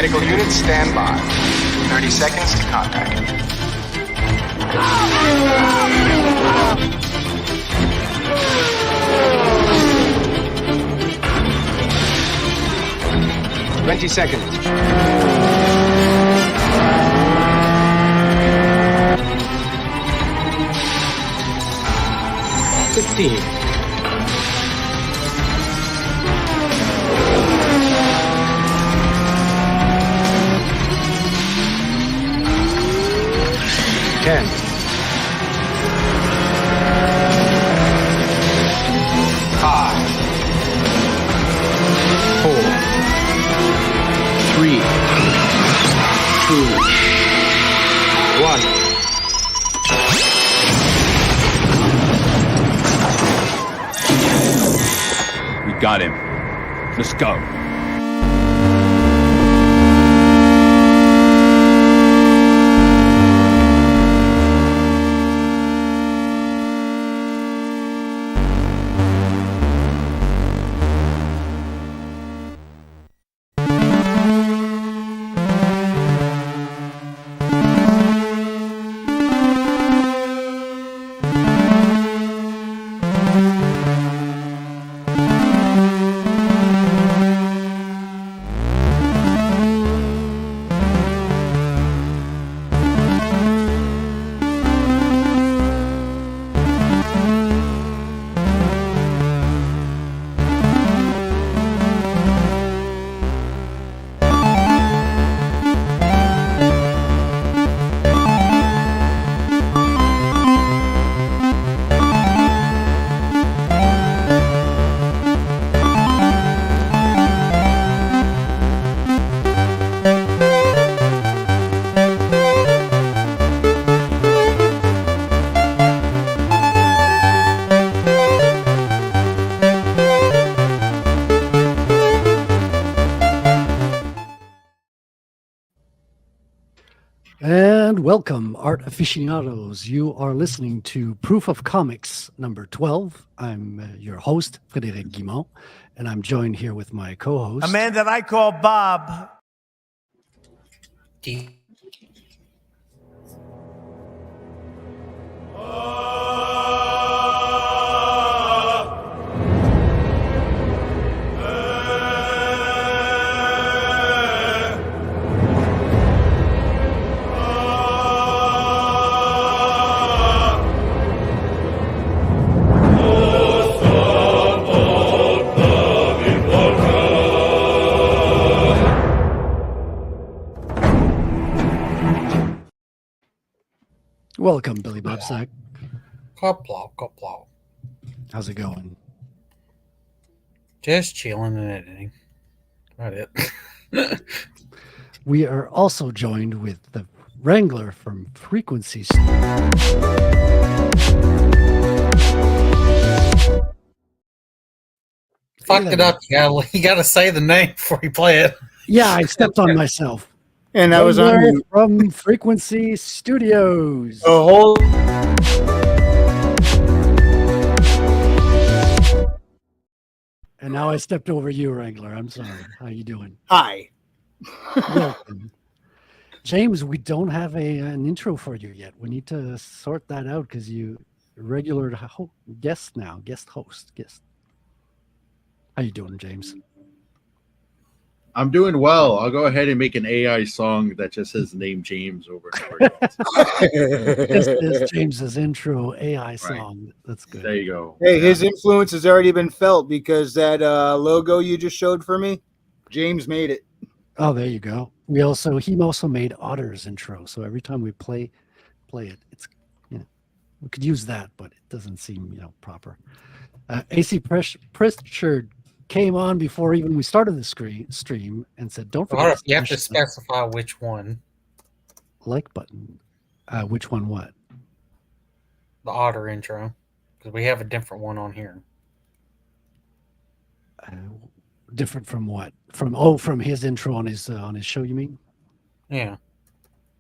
Medical units stand by. 30 seconds to contact. 20 seconds. 15. 10. 5. 4. 3. 2. 1. We got him. Let's go. And welcome, art aficionados. You are listening to Proof of Comics number 12. I'm your host, Frédéric Guimont, and I'm joined here with my co-host, a man that I call Bob. Welcome, Billy Bobsack. Koplow. How's it going? Just chilling and editing. About it. We are also joined with the Wrangler from Frequency. Fucked it up. You gotta say the name before you play it. Yeah, I stepped on myself. And that was on Wrangler from Frequency Studios. the whole. And now I stepped over you, Wrangler. I'm sorry. How you doing? Hi. Welcome. James, we don't have an intro for you yet. We need to sort that out because you regular guest now, guest host. How you doing, James? I'm doing well. I'll go ahead and make an AI song that just says name James over and over again. This is James's intro AI song. Right. That's good. There you go. Hey, his influence has already been felt because that logo you just showed for me, James made it. Oh, there you go. He also made Otter's intro. So every time we play it, it's we could use that, but it doesn't seem proper. AC Pritchard came on before even we started the stream and said, "Don't forget." You have to specify which one. Like button. Which one? What? The Otter intro, because we have a different one on here. Different from what? From his intro on his show, you mean? Yeah.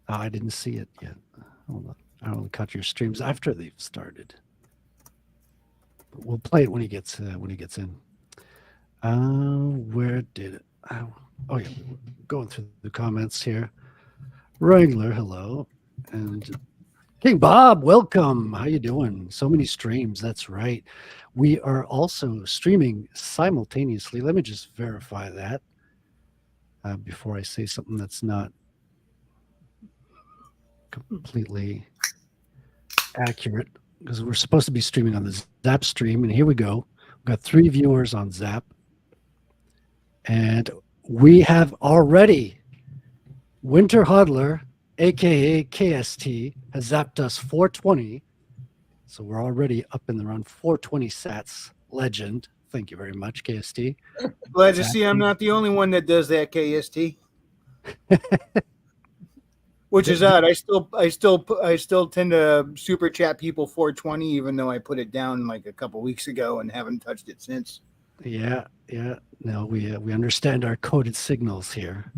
Oh, I didn't see it yet. Hold on. I only cut your streams after they've started. But we'll play it when he gets in. Where did it? Oh yeah, we're going through the comments here. Wrangler, hello, and King Bob, welcome. How you doing? So many streams. That's right. We are also streaming simultaneously. Let me just verify that before I say something that's not completely accurate, because we're supposed to be streaming on the Zap stream, and here we go. We've got 3 viewers on Zap, and we have already Winter Hodler, aka KST, has zapped us 420. So we're already up in the round 420 sats. Legend. Thank you very much, KST. Glad to see I'm not the only one that does that, KST. Which is odd. I still tend to super chat people 420, even though I put it down like a couple weeks ago and haven't touched it since. Yeah. No, we understand our coded signals here.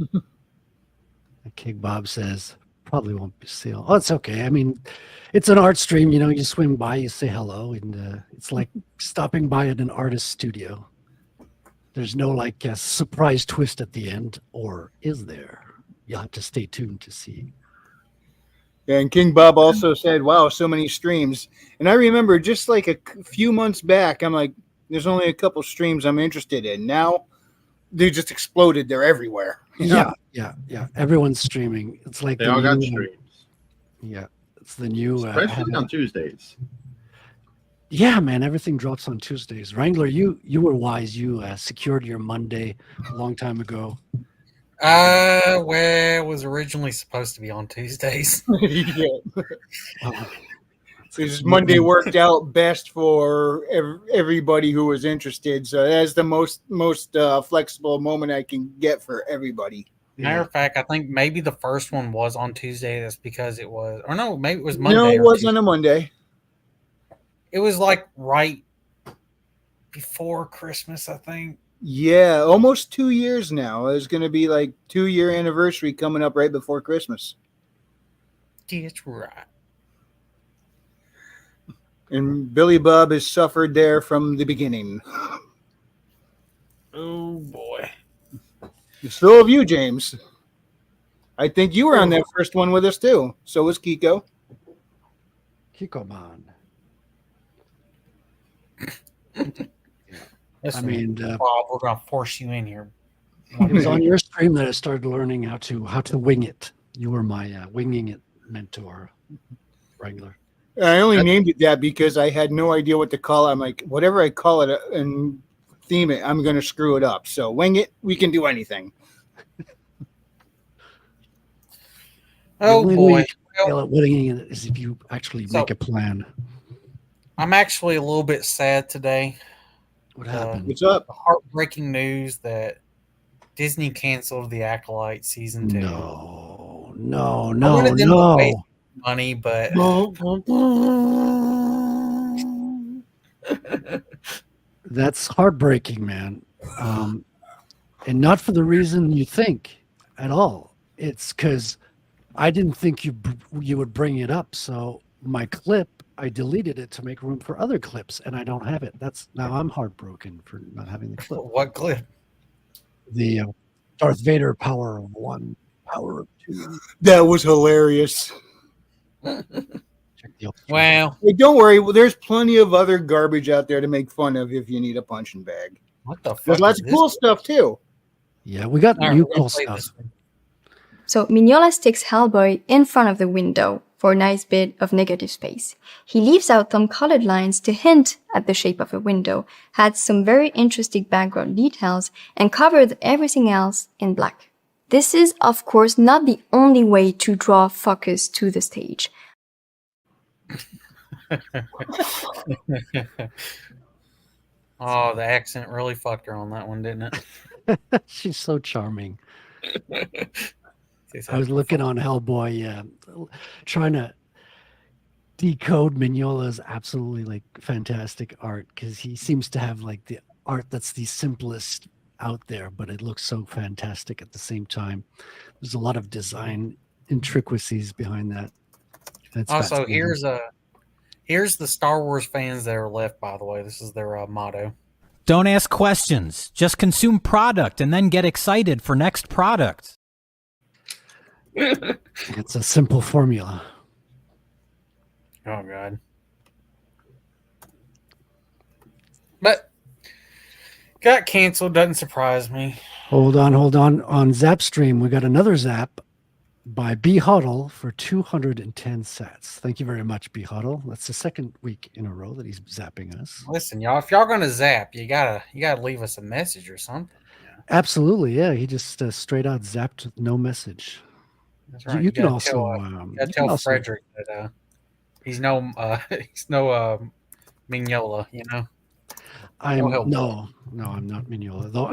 King Bob says probably won't be sealed. Oh, it's okay. I mean, it's an art stream. You know, you swing by, you say hello, and it's like stopping by at an artist studio. There's no like a surprise twist at the end, or is there? You'll have to stay tuned to see. Yeah, and King Bob also said, wow, so many streams. And I remember just like a few months back, I'm like, there's only a couple streams I'm interested in. Now they just exploded. They're everywhere. Yeah. Everyone's streaming. It's like They all got streams. Yeah, it's the new. Especially on Tuesdays. Yeah, man, everything drops on Tuesdays. Wrangler, you were wise. You secured your Monday a long time ago. Well, it was originally supposed to be on Tuesdays. Yeah. Monday worked out best for everybody who was interested. So that's the most flexible moment I can get for everybody. Matter of fact, I think maybe the first one was on Tuesday. That's because it was, or no, maybe it was Monday. No, it wasn't a Monday. It was like right before Christmas, I think. Yeah, almost 2 years now. It's going to be like 2-year anniversary coming up right before Christmas. That's right. And Billy Bob has suffered there from the beginning. Oh boy. So have you, James. I think you were on that first one with us too. So was Kiko. Kiko man. Listen, I mean, Bob, we're gonna force you in here. it was on your stream that I started learning how to wing it. You were my winging it mentor, Wrangler. I only named it that because I had no idea what to call it. I'm like, whatever I call it and theme it, I'm going to screw it up. So wing it, we can do anything. Oh boy. Winging it is if you actually make a plan. I'm actually a little bit sad today. What happened? What's up? The heartbreaking news that Disney canceled The Acolyte season 2. No. Money, but that's heartbreaking, man. And not for the reason you think at all. It's because I didn't think you would bring it up. So my clip, I deleted it to make room for other clips, and I don't have it. Now I'm heartbroken for not having the clip. What clip? The Darth Vader power of 1, power of 2. That was hilarious. Well, hey, don't worry. There's plenty of other garbage out there to make fun of if you need a punching bag. what the fuck? There's lots of cool stuff too. Yeah, we got All right, new we're gonna cool play stuff. this one. So Mignola sticks Hellboy in front of the window for a nice bit of negative space. He leaves out some colored lines to hint at the shape of a window, adds some very interesting background details, and covered everything else in black. This is, of course, not the only way to draw focus to the stage. Oh, the accent really fucked her on that one, didn't it? She's so charming. I was looking on Hellboy, trying to decode Mignola's absolutely like fantastic art, because he seems to have like the art that's the simplest out there, but it looks so fantastic at the same time. There's a lot of design intricacies behind that. That's Also, fascinating. here's the Star Wars fans that are left. By the way, this is their motto. Don't ask questions. Just consume product and then get excited for next product. It's a simple formula. Oh God. But got canceled. Doesn't surprise me. Hold on. On Zapstream, we got another zap by B Huddle for 210 sats. Thank you very much, B Huddle. That's the second week in a row that he's zapping us. Listen, y'all. If y'all gonna zap, you gotta leave us a message or something. Absolutely, yeah. He just straight out zapped with no message. That's right. You can gotta also tell Frederick that he's no Mignola. You know. I'm no, I'm not Mignola. Though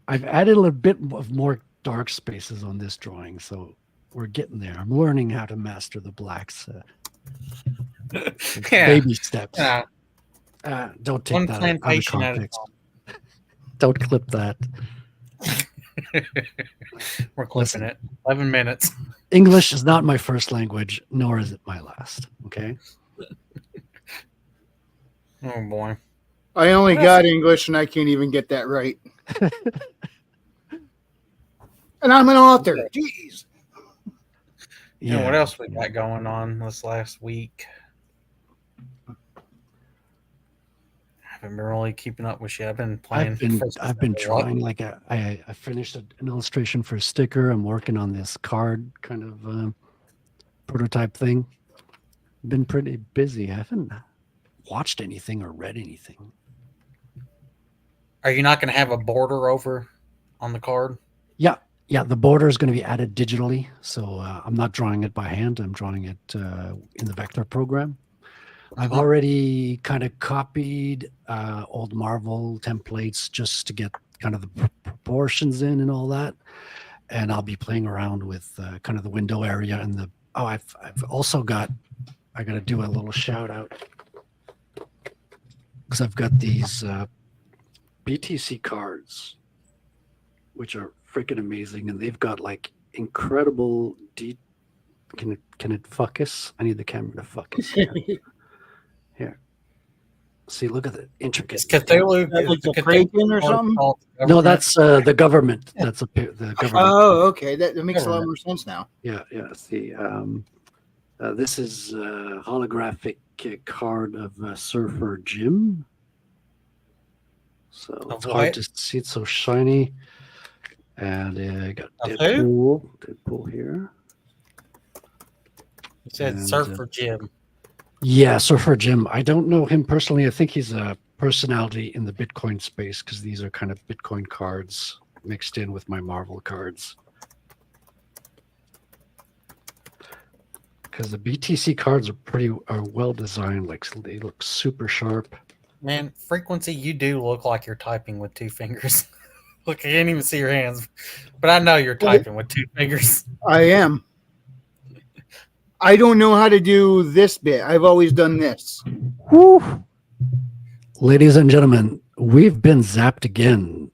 I've added a little bit of more dark spaces on this drawing, so we're getting there. I'm learning how to master the blacks. Baby steps. Yeah. Don't take One that out of plantation at a context. Don't clip that. We're clipping it. 11 minutes. English is not my first language, nor is it my last. Okay. Oh boy. I only got English and I can't even get that right. And I'm an author. Jeez. Yeah. What else we got going on this last week? I haven't been really keeping up with you. I've been playing. I've been trying. Like I finished an illustration for a sticker. I'm working on this card kind of prototype thing. Been pretty busy. I haven't watched anything or read anything. Are you not going to have a border over on the card? Yeah, the border is going to be added digitally. So I'm not drawing it by hand. I'm drawing it in the vector program. I've already kind of copied old Marvel templates just to get kind of the proportions in and all that. And I'll be playing around with kind of the window area and the. Oh, I've also got. I got to do a little shout out because I've got these BTC cards, which are freaking amazing, and they've got like incredible Can it focus? I need the camera to focus. Here. See, look at the intricate. Is Cthulhu like the Kraken or something? No, that's the government. That's the government. Oh, okay. That makes a lot more sense now. Yeah. See, this is a holographic card of Surfer Jim. So it's hard to see. It's so shiny. And I got Deadpool here. You said Surfer Jim. Yeah, Surfer Jim. I don't know him personally. I think he's a personality in the Bitcoin space because these are kind of Bitcoin cards mixed in with my Marvel cards. Because the BTC cards are well designed. Like they look super sharp. Man, Frequency, you do look like you're typing with two fingers. Look, I can't even see your hands, but I know you're typing with two fingers. I am. I don't know how to do this bit. I've always done this. Woo. Ladies and gentlemen, we've been zapped again.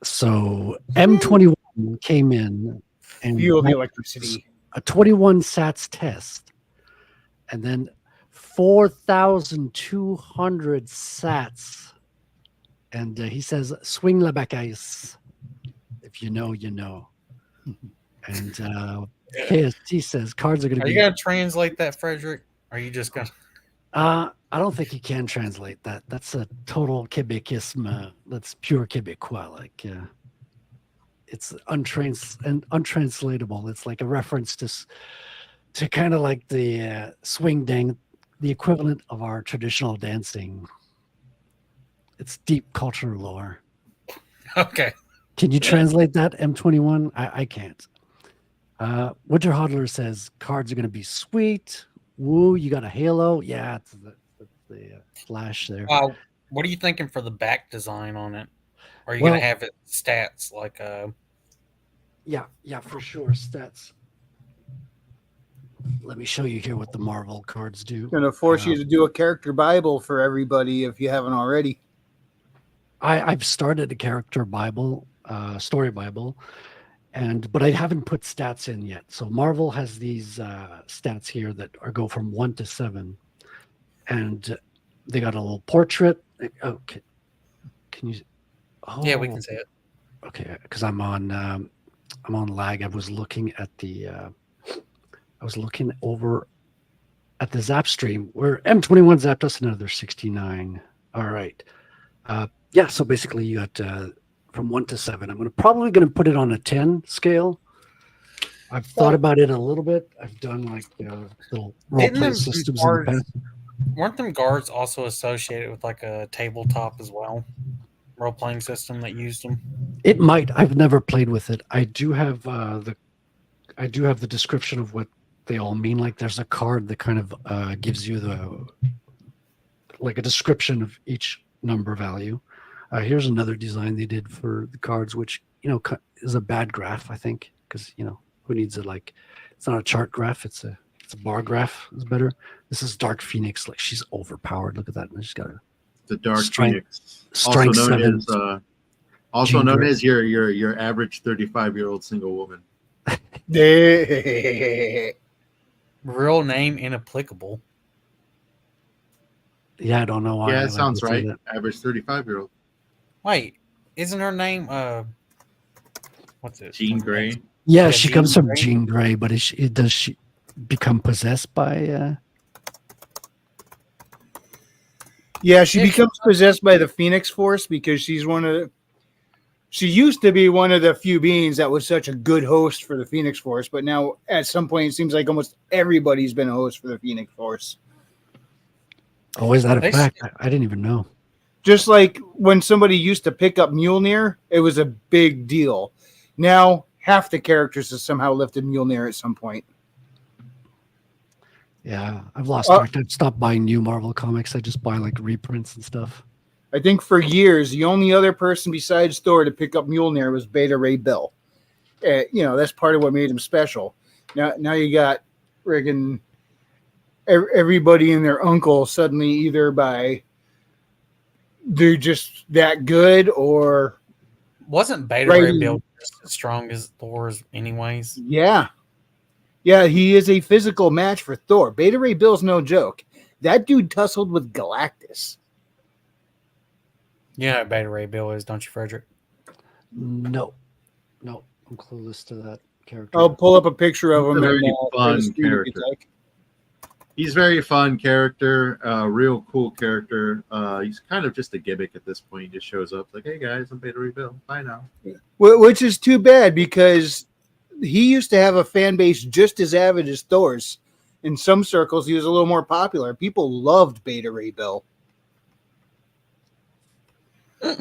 So M21 came in and feel the electricity. A 21 sats test, and then 4,200 sats. And he says, swing la bacchus. If you know, you know. And KST says, cards are going to be... Are you going to translate that, Frederick? Or are you just going to... I don't think you can translate that. That's a total Quebecism. That's pure Quebecois. Like, it's untranslatable. It's like a reference to kind of like the swing dang, the equivalent of our traditional dancing. It's deep cultural lore. Okay. Can you translate that, M21? I can't. Winter Hodler says cards are going to be sweet. Woo, you got a halo. Yeah, it's the flash there. What are you thinking for the back design on it? Are you going to have it stats like Yeah, for sure. Stats. Let me show you here what the Marvel cards do. Going to force you to do a character Bible for everybody if you haven't already. I've started a character Bible, story Bible, but I haven't put stats in yet. So Marvel has these stats here that go from 1 to 7, and they got a little portrait. Okay, Can you? Oh, Yeah, we can see it. Okay, because I'm on lag. I was looking at the. I was looking over at the Zap stream where M21 zapped us another 69. All right. Yeah. So basically, you got from 1 to 7. I'm probably going to put it on a 10 scale. I've thought about it a little bit. I've done like little role Didn't play them systems in the guards, past. weren't them guards also associated with like a tabletop as well? Role playing system that used them? It might. I've never played with it. I do have the description of what they all mean. Like there's a card that kind of gives you like a description of each number value. Here's another design they did for the cards, which is a bad graph, I think, because who needs it? Like it's not a chart graph; it's a bar graph. It's better. This is Dark Phoenix. Like she's overpowered. Look at that. She's got The Dark Strength- Phoenix, also strength known 7. as also Jean known Grey. as your average 35-year-old single woman. Real name inapplicable. Yeah, I don't know why. Yeah, I it sounds would say right. that. Average 35-year-old. Wait, isn't her name what's it? Jean Grey. Yeah, Yeah, she Jean comes from Grey. Jean Grey, but does she become possessed by? Yeah, she Yeah, becomes possessed by the Phoenix Force because she used to be one of the few beings that was such a good host for the Phoenix Force, but now at some point it seems like almost everybody's been a host for the Phoenix Force. Oh, is that a They fact? I didn't even know. Just like when somebody used to pick up Mjolnir, it was a big deal. Now half the characters have somehow lifted Mjolnir at some point. Yeah, I've lost track. I've stopped buying new Marvel comics. I just buy like reprints and stuff. I think for years, the only other person besides Thor to pick up Mjolnir was Beta Ray Bill. That's part of what made him special. Now you got friggin' everybody and their uncle suddenly either they're just that good or Wasn't Beta Right. Ray Bill just as strong as Thor's anyways? yeah, he is a physical match for Thor. Beta Ray Bill's no joke. That dude tussled with Galactus. You know what Beta Ray Bill is, don't you, Frederick? No, I'm clueless to that character. I'll pull up a picture of He's him. a very and, fun for the stream if character. you'd like. He's very fun character, real cool character. He's kind of just a gimmick at this point. He just shows up like, "Hey guys, I'm Beta Ray Bill. Bye now." Which is too bad because he used to have a fan base just as avid as Thor's. In some circles, he was a little more popular. People loved Beta Ray Bill.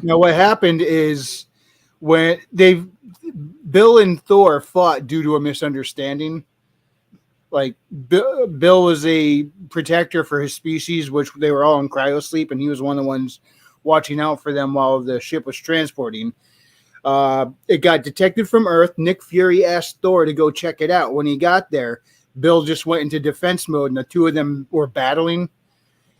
Now, what happened is when Bill and Thor fought due to a misunderstanding. Like Bill was a protector for his species, which they were all in cryosleep, and he was one of the ones watching out for them while the ship was transporting. It got detected from Earth. Nick Fury asked Thor to go check it out. When he got there, Bill just went into defense mode, and the two of them were battling.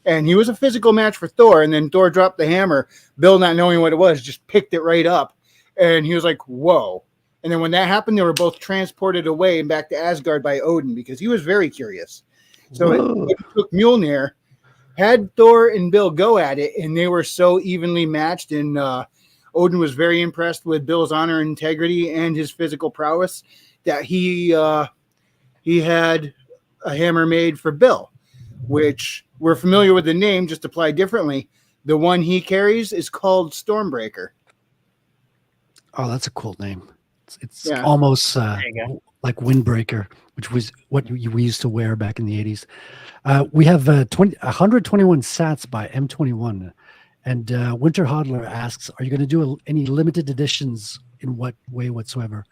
And he was a physical match for Thor, and then Thor dropped the hammer. Bill, not knowing what it was, just picked it right up. And he was like, whoa. And then when that happened, they were both transported away and back to Asgard by Odin because he was very curious. So it took Mjolnir, had Thor and Bill go at it, and they were so evenly matched. And Odin was very impressed with Bill's honor and integrity and his physical prowess that he had a hammer made for Bill, which we're familiar with the name, just applied differently. The one he carries is called Stormbreaker. Oh, that's a cool name. It's Yeah. almost you go. like Windbreaker, which was what we used to wear back in the 80s. We have 121 sats by M21. And Winter Hodler asks, are you going to do any limited editions in what way whatsoever?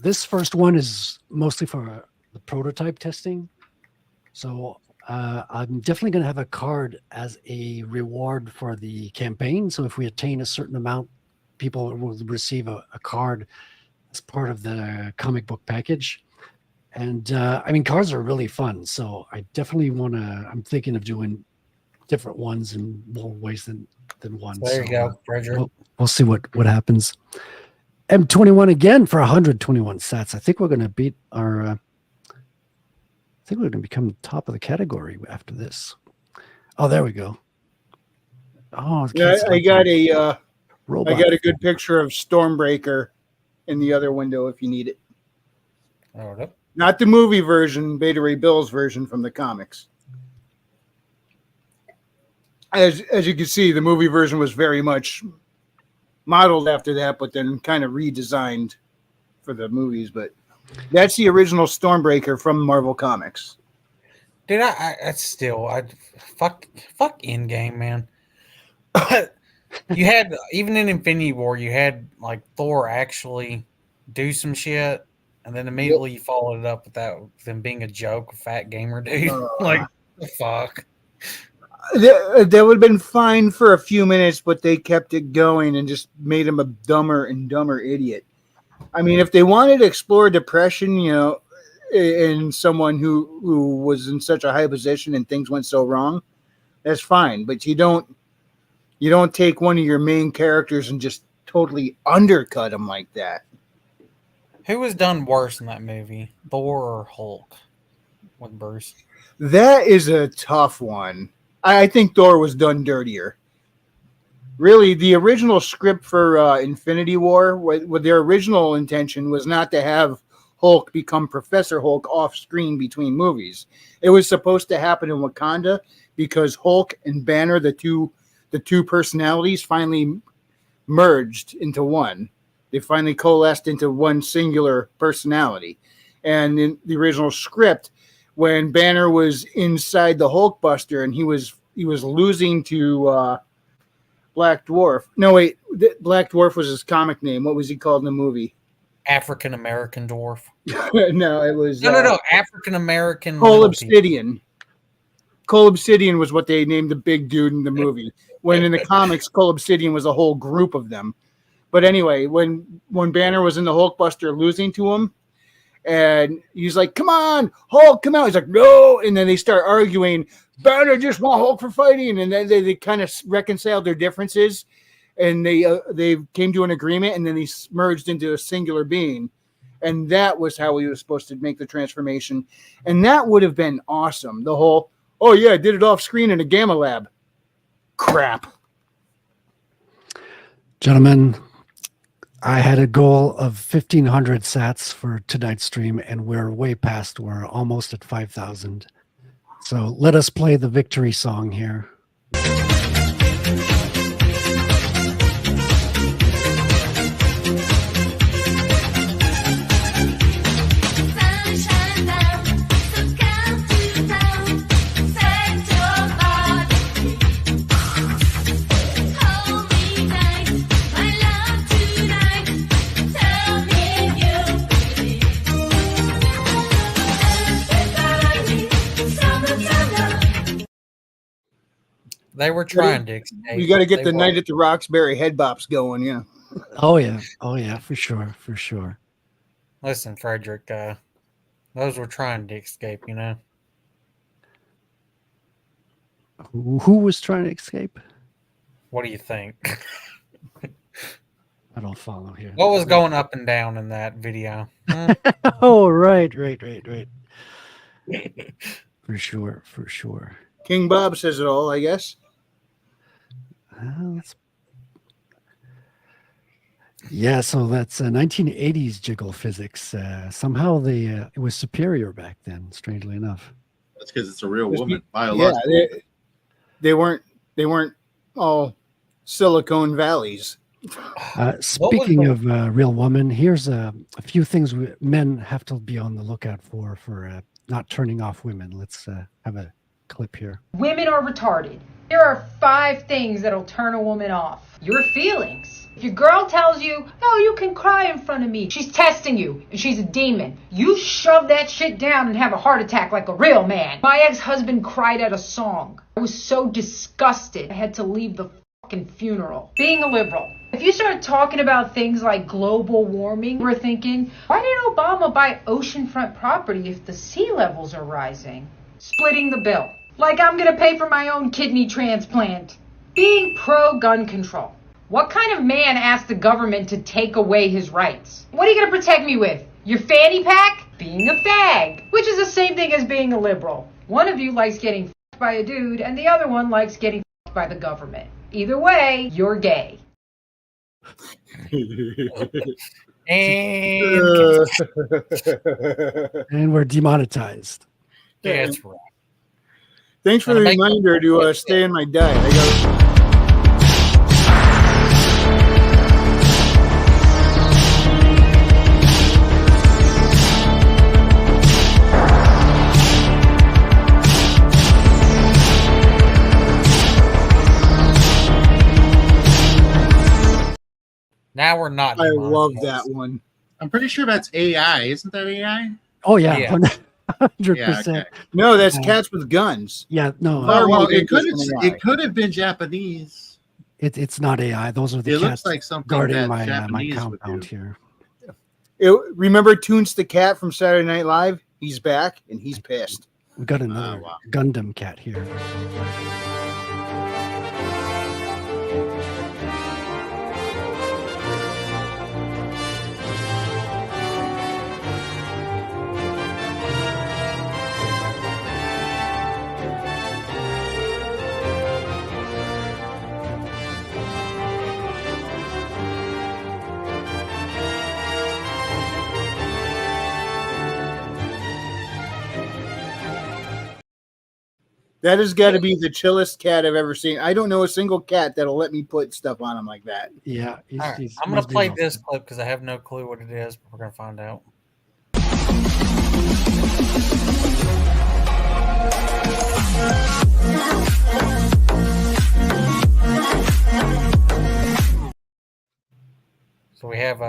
This first one is mostly for the prototype testing. So I'm definitely going to have a card as a reward for the campaign. So if we attain a certain amount, people will receive a card as part of the comic book package. And I mean, cards are really fun. So I definitely want to, I'm thinking of doing different ones in more ways than one. There you go, Frederick. We'll see what happens. M21 again for 121 sats. I think we're going to beat our, I think we're going to become top of the category after this. Oh, there we go. Oh, Yeah, I got a robot. I got a good picture of Stormbreaker in the other window if you need it. Oh, no. Not the movie version, Beta Ray Bill's version from the comics. As you can see, the movie version was very much modeled after that, but then kind of redesigned for the movies. But that's the original Stormbreaker from Marvel Comics. Dude, I still, fuck Endgame, man. You had, even in Infinity War, you had like Thor actually do some shit, and then immediately you followed it up with that with them being a joke, a fat gamer dude. Like, the fuck. That would have been fine for a few minutes, but they kept it going and just made him a dumber and dumber idiot. I mean, if they wanted to explore depression, you know, in someone who was in such a high position and things went so wrong, that's fine. But you don't take one of your main characters and just totally undercut him like that. Who was done worse in that movie, Thor or Hulk with Bruce? That is a tough one. I think Thor was done dirtier. Really, the original script for Infinity War, with their original intention was not to have Hulk become Professor Hulk off screen between movies. It was supposed to happen in Wakanda because Hulk and Banner, the two personalities, finally merged into one. They finally coalesced into one singular personality. And in the original script, when Banner was inside the Hulkbuster and he was losing to Black Dwarf. No, wait, Black Dwarf was his comic name. What was he called in the movie? African American dwarf. No, it was no. African American. Cole Obsidian. Cole Obsidian was what they named the big dude in the movie. When in the comics, Cole Obsidian was a whole group of them. But anyway, when Banner was in the Hulkbuster losing to him, and he's like, "Come on, Hulk, come out!" He's like, "No!" And then they start arguing. Banner just want Hulk for fighting, and then they kind of reconciled their differences, and they came to an agreement, and then he merged into a singular being, and that was how he was supposed to make the transformation, and that would have been awesome. The whole, oh yeah, I did it off screen in a gamma lab. Crap, Gentlemen, I had a goal of 1,500 sats for tonight's stream, and we're way past. We're almost at 5,000. So let us play the victory song here. They were trying to escape. You got to get the Night at the Roxbury head bops going, yeah. Oh yeah, for sure. Listen, Frederick, those were trying to escape, you know. Who was trying to escape? What do you think? I don't follow here. What was going up and down in that video? Oh, right. For sure. King Bob says it all, I guess. Yeah, so that's 1980s jiggle physics. Somehow it was superior back then, strangely enough. That's because it's a real woman. Biological. Yeah, they weren't all Silicon Valleys. Speaking of real woman, here's a few things men have to be on the lookout for not turning off women. Let's have a clip here. Women are retarded. There are 5 things that'll turn a woman off. Your feelings. If your girl tells you, "No, you can cry in front of me," she's testing you and she's a demon. You shove that shit down and have a heart attack like a real man. My ex-husband cried at a song. I was so disgusted I had to leave the fucking funeral. Being a liberal. If you start talking about things like global warming, we're thinking, why did Obama buy oceanfront property if the sea levels are rising? Splitting the bill. Like I'm gonna pay for my own kidney transplant. Being pro-gun control. What kind of man asked the government to take away his rights? What are you gonna protect me with? Your fanny pack? Being a fag. Which is the same thing as being a liberal. One of you likes getting f***ed by a dude and the other one likes getting f***ed by the government. Either way, you're gay. And And we're demonetized. that's right. Thanks for the Make reminder to stay in my diet. I got. Now we're not. I love demonetized. that one. I'm pretty sure that's AI. Isn't that AI? Oh yeah, Yeah. 100%. Yeah, okay. No, that's cats with guns. Yeah, no, Far Oh, more well, it dangerous than AI. could have been Japanese. it's not AI. Those are the It cats looks like something guarding that my Japanese would compound do. here. Remember Toons the cat from Saturday Night Live? He's back and he's pissed. We got another wow. Gundam cat here. That has got to be the chillest cat I've ever seen. I don't know a single cat that'll let me put stuff on him like that. Yeah, All right, I'm gonna must be play well this fed. clip because I have no clue what it is, but we're gonna find out. So we have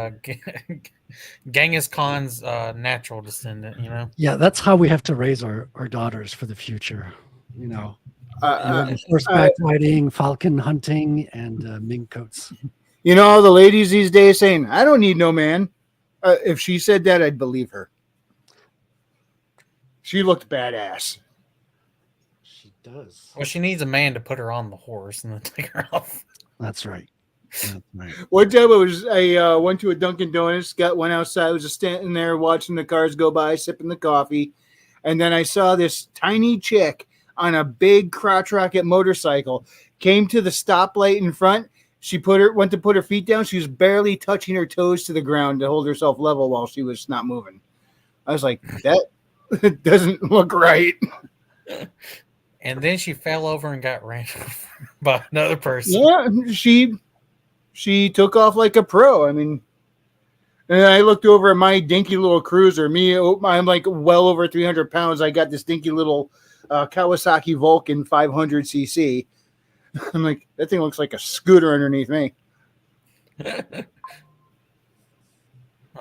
Genghis Khan's natural descendant. You know. Yeah, that's how we have to raise our daughters for the future. You know, horseback riding, falcon hunting, and mink coats. You know, all the ladies these days saying, I don't need no man. If she said that, I'd believe her. She looked badass. She does. Well, she needs a man to put her on the horse and then take her off. That's right. That's right. One time I went to a Dunkin' Donuts, went outside, was just standing there watching the cars go by, sipping the coffee. And then I saw this tiny chick on a big crotch rocket motorcycle, came to the stoplight in front. She went to put her feet down. She was barely touching her toes to the ground to hold herself level while she was not moving. I was like, that doesn't look right. And then she fell over and got ran over by another person. Yeah, she took off like a pro. I mean, and I looked over at my dinky little cruiser. I'm like well over 300 pounds. I got this dinky little Kawasaki Vulcan 500cc. I'm like, that thing looks like a scooter underneath me.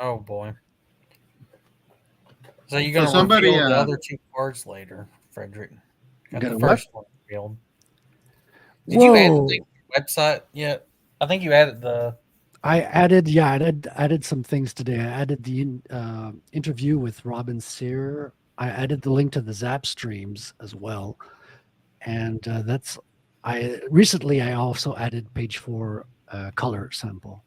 Oh boy! So you're gonna somebody, reveal the other two cards later, Frederick. Got Got the a first one revealed. Did you add the link to the website yet? I think you added the. I added some things today. I added the interview with Robin Sear. I added the link to the Zap streams as well, and recently I also added page 4 color sample.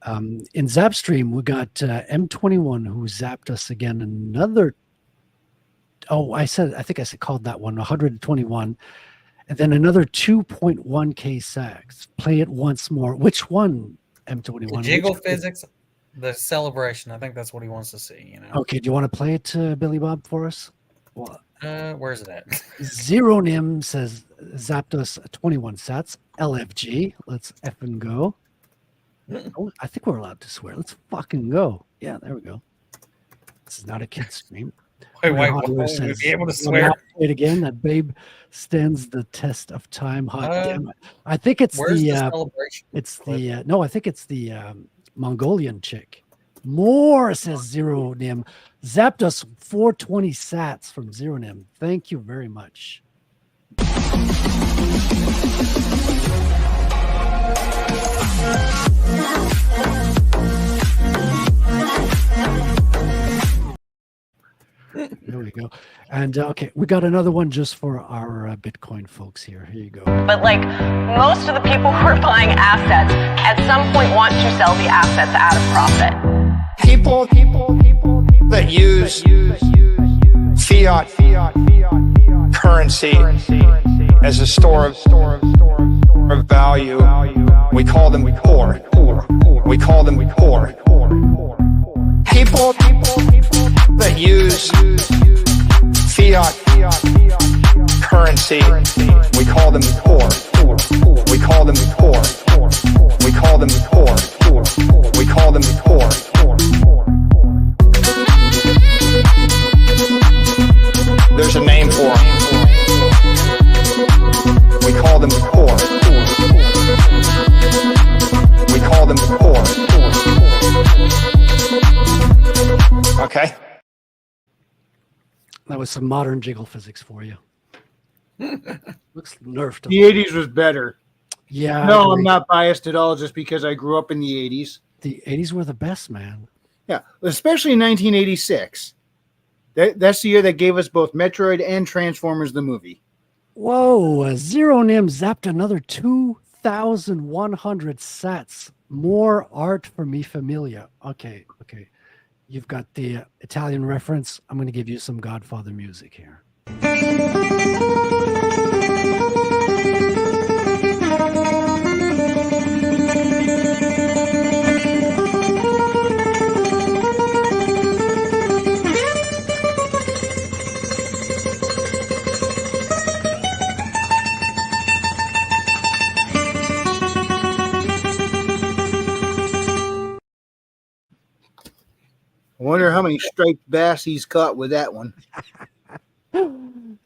In Zapstream, we got M21 who zapped us again. Another. Oh, I think I called that one 121, and then another 2.1K sax. Play it once more. Which one? M21. The jiggle physics, the celebration. I think that's what he wants to see. You know. Okay, do you want to play it, Billy Bob, for us? Well, where's it at? Zeronim says zapped us 21 sats. LFG. Let's effing go. Oh, I think we're allowed to swear. Let's fucking go. Yeah, there we go. This is not a kid's stream. Wait, will we be able to swear? It again. That babe stands the test of time. Hot damn it! I think it's where's the celebration? It's the no. I think it's the Mongolian chick. More says Zero Nim. Zapped us 420 sats from Zero Nim. Thank you very much. There we go. And okay, we got another one just for our Bitcoin folks here. Here you go. But like most of the people who are buying assets at some point want to sell the assets at a profit. People that use fiat currency as a store of of value. We call them poor. We call them poor. People that use fiat currency, we call them poor. We call them poor. We call them poor. We call them poor. There's a name for them. We call them poor. We call them poor. Okay. That was some modern jiggle physics for you. Looks nerfed. The 80s was better. Yeah. No, I'm not biased at all just because I grew up in the 80s. The 80s were the best, man. Yeah, especially in 1986. That's the year that gave us both Metroid and Transformers the movie. Whoa, Zero Nim zapped another 2,100 sets. More art for Mi Familia. Okay. You've got the Italian reference. I'm going to give you some Godfather music here. I wonder how many striped bass he's caught with that one. You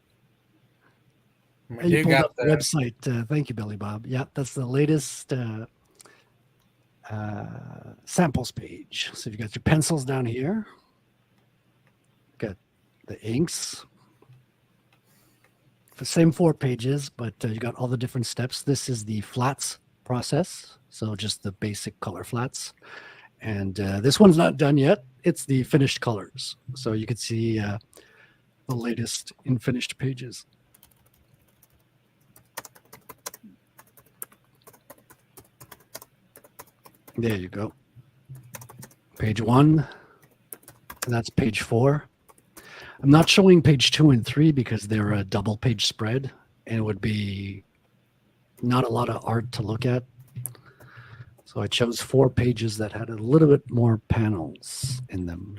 pulled up the website. Thank you, Billy Bob. Yeah, that's the latest samples page. So you've got your pencils down here. Got the inks. The same 4 pages, but you got all the different steps. This is the flats process. So just the basic color flats. And this one's not done yet. It's the finished colors. So you can see the latest in finished pages. There you go. Page 1. And that's page 4. I'm not showing page 2 and 3 because they're a double page spread and it would be not a lot of art to look at. So I chose 4 pages that had a little bit more panels in them.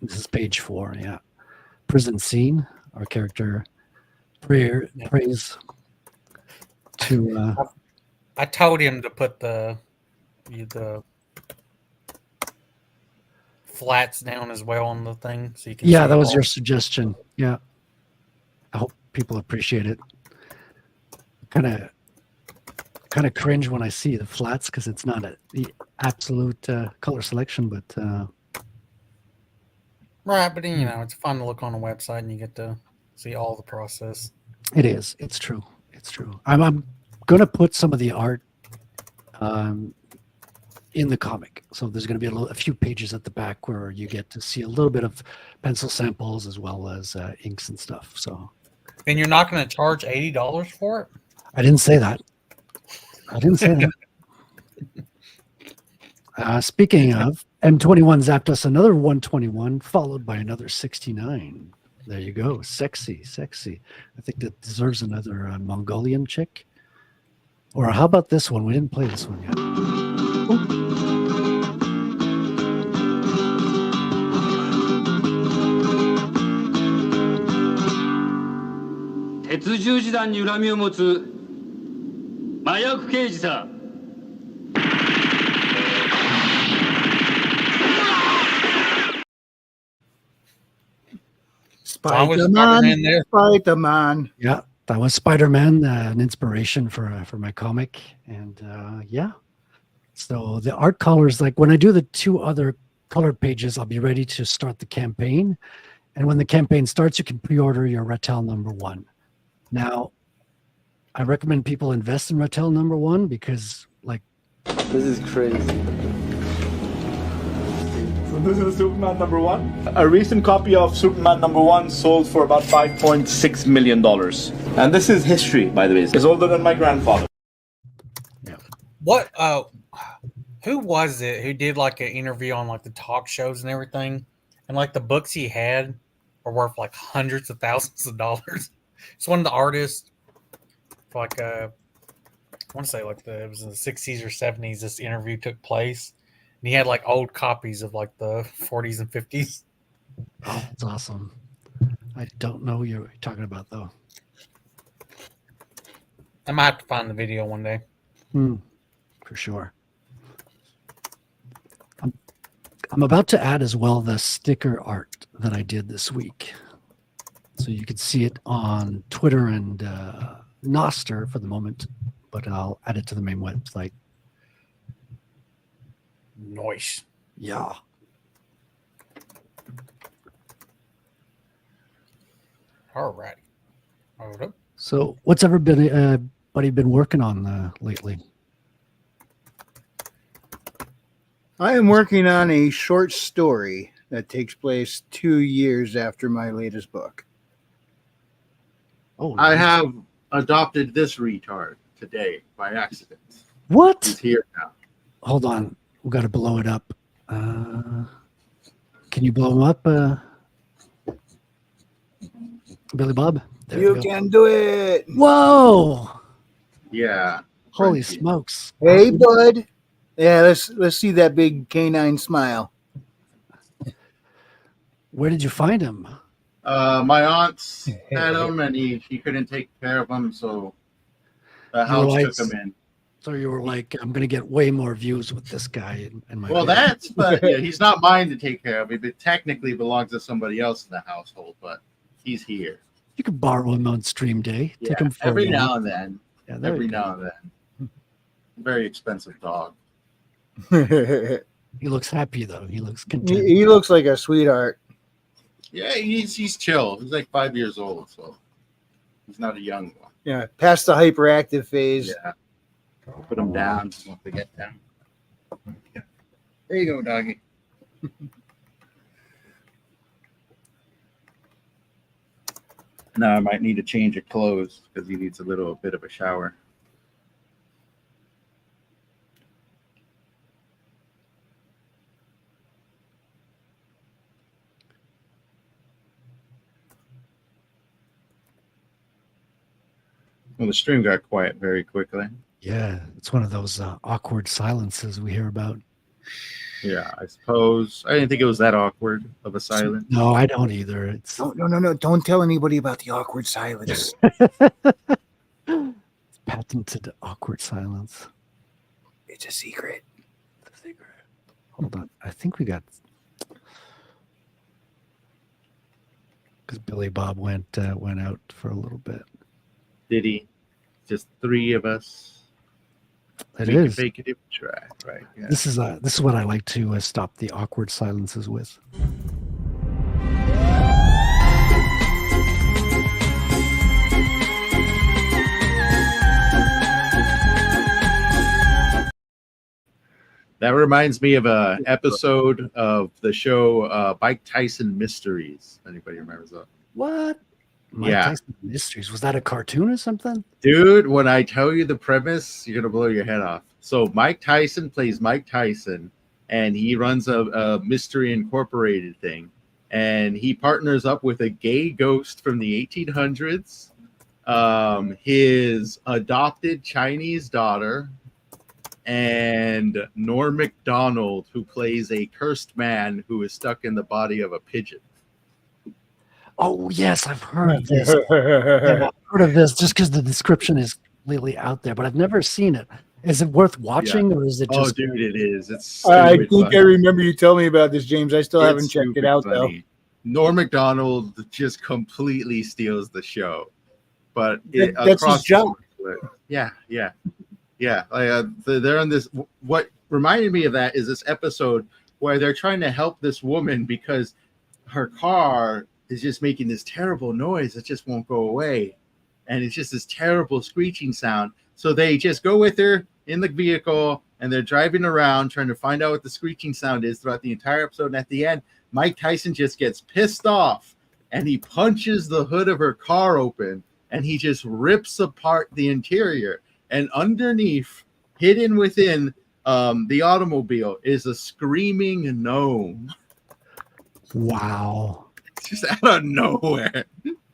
This is page 4, yeah. Prison scene. Our character prays to... I told him to put the flats down as well on the thing, so you can. Yeah, that was your suggestion. Yeah, I hope people appreciate it. Kind of cringe when I see the flats because it's not the absolute color selection, but right. But you know, it's fun to look on a website and you get to see all the process. It is. It's true. It's true. I'm gonna put some of the art in the comic. So there's going to be a few pages at the back where you get to see a little bit of pencil samples as well as inks and stuff. So, and you're not going to charge $80 for it? I didn't say that. Speaking of, M21 zapped us another 121, followed by another 69. There you go. Sexy. I think that deserves another Mongolian chick. Or how about this one? We didn't play this one yet. Ooh. Spider-Man. Yeah, that was Spider-Man, an inspiration for my comic. And yeah, so the art colors, like when I do the 2 other colored pages, I'll be ready to start the campaign. And when the campaign starts, you can pre-order your Rattel #1. Now, I recommend people invest in Rattel #1 because, like, this is crazy. So this is Superman #1. A recent copy of Superman #1 sold for about $5.6 million. And this is history, by the way. It's older than my grandfather. Yeah. What? Who was it who did like an interview on like the talk shows and everything? And like the books he had are worth like hundreds of thousands of dollars. It's one of the artists, like want to say like it was in the 60s or 70s. This interview took place, and he had like old copies of like the 40s and 50s. Oh, that's awesome. I don't know who you're talking about though. I might have to find the video one day. For sure. I'm about to add as well the sticker art that I did this week. So you can see it on Twitter and Noster for the moment, but I'll add it to the main website. Nice. Yeah. All right. Hold up. So what's everybody been working on lately? I am working on a short story that takes place 2 years after my latest book. Oh, I have adopted this retard today by accident. What? He's here now. Hold on. We got to blow it up. Can you blow him up, Billy Bob? There You we go. can do it. Whoa! Yeah. Holy Frenchie. smokes! Hey, bud. Yeah, let's see that big canine smile. Where did you find him? My aunt had him, and she couldn't take care of him, so the house took him in. So you were like, I'm gonna get way more views with this guy in my Well, video. but yeah, he's not mine to take care of. It technically belongs to somebody else in the household, but he's here. You could borrow him on stream day. Yeah, Take him for every a now walk. and then. Yeah, there Every you go. now and then. Very expensive dog. He looks happy though. He looks content. He looks like a sweetheart. Yeah, he's chill. He's like 5 years old, so he's not a young one. Yeah, past the hyperactive phase. Yeah. Put him down once they get down. Yeah. There you go, doggy. Now I might need to change of clothes because he needs a little bit of a shower. Well, the stream got quiet very quickly. Yeah, it's one of those awkward silences we hear about. Yeah, I suppose. I didn't think it was that awkward of a silence. No, I don't either. It's No. Don't tell anybody about the awkward silence. it's patented awkward silence. It's a secret. It's a secret. Hold on. I think we got because Billy Bob went out for a little bit. Did he? Just three of us. It We can is. Fake it if we try, right? Yeah. This is what I like to stop the awkward silences with. That reminds me of a episode of the show Mike Tyson Mysteries. Anybody remembers that? What? Mike Yeah. Tyson Mysteries. Was that a cartoon or something? Dude, when I tell you the premise, you're gonna blow your head off. So Mike Tyson plays Mike Tyson, and he runs a Mystery Incorporated thing, and he partners up with a gay ghost from the 1800s, his adopted Chinese daughter, and Norm Macdonald, who plays a cursed man who is stuck in the body of a pigeon. Oh yes, I've heard of this. Yeah, I've heard of this just because the description is completely out there, but I've never seen it. Is it worth watching, or is it Oh, just? dude, it is. It's. I stupid think funny. I remember you telling me about this, James. I still It's haven't checked it stupid out funny. Norm Macdonald just completely steals the show, but That's his job. Yeah. Like, they're on this. What reminded me of that is this episode where they're trying to help this woman because her car is just making this terrible noise that just won't go away, and it's just this terrible screeching sound. So they just go with her in the vehicle, and they're driving around trying to find out what the screeching sound is throughout the entire episode. And at the end, Mike Tyson just gets pissed off, and he punches the hood of her car open, and he just rips apart the interior. And underneath, hidden within the automobile, is a screaming gnome. Wow, It's just out of nowhere.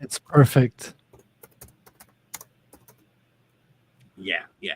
it's perfect. Yeah. Yeah.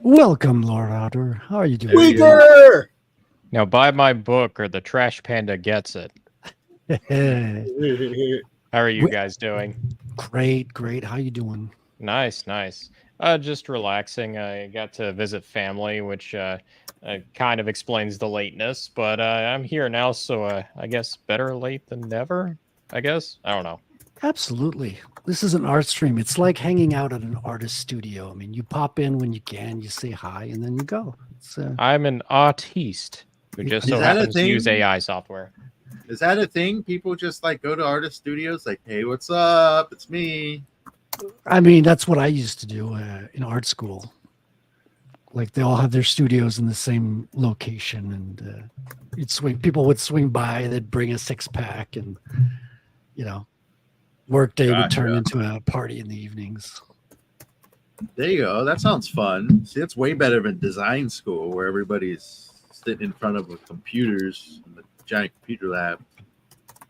Welcome, Lord Otter. How are you doing? Weaker! Now buy my book or the trash panda gets it. How are you guys doing? Great. How you doing? Nice. Just relaxing. I got to visit family, which kind of explains the lateness, but I'm here now, so I guess better late than never, I guess. I don't know. Absolutely. This is an art stream. It's like hanging out at an artist studio. I mean, you pop in when you can, you say hi, and then you go. I'm an artiste who just so happens to use AI software. Is that a thing? People just like go to artist studios, like, hey, what's up? It's me. I mean, that's what I used to do in art school. Like they all have their studios in the same location, and people would swing by. They'd bring a 6-pack, and workday would turn into a party in the evenings. There you go. That sounds fun. See, that's way better than design school, where everybody's sitting in front of computers in the giant computer lab.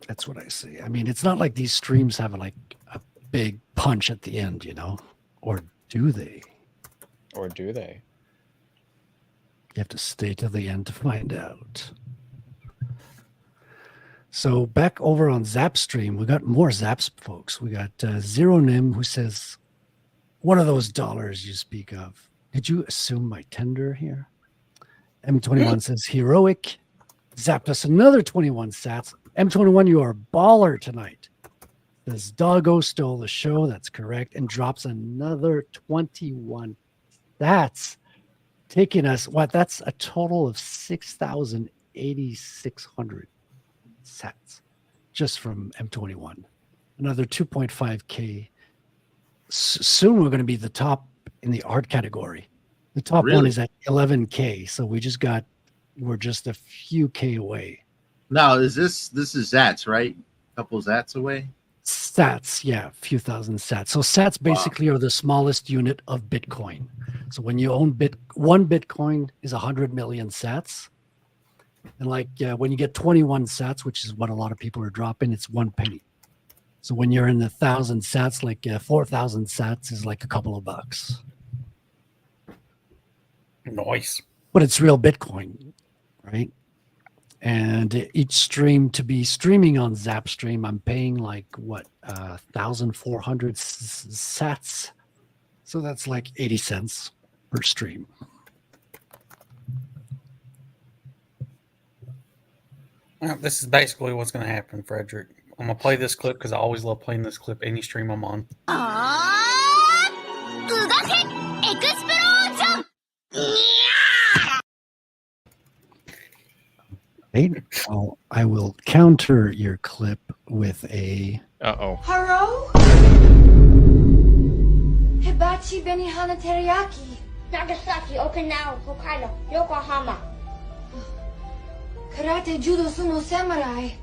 That's what I say. I mean, it's not like these streams have like a big punch at the end, or do they? You have to stay till the end to find out. So back over on Zapstream, we got more Zaps folks. We got Zero Nim who says, "What are those dollars you speak of? Did you assume my tender here?" M21 says, "Heroic." Zapped us another 21 sats. M21, you are a baller tonight. Says Doggo stole the show. That's correct. And drops another 21. That's taking us, that's a total of 6,800 sats just from M21. Another 2.5K. Soon we're going to be the top in the art category. The top one is at 11K. So we're just a few K away. Now, this is Zats, right? A couple Zats away? Sats, yeah, a few thousand sats. So sats basically are the smallest unit of Bitcoin. So when you own one Bitcoin is 100 million sats. And when you get 21 sats, which is what a lot of people are dropping, it's 1 penny. So when you're in the 1,000 sats, 4,000 sats is like a couple of bucks. Nice. But it's real Bitcoin, right? And each stream to be streaming on Zapstream, I'm paying 1,400 sats. So that's like 80 cents per stream. Well, this is basically what's going to happen, Frederick. I'm going to play this clip because I always love playing this clip any stream I'm on. Well, I will counter your clip with a... Uh-oh. Haro? Hibachi Benihana Teriyaki. Nagasaki, Okinawa, Hokkaido, Yokohama. Karate, Judo, Sumo, Samurai.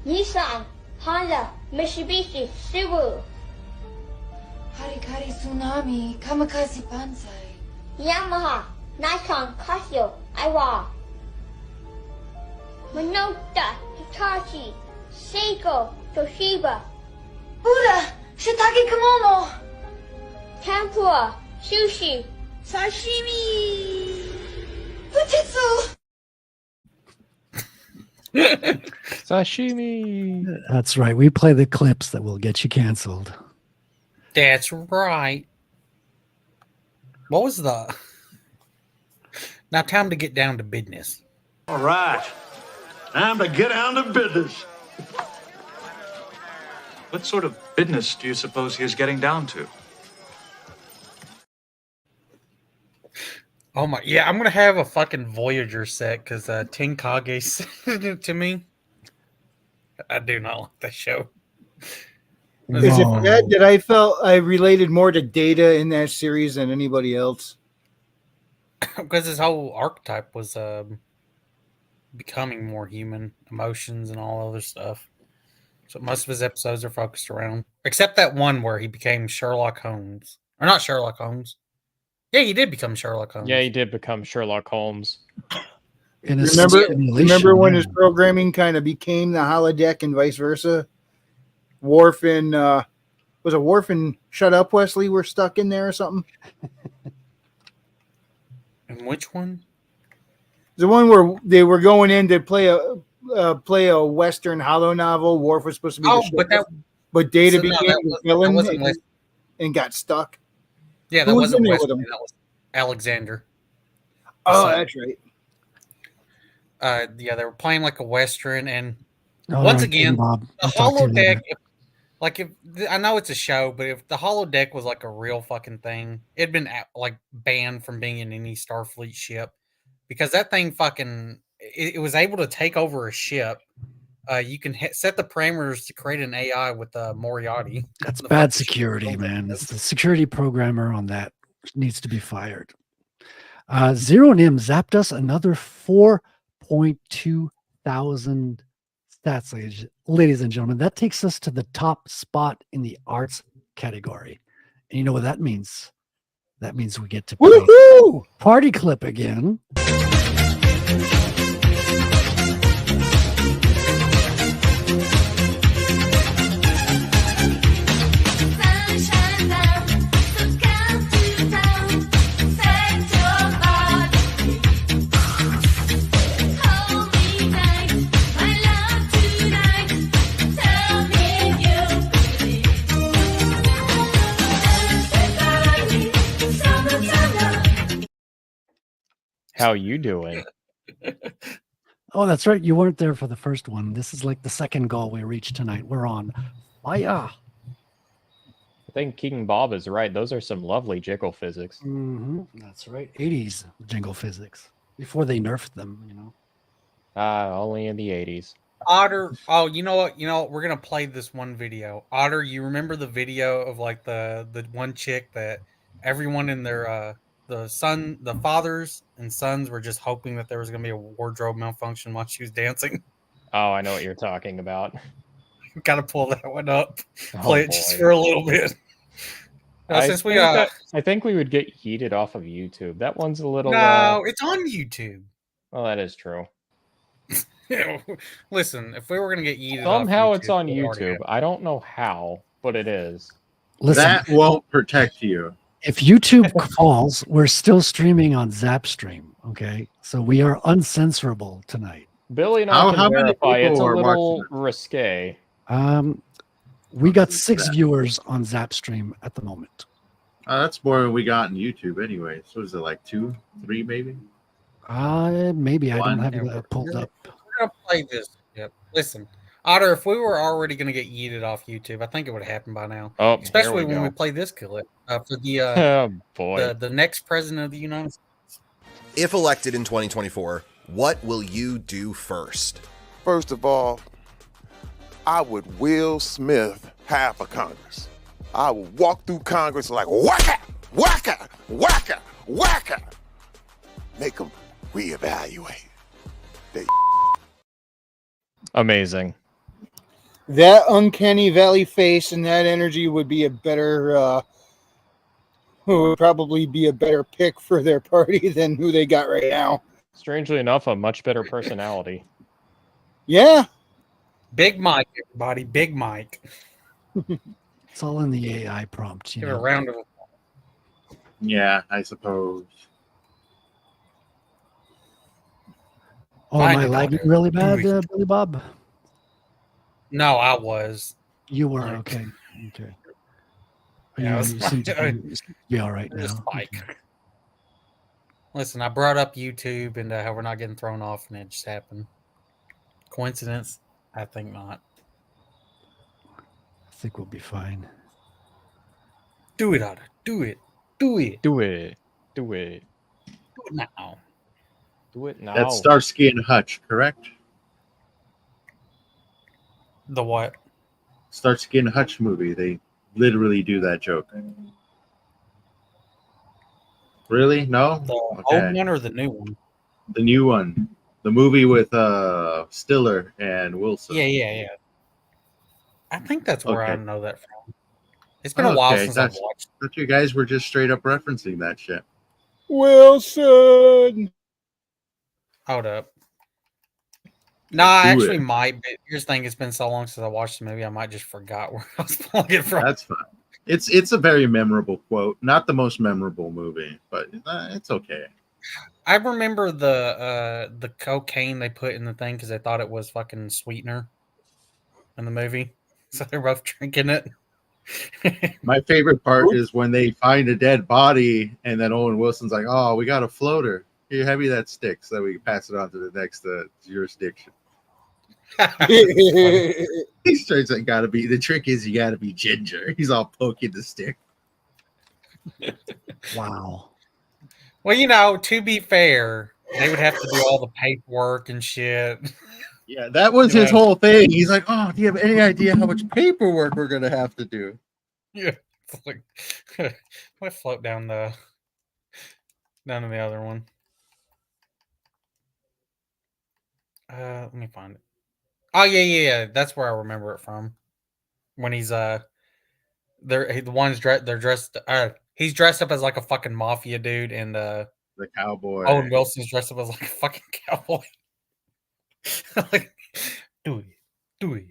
Nissan, Honda, Mitsubishi, Subaru. Harikari, Tsunami, Kamikaze, Banzai. Yamaha, Nikon, Casio, Aiwa. Minolta, Hitachi, Seiko, Toshiba. Buddha, Shiitake Kimono. Tempura, Sushi, Sashimi. Fujitsu. Sashimi. That's right. We play the clips that will get you canceled. That's right. What was the... Now time to get down to business. All right. Time to get down to business. What sort of business do you suppose he is getting down to? Oh my, yeah, I'm going to have a fucking Voyager set because Tenkage sent it to me. I do not like that show. Is it bad that I felt I related more to Data in that series than anybody else? Because his whole archetype was becoming more human, emotions and all other stuff. So most of his episodes are focused around, except that one where he became Sherlock Holmes, or not Sherlock Holmes. Yeah, he did become Sherlock Holmes. Yeah, he did become Sherlock Holmes. Remember when his programming kind of became the holodeck and vice versa? Worf and was it Worf and Shut Up Wesley were stuck in there or something? And which one? The one where they were going in to play a Western holo novel. Worf was supposed to be the sheriff, but Data became the villain and got stuck. Yeah, that Who was wasn't in there Wesley. with him? That was Alexander. Oh, that's right. Yeah, they were playing like a Western, and All once right, again, Bob. the I'll talk to you holodeck. later. If I know it's a show, but if the holodeck was like a real fucking thing, it'd been like banned from being in any Starfleet ship because that thing fucking it was able to take over a ship. You can set the parameters to create an AI with Moriarty. That's bad security, man. It's the security programmer on that needs to be fired. Zero Nim zapped us another 4.2 thousand stats, ladies and gentlemen. That takes us to the top spot in the arts category. And you know what that means? That means we get to play Party Clip again. How you doing? Oh, that's right. You weren't there for the first one. This is like the second goal we reached tonight. We're on fire. I think King Bob is right. Those are some lovely jiggle physics. That's right. 80s jingle physics before they nerfed them, you know. Only in the 80s. Otter. Oh, you know what? We're gonna play this one video. Otter, you remember the video of like the one chick that everyone in their the fathers and sons were just hoping that there was gonna be a wardrobe malfunction while she was dancing. Oh, I know what you're talking about. Gotta pull that one up. Oh, Play it just for a little bit. Since we I think we would get heated off of YouTube. That one's a little. No, it's on YouTube. Well, that is true. Listen, if we were gonna get yeeted Somehow off it's on we'd already YouTube. have it. I don't know how, but it is. Listen, that won't protect you. If YouTube falls, we're still streaming on Zapstream. Okay, so we are uncensorable tonight. Billy and I can verify it's a little risque. We got 6 viewers on Zapstream at the moment. That's more than we got on YouTube anyway. So is it like 2, 3 maybe? Maybe I don't One. have it pulled up. We're gonna play this. Yep. Listen, Otter, if we were already gonna get yeeted off YouTube, I think it would have happened by now. Oh, especially here we when we go. play this clip for the Oh boy. the next president of the United States. If elected in 2024, what will you do first? First of all, I would Will Smith half of Congress. I would walk through Congress like whacka, whacka, whacka, whacka. Make them reevaluate. Amazing. That uncanny valley face and that energy would be a better, would probably be a better pick for their party than who they got right now. Strangely enough, a much better personality. Yeah. Big Mike, everybody. Big Mike. It's all in the AI prompt. You Give it know? a round of applause. Yeah, I suppose. Oh, am I lagging really bad, Billy Bob? No, I was. You were okay. Okay. Yeah, you seem to be all right now. Spike. Okay. Listen, I brought up YouTube and how we're not getting thrown off, and it just happened. Coincidence? I think not. I think we'll be fine. Do it, Otter. Do it. Do it. Do it. Do it. Do it now. Do it now. That's Starsky and Hutch, correct? The what? Starsky and Hutch movie. They literally do that joke. Really? No? The Okay. old one or the new one? The new one. The movie with Stiller and Wilson. Yeah. I think that's where I Okay. know that from. It's been a while since I've watched. Thought you guys were just straight up referencing that shit. Wilson. Hold up. No, I Do actually it. might. But here's the thing: it's been so long since I watched the movie, I might just forgot where I was pulling it from. That's fine. It's a very memorable quote. Not the most memorable movie, but it's okay. I remember the cocaine they put in the thing because they thought it was fucking sweetener in the movie, so they're both drinking it. My favorite part is when they find a dead body, and then Owen Wilson's like, "Oh, we got a floater. Here, hand me that stick so that we can pass it on to the next jurisdiction." He starts like, "Gotta be." The trick is you gotta be ginger. He's all poking the stick. Wow. Well, to be fair, they would have to do all the paperwork and shit. Yeah, that was his whole thing. He's like, "Oh, do you have any idea how much paperwork we're gonna have to do?" Yeah, it's like I float down to the other one. Let me find it. Oh yeah. That's where I remember it from. When he's they're dressed. He's dressed up as like a fucking mafia dude, and the cowboy. Owen Wilson's dressed up as like a fucking cowboy. Like, do it.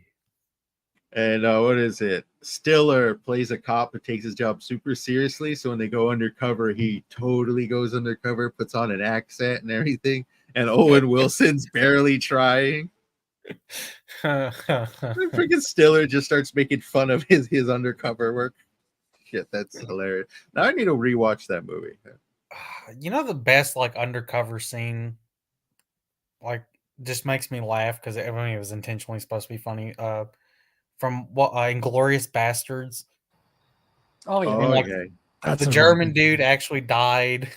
And what is it? Stiller plays a cop who takes his job super seriously. So when they go undercover, he totally goes undercover, puts on an accent and everything. And Owen Wilson's barely trying. Freaking Stiller just starts making fun of his undercover work. Shit, that's hilarious. Now I need to rewatch that movie. The best like undercover scene, like just makes me laugh because it was intentionally supposed to be funny. From what Inglorious Bastards. Oh yeah. Okay. The German dude actually died,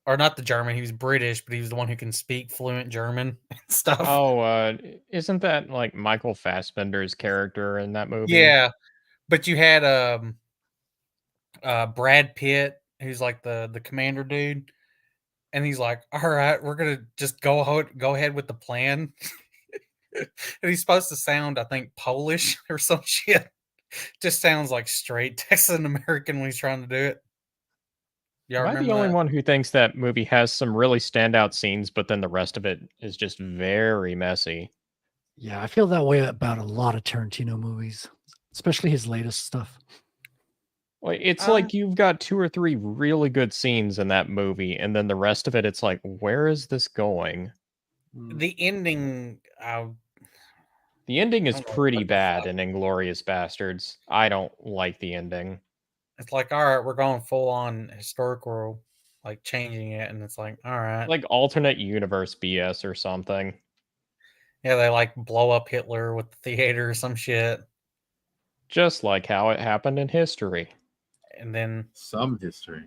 or not the German. He was British, but he was the one who can speak fluent German and stuff. Oh, isn't that like Michael Fassbender's character in that movie? Yeah, but you had Brad Pitt, who's like the commander dude, and he's like, "All right, we're gonna just go ahead with the plan." And he's supposed to sound, I think, Polish or some shit. Just sounds like straight Texan American when he's trying to do it. Am I the only one who thinks that movie has some really standout scenes, but then the rest of it is just very messy? Yeah, I feel that way about a lot of Tarantino movies, especially his latest stuff. Well, it's like you've got 2 or 3 really good scenes in that movie, and then the rest of it, it's like, where is this going? The ending. The ending is pretty bad in Inglorious Bastards. I don't like the ending. It's like, all right, we're going full on historical, like changing it, and it's like, all right, like alternate universe BS or something. Yeah, they like blow up Hitler with the theater or some shit. Just like how it happened in history. And then some history.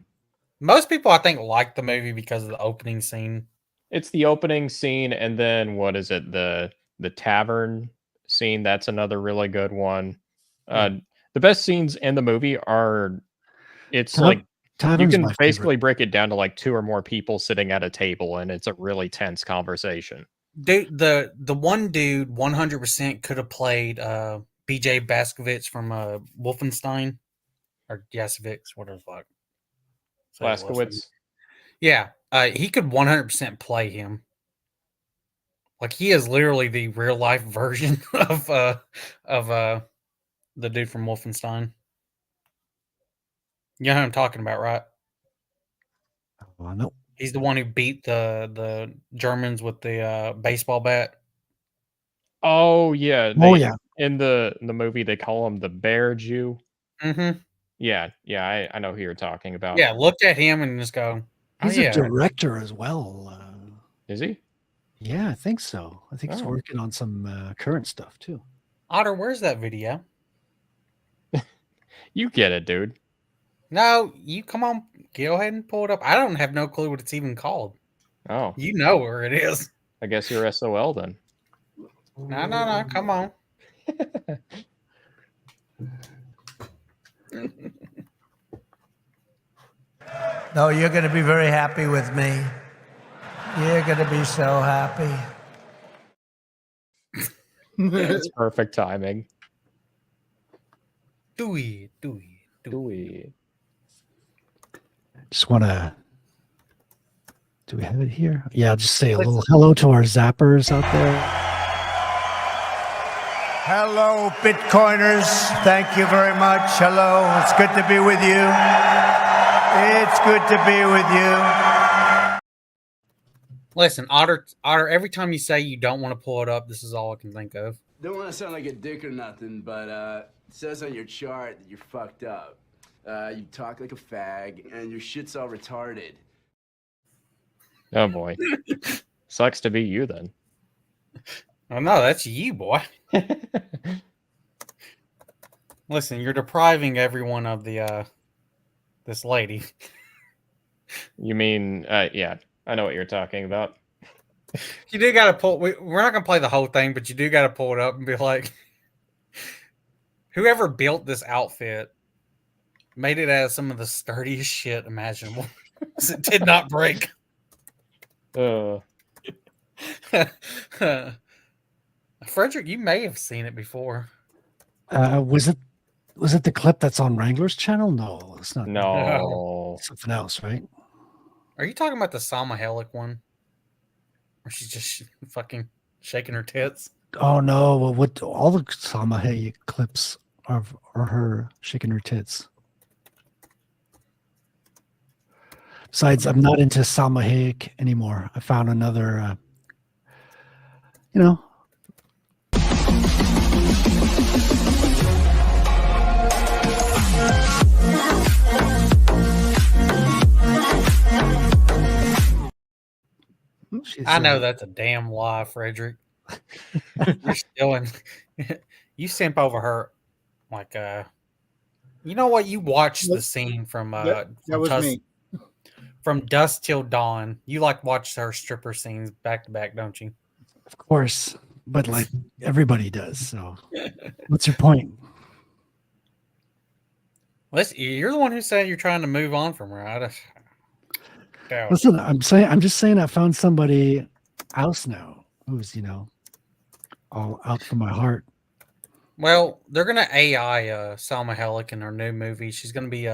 Most people, I think, like the movie because of the opening scene. It's the opening scene, and then what is it? The tavern scene. That's another really good one. The best scenes in the movie are. It's like you can basically break it down to like 2 or more people sitting at a table, and it's a really tense conversation. Dude, the one dude 100% could have played BJ Blazkowicz from Wolfenstein or Blazkowicz, whatever the fuck. Blazkowicz. Yeah, he could 100% play him. Like he is literally the real life version of the dude from Wolfenstein. You know who I'm talking about, right? No. He's the one who beat the Germans with the baseball bat. Oh yeah. Yeah. In the movie, they call him the Bear Jew. Mm-hmm. Yeah. I know who you're talking about. Yeah, look at him and just go. He's a director as well. Is he? Yeah, I think so. I think he's working on some current stuff too. Otter, where's that video? You get it, dude. No, you come on. Go ahead and pull it up. I don't have no clue what it's even called. Oh. You know where it is. I guess you're SOL then. No. Come on. No, you're going to be very happy with me. You're going to be so happy. It's perfect timing. Do it. Just want to. Do we have it here? Yeah, I'll just say a little hello to our zappers out there. Hello, Bitcoiners. Thank you very much. Hello. It's good to be with you. It's good to be with you. Listen, Otter, every time you say you don't want to pull it up, this is all I can think of. Don't want to sound like a dick or nothing, but it says on your chart that you're fucked up. You talk like a fag, and your shit's all retarded. Oh boy. Sucks to be you then. Oh no, that's you, boy. Listen, you're depriving everyone of the this lady. You mean yeah, I know what you're talking about. You do gotta pull we're not gonna play the whole thing, but you do gotta pull it up and be like, whoever built this outfit made it out of some of the sturdiest shit imaginable. It did not break. Frederick, you may have seen it before. Was it the clip that's on Wrangler's channel? No, it's not. No. Something else, right? Are you talking about the Salma Hayek one? Where she's just fucking shaking her tits? Oh no! Well, what all the Salma Hayek clips are her shaking her tits. Besides, I'm not into Salma Hayek anymore. I found another, I know that's a damn lie, Frederick. You're still in. You simp over her, like you know what? You watched the scene from that was me. From Dusk Till Dawn. You like watch her stripper scenes back to back, don't you? Of course, but like everybody does. So, what's your point? Listen, you're the one who said you're trying to move on from her. Listen, I'm just saying I found somebody else now who's all out for my heart. Well, they're gonna AI Salma Hayek in her new movie. She's gonna be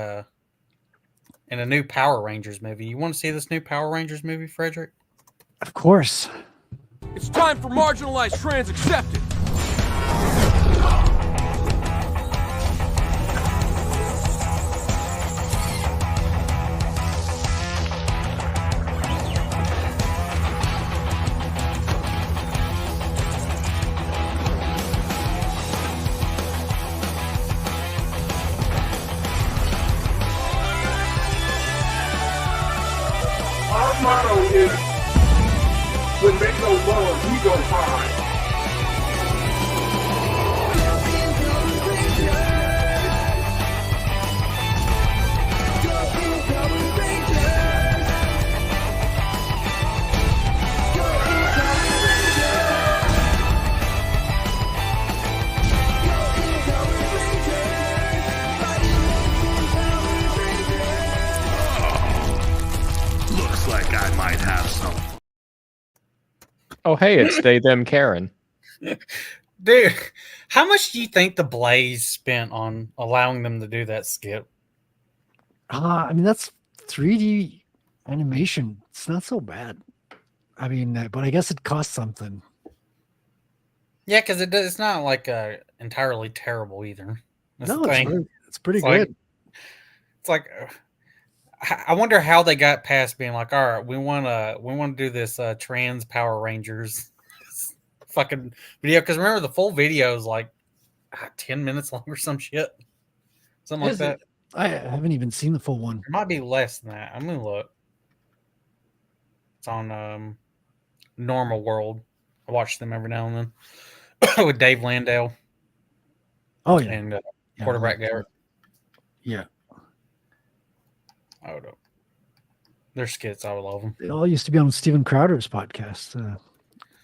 in a new Power Rangers movie. You want to see this new Power Rangers movie, Frederick? Of course. It's time for marginalized trans acceptance. Our motto is, when they go low, we go high. Looks like I might have some. Oh, hey, it's they, them, Karen. Dude, how much do you think the Blaze spent on allowing them to do that skit? I mean, that's 3D animation. It's not so bad. I mean, but I guess it costs something. Yeah, because it's not like entirely terrible either. That's No, the thing. it's pretty good. It's like I wonder how they got past being like, all right, we want to do this trans Power Rangers fucking video, because remember the full video is like 10 minutes long or some shit, something like that. I haven't even seen the full one. It might be less than that. I'm gonna look. It's on Normal World. I watch them every now and then with Dave Landau. Oh yeah, and Quarterback Garrett. Yeah. Oh no, they're skits. I love them. They all used to be on Steven Crowder's podcast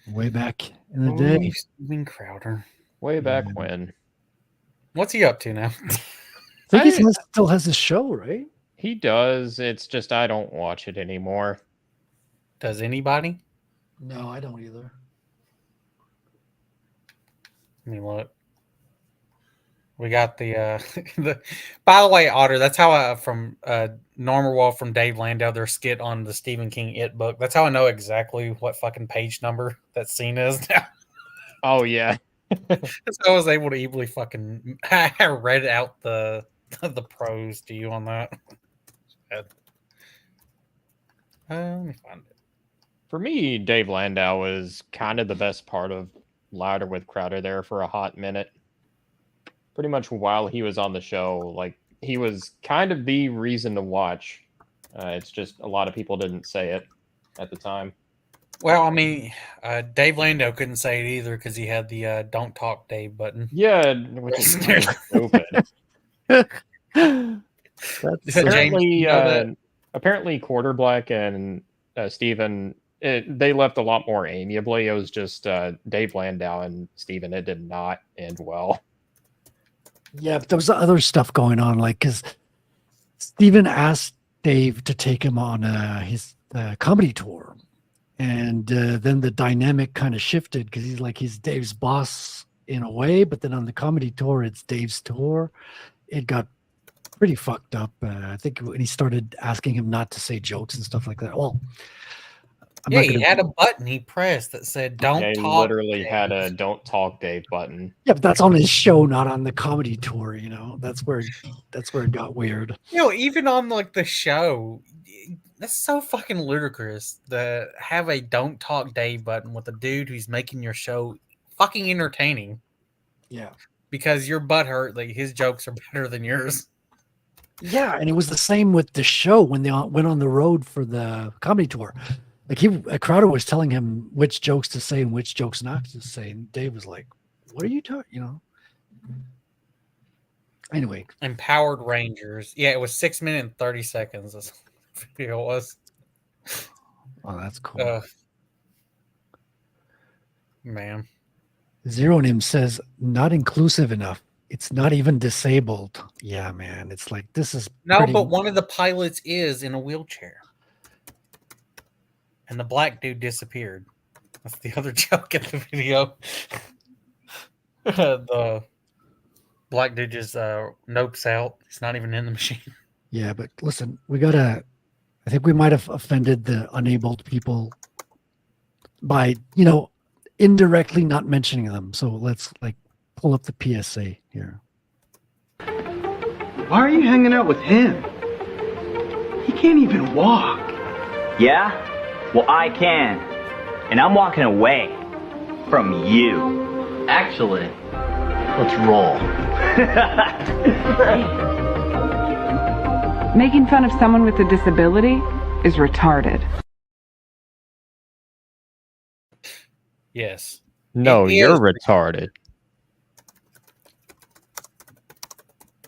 way back in the day. Steven Crowder. Way back when. What's he up to now? I think he still has his show, right? He does. It's just I don't watch it anymore. Does anybody? No, I don't either. I mean, look. We got the the. By the way, Otter, that's how from Normal World from Dave Landau, their skit on the Stephen King It book. That's how I know exactly what fucking page number that scene is now. Oh yeah. So I was able to easily fucking. I read out the prose to you on that. Let me find it. For me, Dave Landau was kind of the best part of Louder with Crowder there for a hot minute. Pretty much while he was on the show, like he was kind of the reason to watch. It's just a lot of people didn't say it at the time. Well, I mean, Dave Landau couldn't say it either because he had the "Don't Talk Dave" button. Yeah, which is kind of stupid. Apparently, you know apparently, Quarterblack and Steven, they left a lot more amiably. It was just Dave Landau and Steven. It did not end well. Yeah, but there was other stuff going on, like because Steven asked Dave to take him on his comedy tour, and then the dynamic kind of shifted because he's Dave's boss in a way, but then on the comedy tour, it's Dave's tour. It got pretty fucked up. I think when he started asking him not to say jokes and stuff like that. Well, yeah, he had a button he pressed that said "Don't He talk." literally Dave. had a "Don't Talk Dave" button. Yeah, but that's on his show, not on the comedy tour. You know, that's where it got weird. You know, even on like the show, that's so fucking ludicrous to have a "Don't Talk Dave" button with a dude who's making your show fucking entertaining. Yeah, because your butt hurt. Like his jokes are better than yours. Yeah, and it was the same with the show when they went on the road for the comedy tour. Like Crowder was telling him which jokes to say and which jokes not to say, and Dave was like, "What are you talking?" You know. Anyway, Empowered Rangers. Yeah, it was 6 minutes and 30 seconds. This video was. Oh, that's cool. Man. Zero Nim says not inclusive enough. It's not even disabled. Yeah, man. It's like this is but one of the pilots is in a wheelchair. And the black dude disappeared. That's the other joke in the video. The black dude just nopes out. He's not even in the machine. Yeah, but listen, I think we might have offended the unabled people by, indirectly not mentioning them. So let's pull up the PSA here. Why are you hanging out with him? He can't even walk. Yeah? Well, I can. And I'm walking away from you. Actually, let's roll. Making fun of someone with a disability is retarded. Yes. No, you're retarded.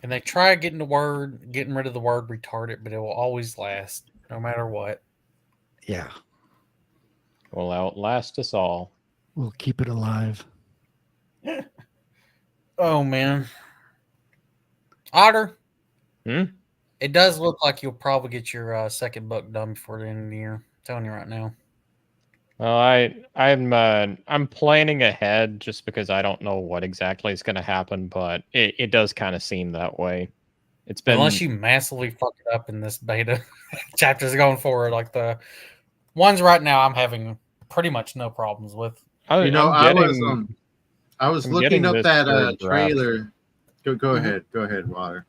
And they try getting rid of the word retarded, but it will always last, no matter what. Yeah. Will outlast us all. We'll keep it alive. Oh, man. Otter? Hmm? It does look like you'll probably get your second book done before the end of the year. I'm telling you right now. Well, I'm planning ahead just because I don't know what exactly is going to happen, but it does kind of seem that way. It's been Unless you massively fuck it up in this beta chapters going forward, like the ones right now, I'm having pretty much no problems with. I was looking up that trailer. Go ahead, Water.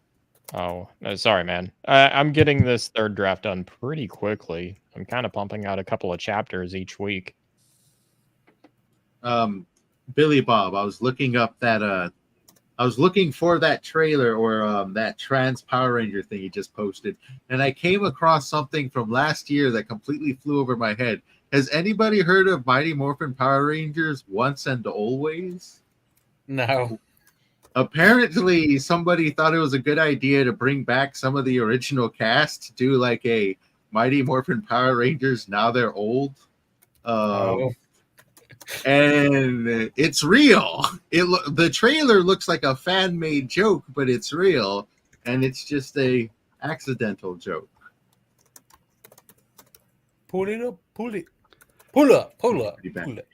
Oh, sorry, man. I'm getting this third draft done pretty quickly. I'm kind of pumping out a couple of chapters each week. Billy Bob, I was looking up that I was looking for that trailer or that Trans Power Ranger thing you just posted, and I came across something from last year that completely flew over my head. Has anybody heard of Mighty Morphin Power Rangers Once and Always? No. Apparently, somebody thought it was a good idea to bring back some of the original cast to do like a Mighty Morphin Power Rangers Now They're Old. And it's real. The trailer looks like a fan-made joke, but it's real, and it's just a accidental joke. Pull it up, pull it. Pull up, pull up, pull up.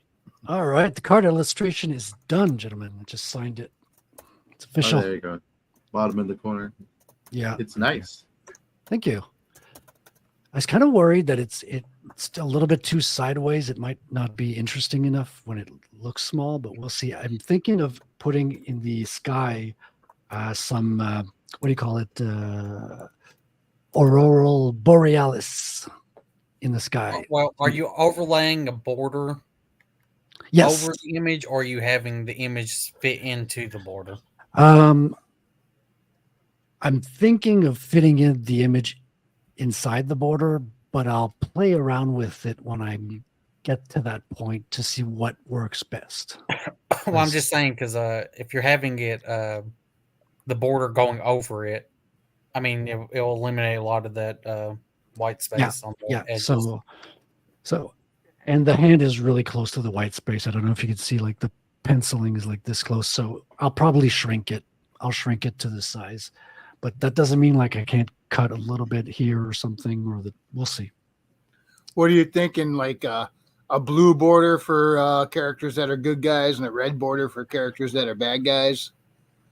All right, the card illustration is done, gentlemen. I just signed it. It's official. Oh, there you go. Bottom in the corner. Yeah. It's nice. Thank you. I was kind of worried that it's a little bit too sideways. It might not be interesting enough when it looks small, but we'll see. I'm thinking of putting in the sky some, what do you call it? Auroral borealis in the sky. Well, are you overlaying a border Yes. over the image, or are you having the image fit into the border? I'm thinking of fitting in the image inside the border, but I'll play around with it when I get to that point to see what works best. Well, I'm just saying because if you're having it, the border going over it, I mean, it'll eliminate a lot of that white space on the edges. So, and the hand is really close to the white space. I don't know if you can see, like the penciling is like this close. So I'll probably shrink it. I'll shrink it to this size, but that doesn't mean like I can't cut a little bit here or something, or that we'll see. What are you thinking? Like a blue border for characters that are good guys and a red border for characters that are bad guys?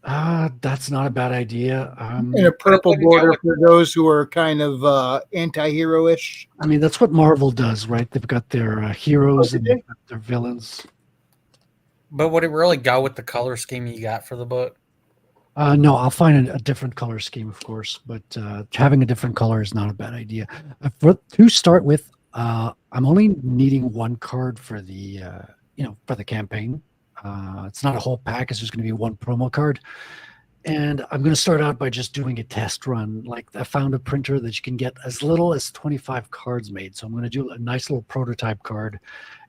That's not a bad idea. And a purple border for those who are kind of anti-hero-ish. I mean, that's what Marvel does, right? They've got their heroes and they've got their villains. But would it really go with the color scheme you got for the book? No, I'll find a different color scheme, of course, but having a different color is not a bad idea. To start with, I'm only needing one card for the, for the campaign. It's not a whole pack. It's just going to be one promo card. And I'm going to start out by just doing a test run. Like I found a printer that you can get as little as 25 cards made. So I'm going to do a nice little prototype card.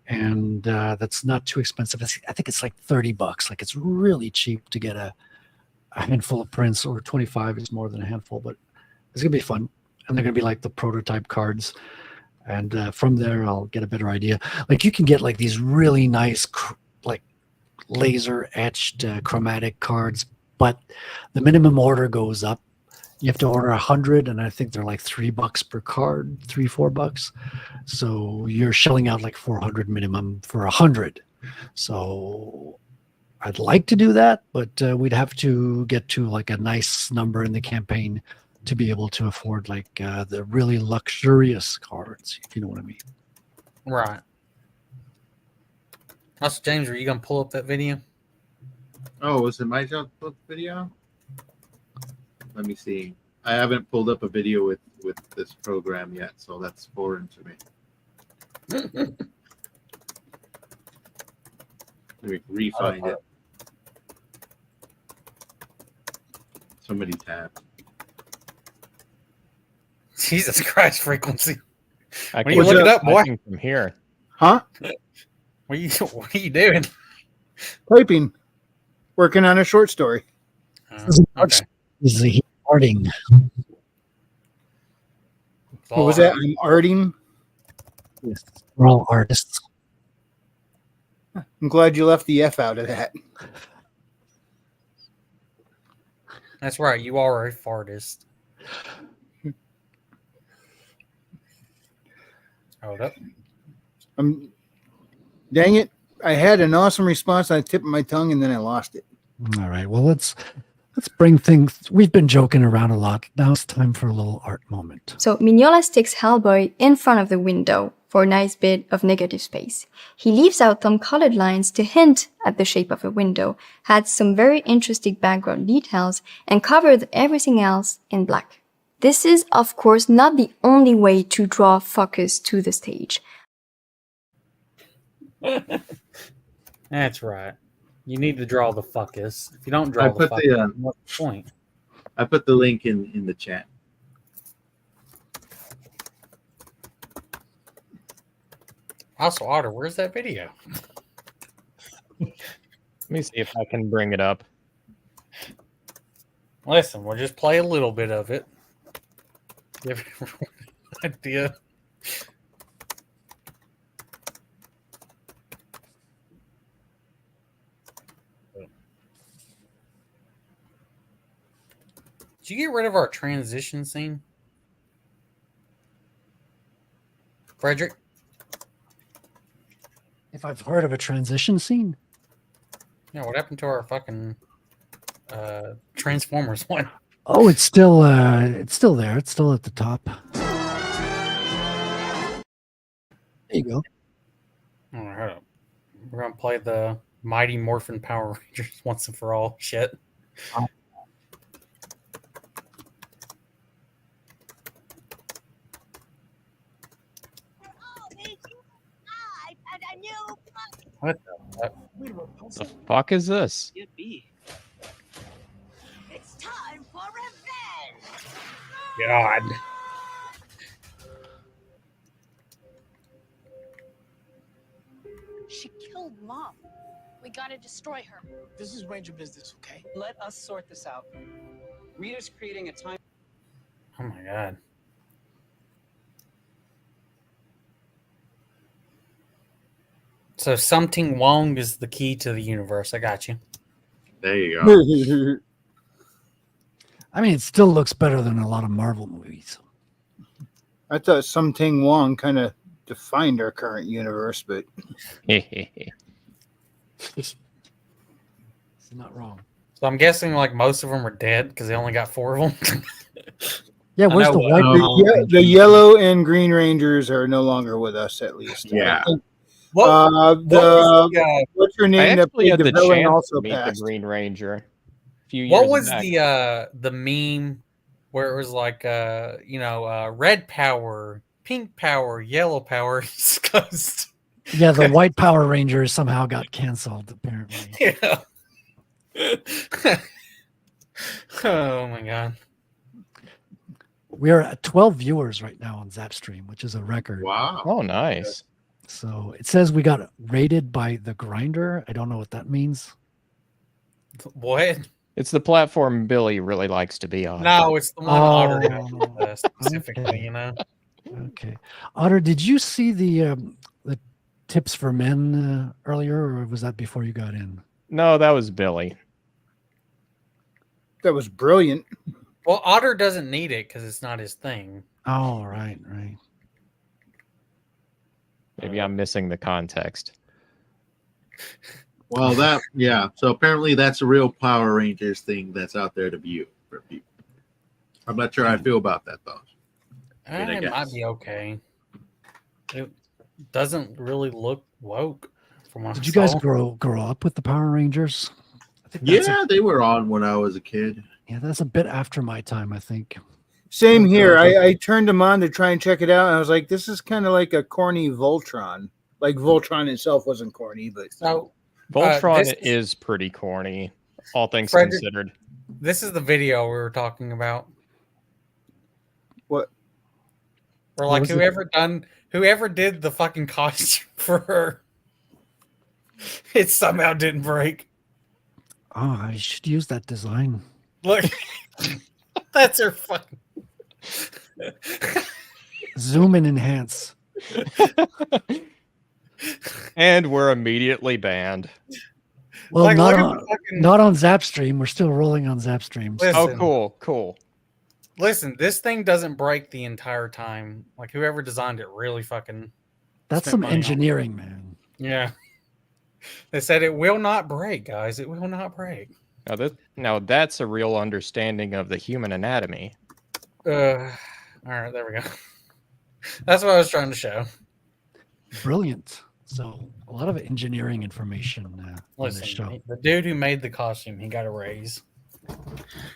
And that's not too expensive. I think it's like $30. Like it's really cheap to get a handful of prints, or 25 is more than a handful, but it's going to be fun. And they're going to be like the prototype cards. And from there, I'll get a better idea. Like you can get like these really nice, laser etched chromatic cards, but the minimum order goes up. You have to order 100, and I think they're like $3 per card, $4. So you're shelling out like 400 minimum for 100. So I'd like to do that, but we'd have to get to like a nice number in the campaign to be able to afford like the really luxurious cards, if you know what I mean. Right. Also, James, are you going to pull up that video? Oh, was it my job to pull up the video? Let me see. I haven't pulled up a video with this program yet, so that's foreign to me. Let me re-find it. So many tabs. Jesus Christ, frequency. I When you look it up, boy. From here. Huh? What are you doing? Typing. Working on a short story. Okay. Is he farting? What was that? I'm arting. Yes, we're all artists. I'm glad you left the F out of that. That's right. You are a fartist. Hold up. Dang it. I had an awesome response on the tip of my tongue, and then I lost it. All right. Well, let's bring things. We've been joking around a lot. Now it's time for a little art moment. So Mignola sticks Hellboy in front of the window for a nice bit of negative space. He leaves out some colored lines to hint at the shape of a window, adds some very interesting background details, and covered everything else in black. This is, of course, not the only way to draw focus to the stage. That's right. You need to draw the focus. If you don't draw the focus, what's the point? I put the link in the chat. Also, Otter, where's that video? Let me see if I can bring it up. Listen, we'll just play a little bit of it. Give everyone an idea. Did you get rid of our transition scene? Frederick? If I've heard of a transition scene? Yeah, what happened to our fucking Transformers one? Oh, it's still there. It's still at the top. There you go. All right. We're gonna play the Mighty Morphin Power Rangers once and for all shit. What The fuck is this? It's time for revenge! God. She killed Mom. We gotta destroy her. This is Ranger business, okay? Let us sort this out. Rita's creating a time. Oh my god. So something Wong is the key to the universe. I got you. There you go. I mean, it still looks better than a lot of Marvel movies. I thought Something Wong kind of defined our current universe, but It's not wrong. So I'm guessing like most of them are dead because they only got 4 of them. Yeah, where's the white? The yellow and green Rangers are no longer with us, at least. Yeah. I think, was what's her I name? That actually played had the the villain chance also to meet passed. the Green Ranger a few years What was back. the meme where it was like red power, pink power, yellow power? Discussed. Yeah, the white Power Rangers somehow got canceled. Apparently. Yeah. Oh my god. We are at 12 viewers right now on Zapstream, which is a record. Wow. Oh, nice. So it says we got rated by the Grinder. I don't know what that means. What? It's the platform Billy really likes to be on. No, it's the one Otter Oh, specifically, okay. you know. Okay, Otter, did you see the tips for men earlier, or was that before you got in? No, that was Billy. That was brilliant. Well, Otter doesn't need it because it's not his thing. Oh, right. Maybe I'm missing the context. Well, so apparently that's a real Power Rangers thing that's out there to view for people. I'm not sure how I feel about that though. It might be okay. It doesn't really look woke from what Did I you guys saw. grow up with the Power Rangers? I think Yeah, they were on when I was a kid. Yeah, that's a bit after my time, I think. Same here. I turned them on to try and check it out, and I was like, this is kind of like a corny Voltron. Like Voltron itself wasn't corny, but So Voltron is pretty corny, all things Frederick, considered. This is the video we were talking about. What? Or What like was it? whoever did the fucking costume for her, it somehow didn't break. Oh, I should use that design. Look, that's her fucking. Zoom and enhance. And we're immediately banned. Well, Like, not look at on the fucking- not on Zapstream. We're still rolling on Zapstream. Listen. Oh, cool. Listen, this thing doesn't break the entire time. Like whoever designed it really fucking. That's spent some money on it. engineering, man. Yeah. They said it will not break, guys. It will not break. Now that's a real understanding of the human anatomy. All right, there we go. That's what I was trying to show. Brilliant. So a lot of engineering information on this Listen, show. the dude who made the costume, he got a raise.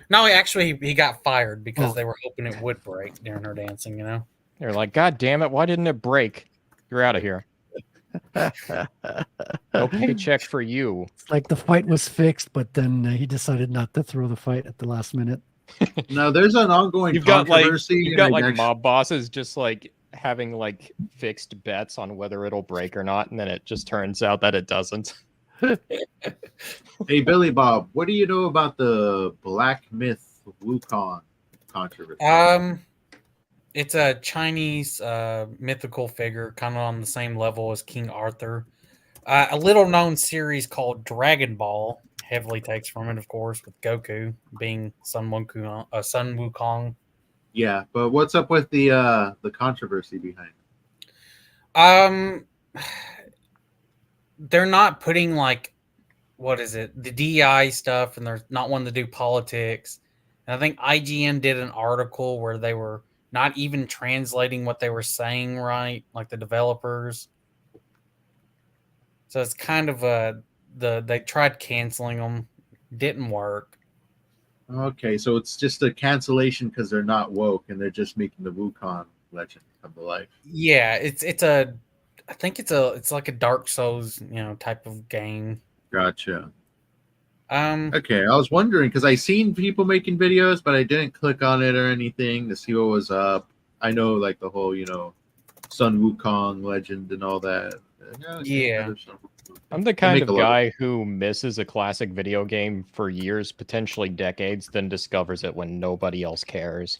No, he got fired because they were hoping it would break during her dancing, you know? They're like, God damn it, why didn't it break? You're out of here. No paycheck for you. It's like the fight was fixed, but then he decided not to throw the fight at the last minute. Now there's an ongoing You've got controversy. mob bosses just like having like fixed bets on whether it'll break or not, and then it just turns out that it doesn't. Hey, Billy Bob, what do you know about the Black Myth Wukong controversy? It's a Chinese mythical figure, kind of on the same level as King Arthur. A little known series called Dragon Ball heavily takes from it, of course, with Goku being Sun Wukong. Yeah, but what's up with the controversy behind it? They're not putting like, what is it, the DEI stuff, and they're not wanting to do politics. And I think IGN did an article where they were not even translating what they were saying right, like the developers. So it's kind of they tried canceling them, didn't work. Okay, so it's just a cancellation because they're not woke and they're just making the Wukong legend come to life. Yeah, it's like a Dark Souls, type of game. Gotcha. Um, Okay, I was wondering because I seen people making videos, but I didn't click on it or anything to see what was up. I know like the whole, Sun Wukong legend and all that. Yeah. I'm the kind of guy who misses a classic video game for years, potentially decades, then discovers it when nobody else cares.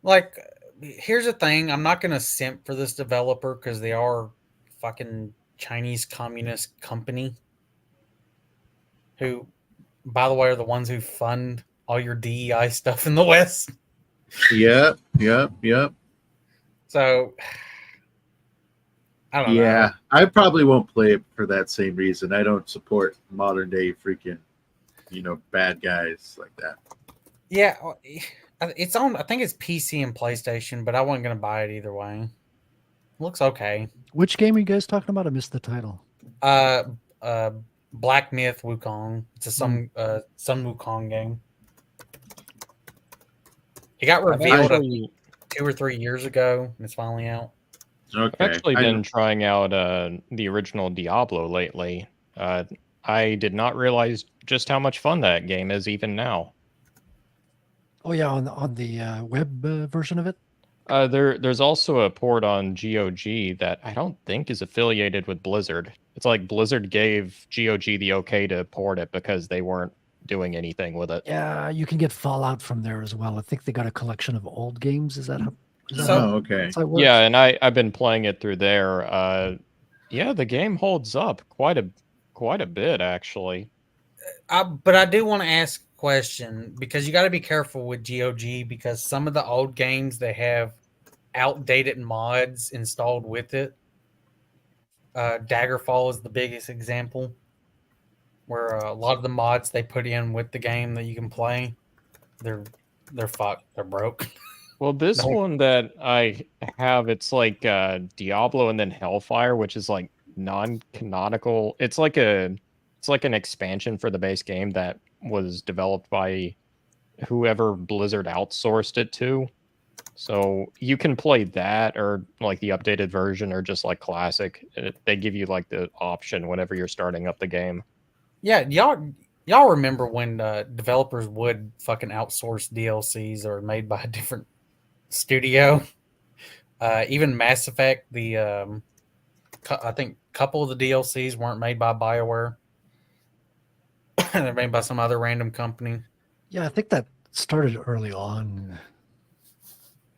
Like, here's the thing. I'm not going to simp for this developer because they are fucking Chinese communist company who, by the way, are the ones who fund all your DEI stuff in the West. Yep. So, I don't know. Yeah, I probably won't play it for that same reason. I don't support modern day freaking, bad guys like that. Yeah, it's on. I think it's PC and PlayStation, but I wasn't gonna buy it either way. Looks okay. Which game are you guys talking about? I missed the title. Black Myth Wukong. It's a Sun Wukong game. It got revealed 2 or 3 years ago, and it's finally out. Okay. I've actually been trying out the original Diablo lately. I did not realize just how much fun that game is even now. Oh yeah, on the web version of it. There's also a port on GOG that I don't think is affiliated with Blizzard. It's like Blizzard gave GOG the okay to port it because they weren't doing anything with it. Yeah, you can get Fallout from there as well. I think they got a collection of old games. Is that how? Okay. Yeah, and I've been playing it through there. Yeah, the game holds up quite a bit actually. But I do want to ask a question because you got to be careful with GOG because some of the old games they have outdated mods installed with it. Daggerfall is the biggest example where a lot of the mods they put in with the game that you can play, they're fucked, they're broke. Well, this one that I have, it's like Diablo and then Hellfire, which is like non-canonical. It's like an expansion for the base game that was developed by whoever Blizzard outsourced it to. So you can play that or like the updated version or just like classic. They give you like the option whenever you're starting up the game. Yeah, y'all remember when developers would fucking outsource DLCs or made by a different studio? Even Mass Effect, I think a couple of the DLCs weren't made by BioWare. They're made by some other random company. Yeah, I think that started early on.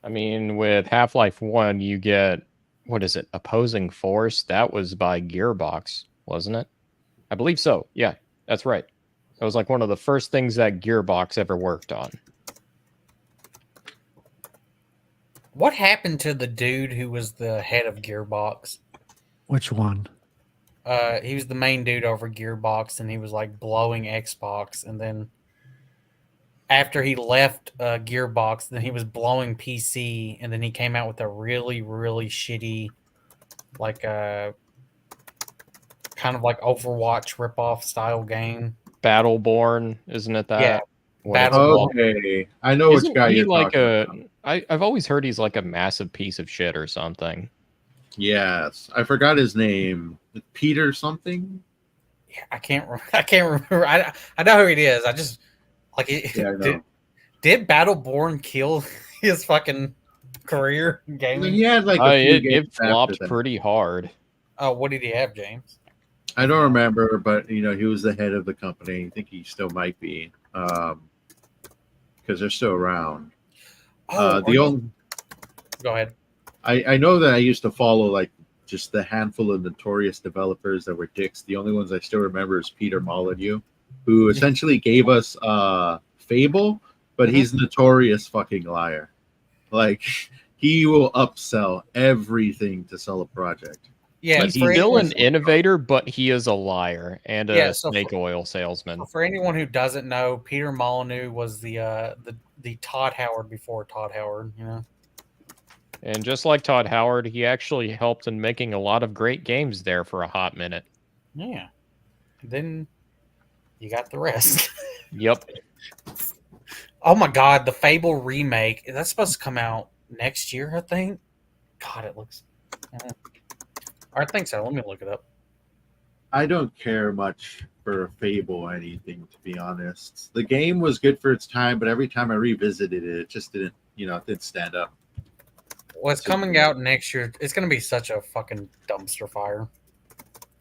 I mean, with Half-Life 1, you get, what is it, Opposing Force? That was by Gearbox, wasn't it? I believe so. Yeah, that's right. It was like one of the first things that Gearbox ever worked on. What happened to the dude who was the head of Gearbox? Which one? He was the main dude over Gearbox, and he was like blowing Xbox. And then after he left Gearbox, then he was blowing PC, and then he came out with a really, really shitty, like kind of like Overwatch ripoff style game. Battleborn, isn't it that? Yeah, Battleborn. Okay, I know which guy you're like talking about. I've always heard he's like a massive piece of shit or something. Yes, I forgot his name. Peter something. Yeah, I can't remember. I know who it is. I just like it. Yeah, did Battleborn kill his fucking career in gaming? He had like it flopped pretty hard. Oh, what did he have, James? I don't remember, but he was the head of the company. I think he still might be, because they're still around. Go ahead. I know that I used to follow like just the handful of notorious developers that were dicks. The only ones I still remember is Peter Molyneux. who essentially gave us Fable, but he's a notorious fucking liar. Like, he will upsell everything to sell a project. Yeah, He's still an innovator, but he is a liar and a snake oil salesman. For anyone who doesn't know, Peter Molyneux was the Todd Howard before Todd Howard. You know, And just like Todd Howard, he actually helped in making a lot of great games there for a hot minute. yeah. Then you got the rest. Yep. Oh my God, the Fable remake. That's supposed to come out next year, I think. God, it looks. I think so. Let me look it up. I don't care much for Fable or anything, to be honest. The game was good for its time, but every time I revisited it, it just didn't, it didn't stand up. What's coming out next year? It's going to be such a fucking dumpster fire.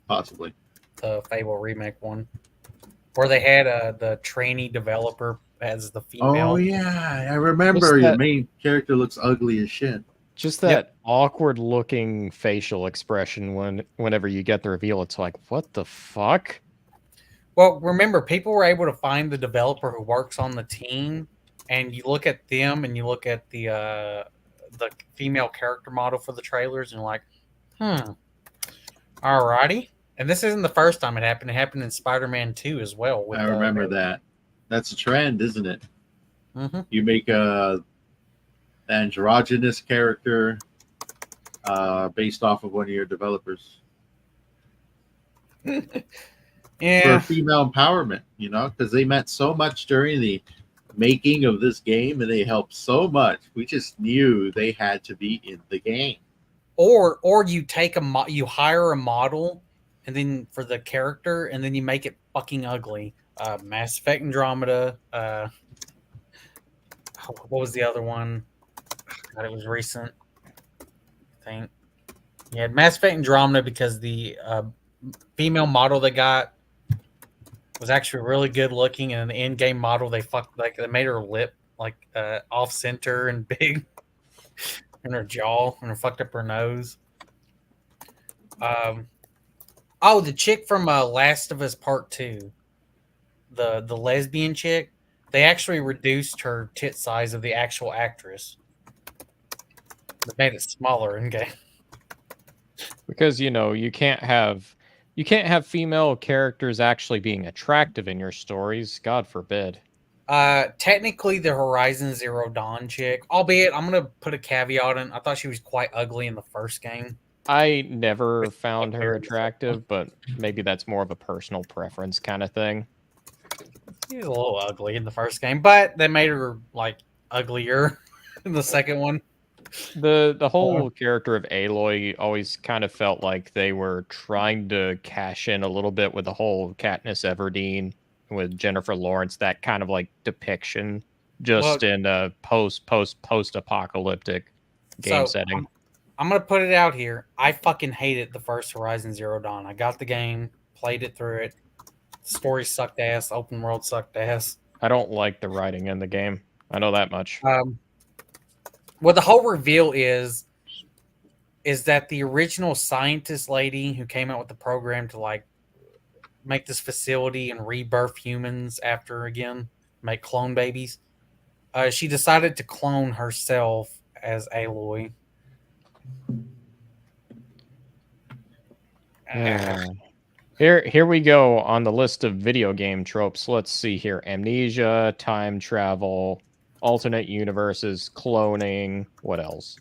Possibly. The Fable remake one, where they had the trainee developer as the female. Oh yeah, I remember. Your main character looks ugly as shit. Just that awkward-looking facial expression whenever you get the reveal. It's like, what the fuck? Well, remember, people were able to find the developer who works on the team, and you look at them, and you look at the female character model for the trailers, and you're like, alrighty. And this isn't the first time it happened. It happened in Spider-Man 2 as well. I remember that. That's a trend, isn't it? Mm-hmm. You make a androgynous character based off of one of your developers. Yeah. For female empowerment, because they meant so much during the making of this game, and they helped so much. We just knew they had to be in the game. Or you take you hire a model, and then for the character, and then you make it fucking ugly. Mass Effect Andromeda. What was the other one? God, it was recent. I think. Yeah, Mass Effect Andromeda, because the female model they got was actually really good looking, and the in-game model they made her lip off center and big, and her jaw, and fucked up her nose. The chick from Last of Us Part 2, the lesbian chick, they actually reduced her tit size of the actual actress. They made it smaller in game. Because you can't have female characters actually being attractive in your stories. God forbid. Technically, the Horizon Zero Dawn chick, albeit I'm gonna put a caveat in. I thought she was quite ugly in the first game. I never found her attractive, but maybe that's more of a personal preference kind of thing. She was a little ugly in the first game, but they made her uglier in the second one. The whole character of Aloy always kind of felt like they were trying to cash in a little bit with the whole Katniss Everdeen with Jennifer Lawrence, that kind of depiction in a post-apocalyptic game setting. I'm gonna put it out here. I fucking hated the first Horizon Zero Dawn. I got the game, played it through it. The story sucked ass. Open world sucked ass. I don't like the writing in the game. I know that much. What the whole reveal is that the original scientist lady who came out with the program to make this facility and rebirth humans after again, make clone babies, she decided to clone herself as Aloy. Here we go on the list of video game tropes. Let's see here. Amnesia, time travel, alternate universes, cloning. What else?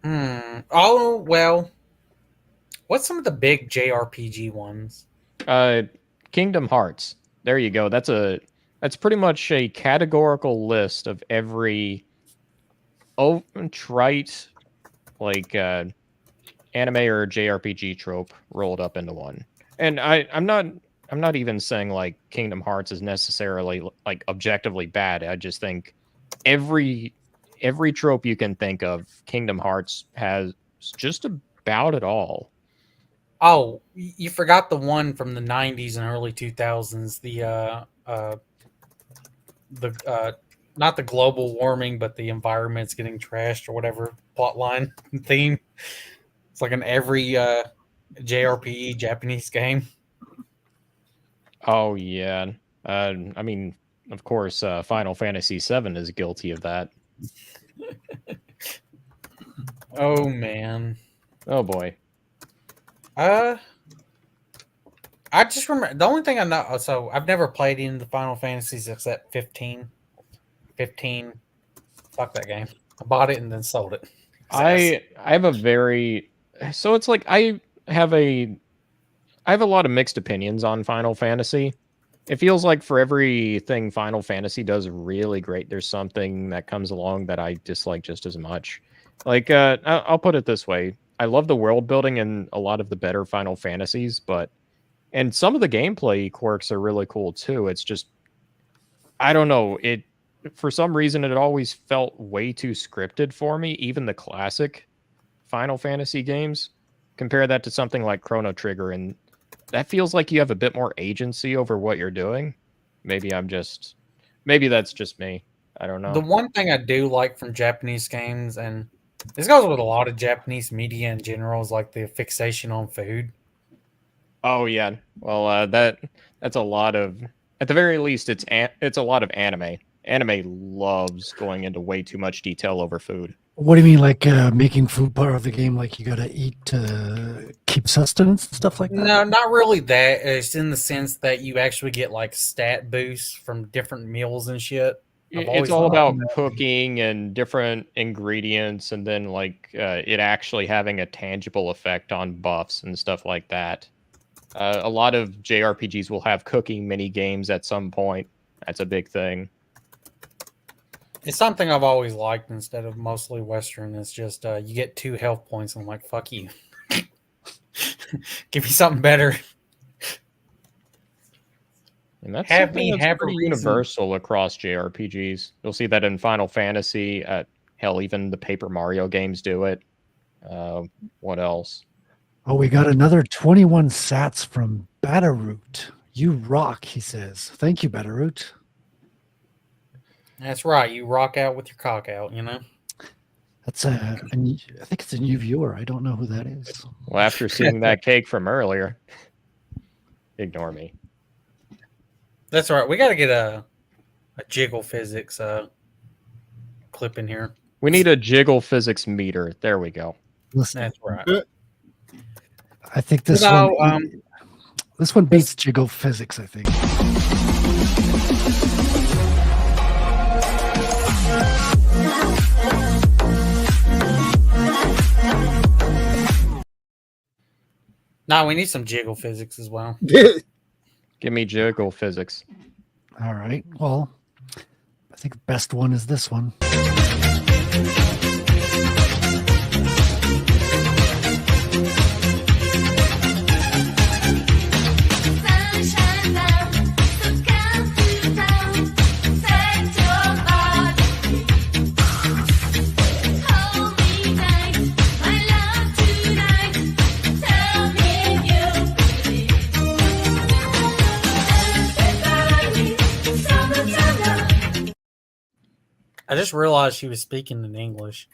Oh, well. What's some of the big JRPG ones? Kingdom Hearts. There you go. That's pretty much a categorical list of every trite anime or JRPG trope rolled up into one. And I'm not even saying Kingdom Hearts is necessarily objectively bad. I just think every trope you can think of, Kingdom Hearts has just about it all. Oh, you forgot the one from the 90s and early 2000s. The not the global warming, but the environment's getting trashed or whatever plot line theme. It's in every JRPG Japanese game. Oh yeah. I mean, of course, Final Fantasy VII is guilty of that. Oh man. Oh boy. I just remember the only thing I know. So I've never played any of the Final Fantasies except 15. 15. Fuck that game. I bought it and then sold it. I have a very so it's like I have a lot of mixed opinions on Final Fantasy. It feels like for everything Final Fantasy does really great, there's something that comes along that I dislike just as much. Like, I'll put it this way. I love the world building in a lot of the better Final Fantasies, and some of the gameplay quirks are really cool too. It's just, I don't know. For some reason, it always felt way too scripted for me, even the classic Final Fantasy games. Compare that to something like Chrono Trigger, and that feels like you have a bit more agency over what you're doing. Maybe that's just me. I don't know. The one thing I do like from Japanese games, and this goes with a lot of Japanese media in general, is like the fixation on food. Oh yeah, well that's a lot of, at the very least, it's a lot of anime. Anime loves going into way too much detail over food. What do you mean, like making food part of the game? Like you gotta eat to keep sustenance and stuff like that? No, not really that. It's in the sense that you actually get like stat boosts from different meals and shit. It's all about cooking and different ingredients, and then like it actually having a tangible effect on buffs and stuff like that. A lot of JRPGs will have cooking mini games at some point. That's a big thing. It's something I've always liked instead of mostly Western. It's just you get 2 health points. And I'm like, fuck you. Give me something better. And that's something that's pretty universal across JRPGs. You'll see that in Final Fantasy. Hell, even the Paper Mario games do it. What else? Oh, we got another 21 sats from Batterroot. You rock, he says. Thank you, Batterroot. That's right. You rock out with your cock out, you know? That's I think it's a new viewer. I don't know who that is. Well, after seeing that cake from earlier, ignore me. That's right. We got to get a jiggle physics clip in here. We need a jiggle physics meter. There we go. Listen, that's right. I think this one beats jiggle physics, I think. No, we need some jiggle physics as well. Give me jiggle physics. All right. Well, I think the best one is this one. I just realized she was speaking in English.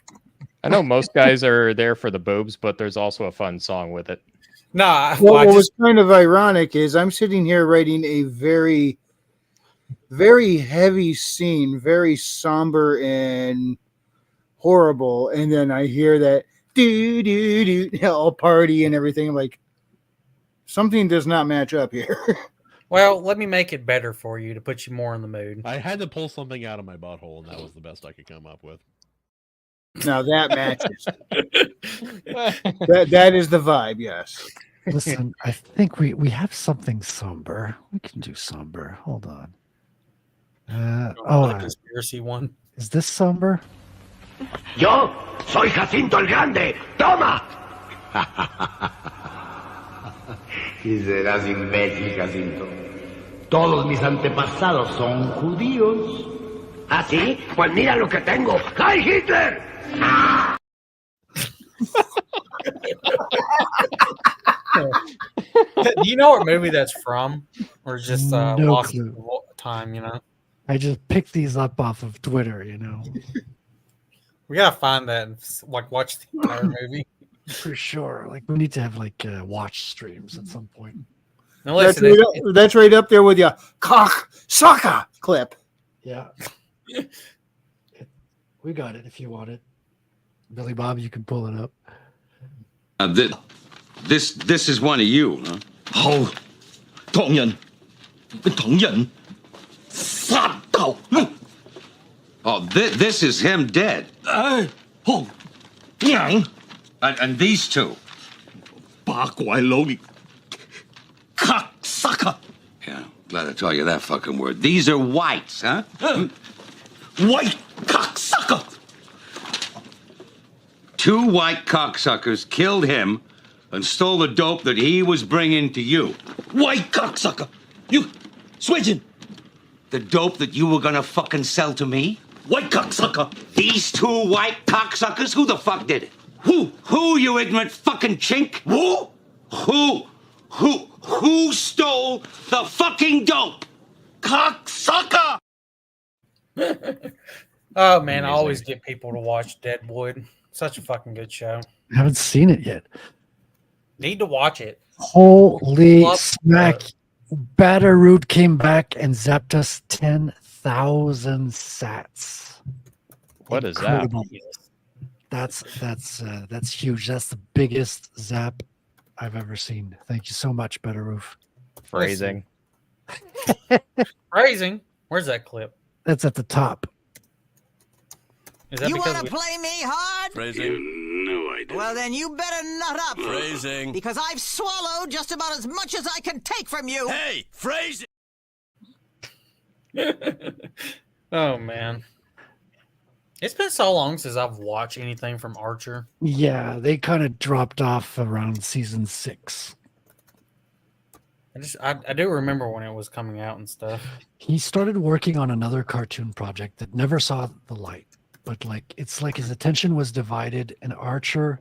I know most guys are there for the boobs, but there's also a fun song with it. Nah, what was kind of ironic is I'm sitting here writing a very, very heavy scene, very somber and horrible, and then I hear that do do do all party and everything. I'm like, something does not match up here. Well, let me make it better for you to put you more in the mood. I had to pull something out of my butthole, and that was the best I could come up with. Now that matches. that is the vibe, yes. Listen, I think we have something somber. We can do somber. Hold on. The conspiracy one. Is this somber? Yo soy Jacinto el Grande. Toma. Y serás imbécil, Jacinto. Todos mis antepasados son judíos. ¿Ah, sí? Pues mira lo que tengo. ¡Heil Hitler! ¡Ah! Do you know what movie that's from? Or just No lost clue. time, you know? I just picked these up off of Twitter, you know. We gotta find that and like watch the entire movie. For sure. Like we need to have like watch streams at some point. Now listen, That's right up there with your cock sucker clip. Yeah. We got it if you want it. Billy Bob, you can pull it up. This is one of you, huh? 好，唐人，唐人，殺頭。Oh, this is him dead. Oh, yeah. And these two. 八怪佬嚟，cocksucker. Yeah, glad I taught you that fucking word. These are whites, huh? White cocksucker. Two white cocksuckers killed him and stole the dope that he was bringing to you. White cocksucker! You switching! The dope that you were gonna fucking sell to me? White cocksucker! These two white cocksuckers? Who the fuck did it? Who, you ignorant fucking chink? Who stole the fucking dope? Cocksucker! Oh man, I always get people to watch Deadwood. Such a fucking good show. I haven't seen it yet. Need to watch it. Holy Love smack. Batterroot came back and zapped us 10,000 sats. What is Incredible. That's huge. That's the biggest zap I've ever seen. Thank you so much, Batterroof. Phrasing. Phrasing? Where's that clip? That's at the top. Is that You because want to play me hard? Phrasing? No, I don't. Well, then you better nut up. Phrasing. Because I've swallowed just about as much as I can take from you. Hey, phrasing. Oh man. It's been so long since I've watched anything from Archer. Yeah, they kind of dropped off around season 6. I do remember when it was coming out and stuff. He started working on another cartoon project that never saw the light. But like it's like his attention was divided, and Archer,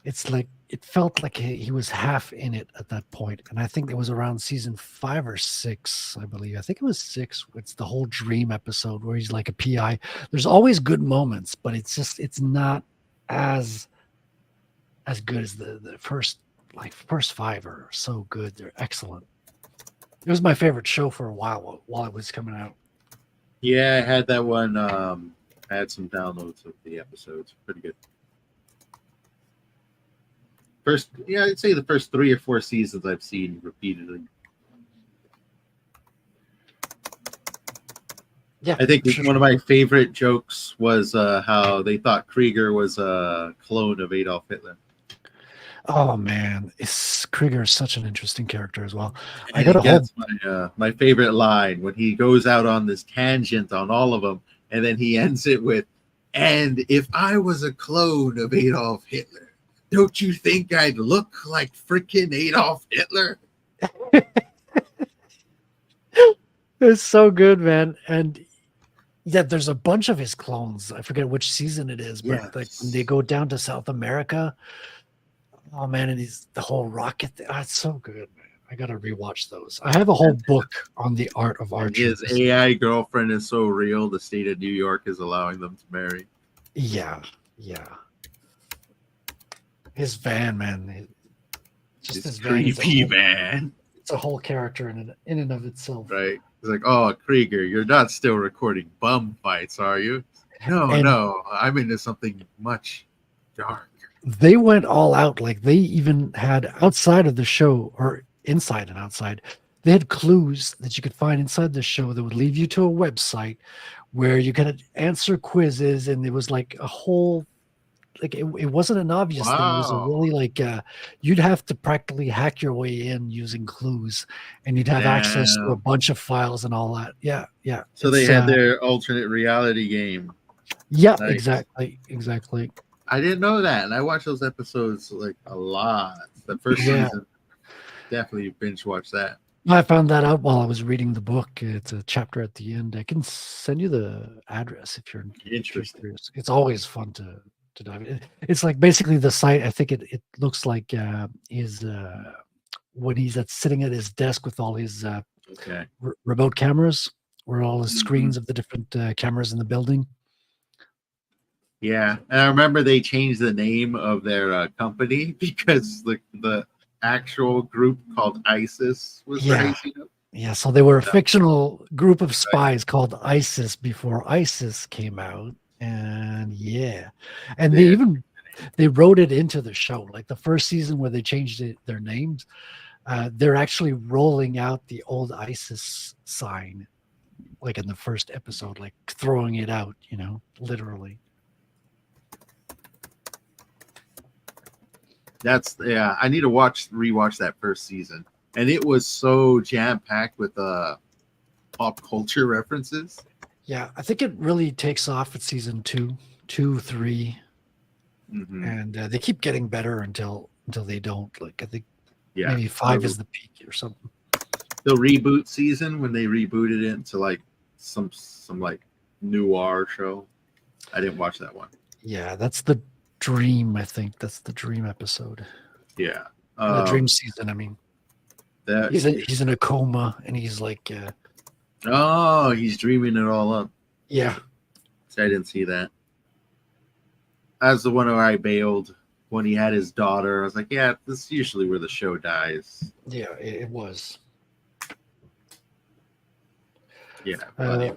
it's like it felt like he was half in it at that point. And I think it was around season 5 or 6, I believe. I think it was 6. It's the whole dream episode where he's like a PI. There's always good moments, but it's not as good as the first 5 are so good. They're excellent. It was my favorite show for a while it was coming out. Yeah, I had that one. I had some downloads of the episodes. Pretty good. I'd say the first 3 or 4 seasons I've seen repeatedly. Yeah, I think one of my favorite jokes was how they thought Krieger was a clone of Adolf Hitler. Oh man, Krieger is such an interesting character as well. And I got my favorite line when he goes out on this tangent on all of them, and then he ends it with, "And if I was a clone of Adolf Hitler, don't you think I'd look like freaking Adolf Hitler?" It's so good, man. And yeah, there's a bunch of his clones. I forget which season it is, but like when they go down to South America. Oh man, and the whole rocket thing. Oh, it's so good, man. I gotta rewatch those. I have a whole book on the art of Archer. His AI girlfriend is so real. The state of New York is allowing them to marry. Yeah. His van, man. Just his creepy van. It's a whole character in and of itself. Right. It's like, oh, Krieger, you're not still recording bum fights, are you? No, I'm into something much darker. They went all out. Like they even had outside of the show, or inside and outside, they had clues that you could find inside the show that would lead you to a website where you could answer quizzes, and it was like a whole, like it wasn't an obvious thing. It was a really like you'd have to practically hack your way in using clues, and you'd have access to a bunch of files and all that. Yeah. So they had their alternate reality game. Yeah, Nice. exactly. I didn't know that, and I watched those episodes like a lot. The first season, definitely binge watch that. I found that out while I was reading the book. It's a chapter at the end. I can send you the address if you're interested. It's always fun to dive in. It's like basically the site. I think it looks like his when he's sitting at his desk with all his remote cameras, where all his screens of the different cameras in the building. Yeah, and I remember they changed the name of their company because the actual group called ISIS was Yeah. rising up. Yeah, so they were a Yeah. fictional group of spies called ISIS before ISIS came out. And yeah. And they wrote it into the show. Like the first season where they changed their names, they're actually rolling out the old ISIS sign, like in the first episode, like throwing it out, literally. I need to rewatch that first season. And it was so jam-packed with pop culture references. Yeah, I think it really takes off at season 2, 3, and they keep getting better until they don't. Like I think maybe 5 is the peak or something. The reboot season when they rebooted it into like some like noir show. I didn't watch that one. Yeah, that's the dream. I think that's the dream episode. Yeah, the dream season. I mean, he's in a coma and he's like. He's dreaming it all up. Yeah. So I didn't see that. That's the one where I bailed when he had his daughter. I was like, yeah, this is usually where the show dies. Yeah, it was. Yeah.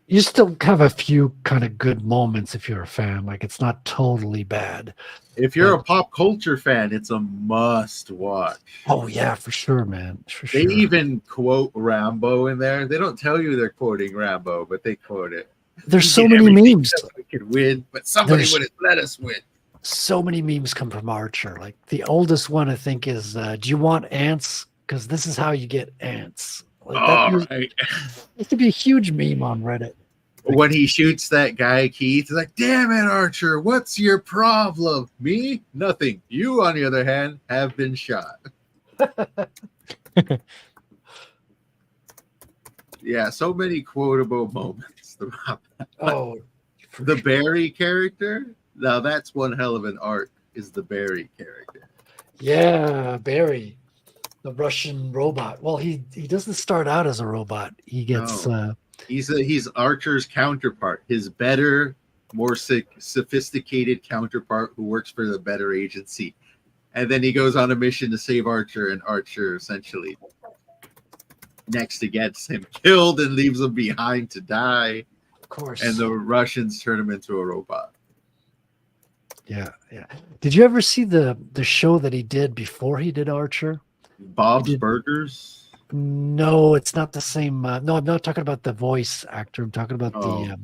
You still have a few kind of good moments if you're a fan. Like it's not totally bad. If you're a pop culture fan, it's a must watch. Oh yeah, for sure, man. For They sure. even quote Rambo in there. They don't tell you they're quoting Rambo, but they quote it. There's so many memes. We could win, but somebody would have let us win. So many memes come from Archer. Like the oldest one, I think, is "Do you want ants? Because this is how you get ants." Like right. It could be a huge meme on Reddit. When he shoots that guy, Keith, he's like, damn it, Archer, what's your problem? Me? Nothing. You, on the other hand, have been shot. Yeah, so many quotable moments about that. Oh, the Barry character? Now that's one hell of an arc, is the Barry character. Yeah, Barry, the Russian robot. Well, he doesn't start out as a robot. He gets He's Archer's counterpart, his better, more sophisticated counterpart who works for the better agency. And then he goes on a mission to save Archer, and Archer essentially next gets him killed and leaves him behind to die. Of course. And the Russians turn him into a robot. Yeah. Did you ever see the show that he did before he did Archer? Bob's Burgers? No, it's not the same. No, I'm not talking about the voice actor. I'm talking about the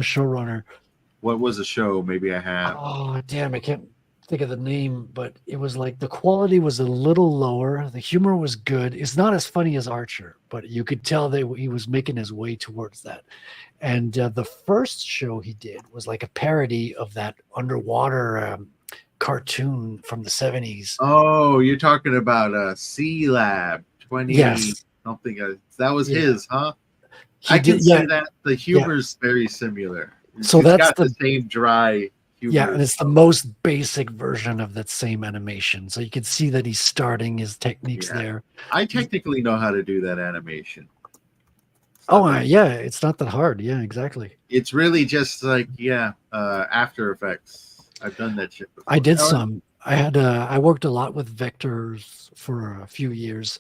showrunner. What was the show? Maybe I have. Oh, damn. I can't think of the name, but it was like the quality was a little lower. The humor was good. It's not as funny as Archer, but you could tell that he was making his way towards that. And the first show he did was like a parody of that underwater cartoon from the 70s. Oh, you're talking about Sea Lab 20 yes. something. That was his, huh? I can see that. The humor's very similar. So it's that's got the same dry humor. Yeah, and it's the most basic version of that same animation. So you can see that he's starting his techniques there. I technically know how to do that animation. Yeah, it's not that hard. Yeah, exactly. It's really just like, After Effects. I've done that shit before. I did some. I worked a lot with vectors for a few years,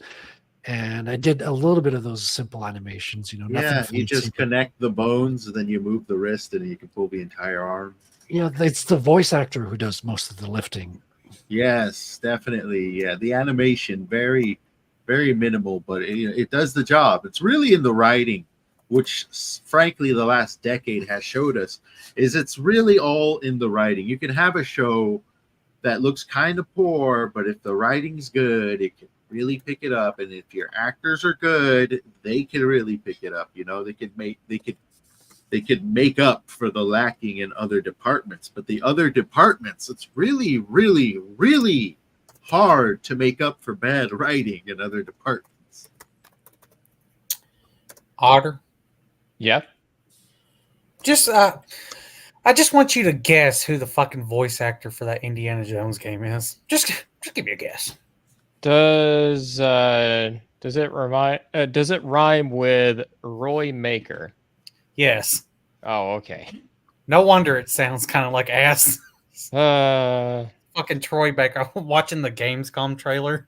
and I did a little bit of those simple animations. Nothing you just connect the bones, and then you move the wrist, and you can pull the entire arm. Yeah, it's the voice actor who does most of the lifting. Yes, definitely. Yeah, the animation very, very minimal, but it does the job. It's really in the writing, which frankly the last decade has showed us, is it's really all in the writing. You can have a show that looks kind of poor, but if the writing's good, it can really pick it up. And if your actors are good, they can really pick it up. They could make up for the lacking in other departments. But the other departments, it's really, really, really hard to make up for bad writing in other departments. Otter? Yep. I just want you to guess who the fucking voice actor for that Indiana Jones game is. Just give me a guess. Does it rhyme with Roy Maker? Yes. Oh, okay. No wonder it sounds kind of like ass. Fucking Troy Baker watching the Gamescom trailer.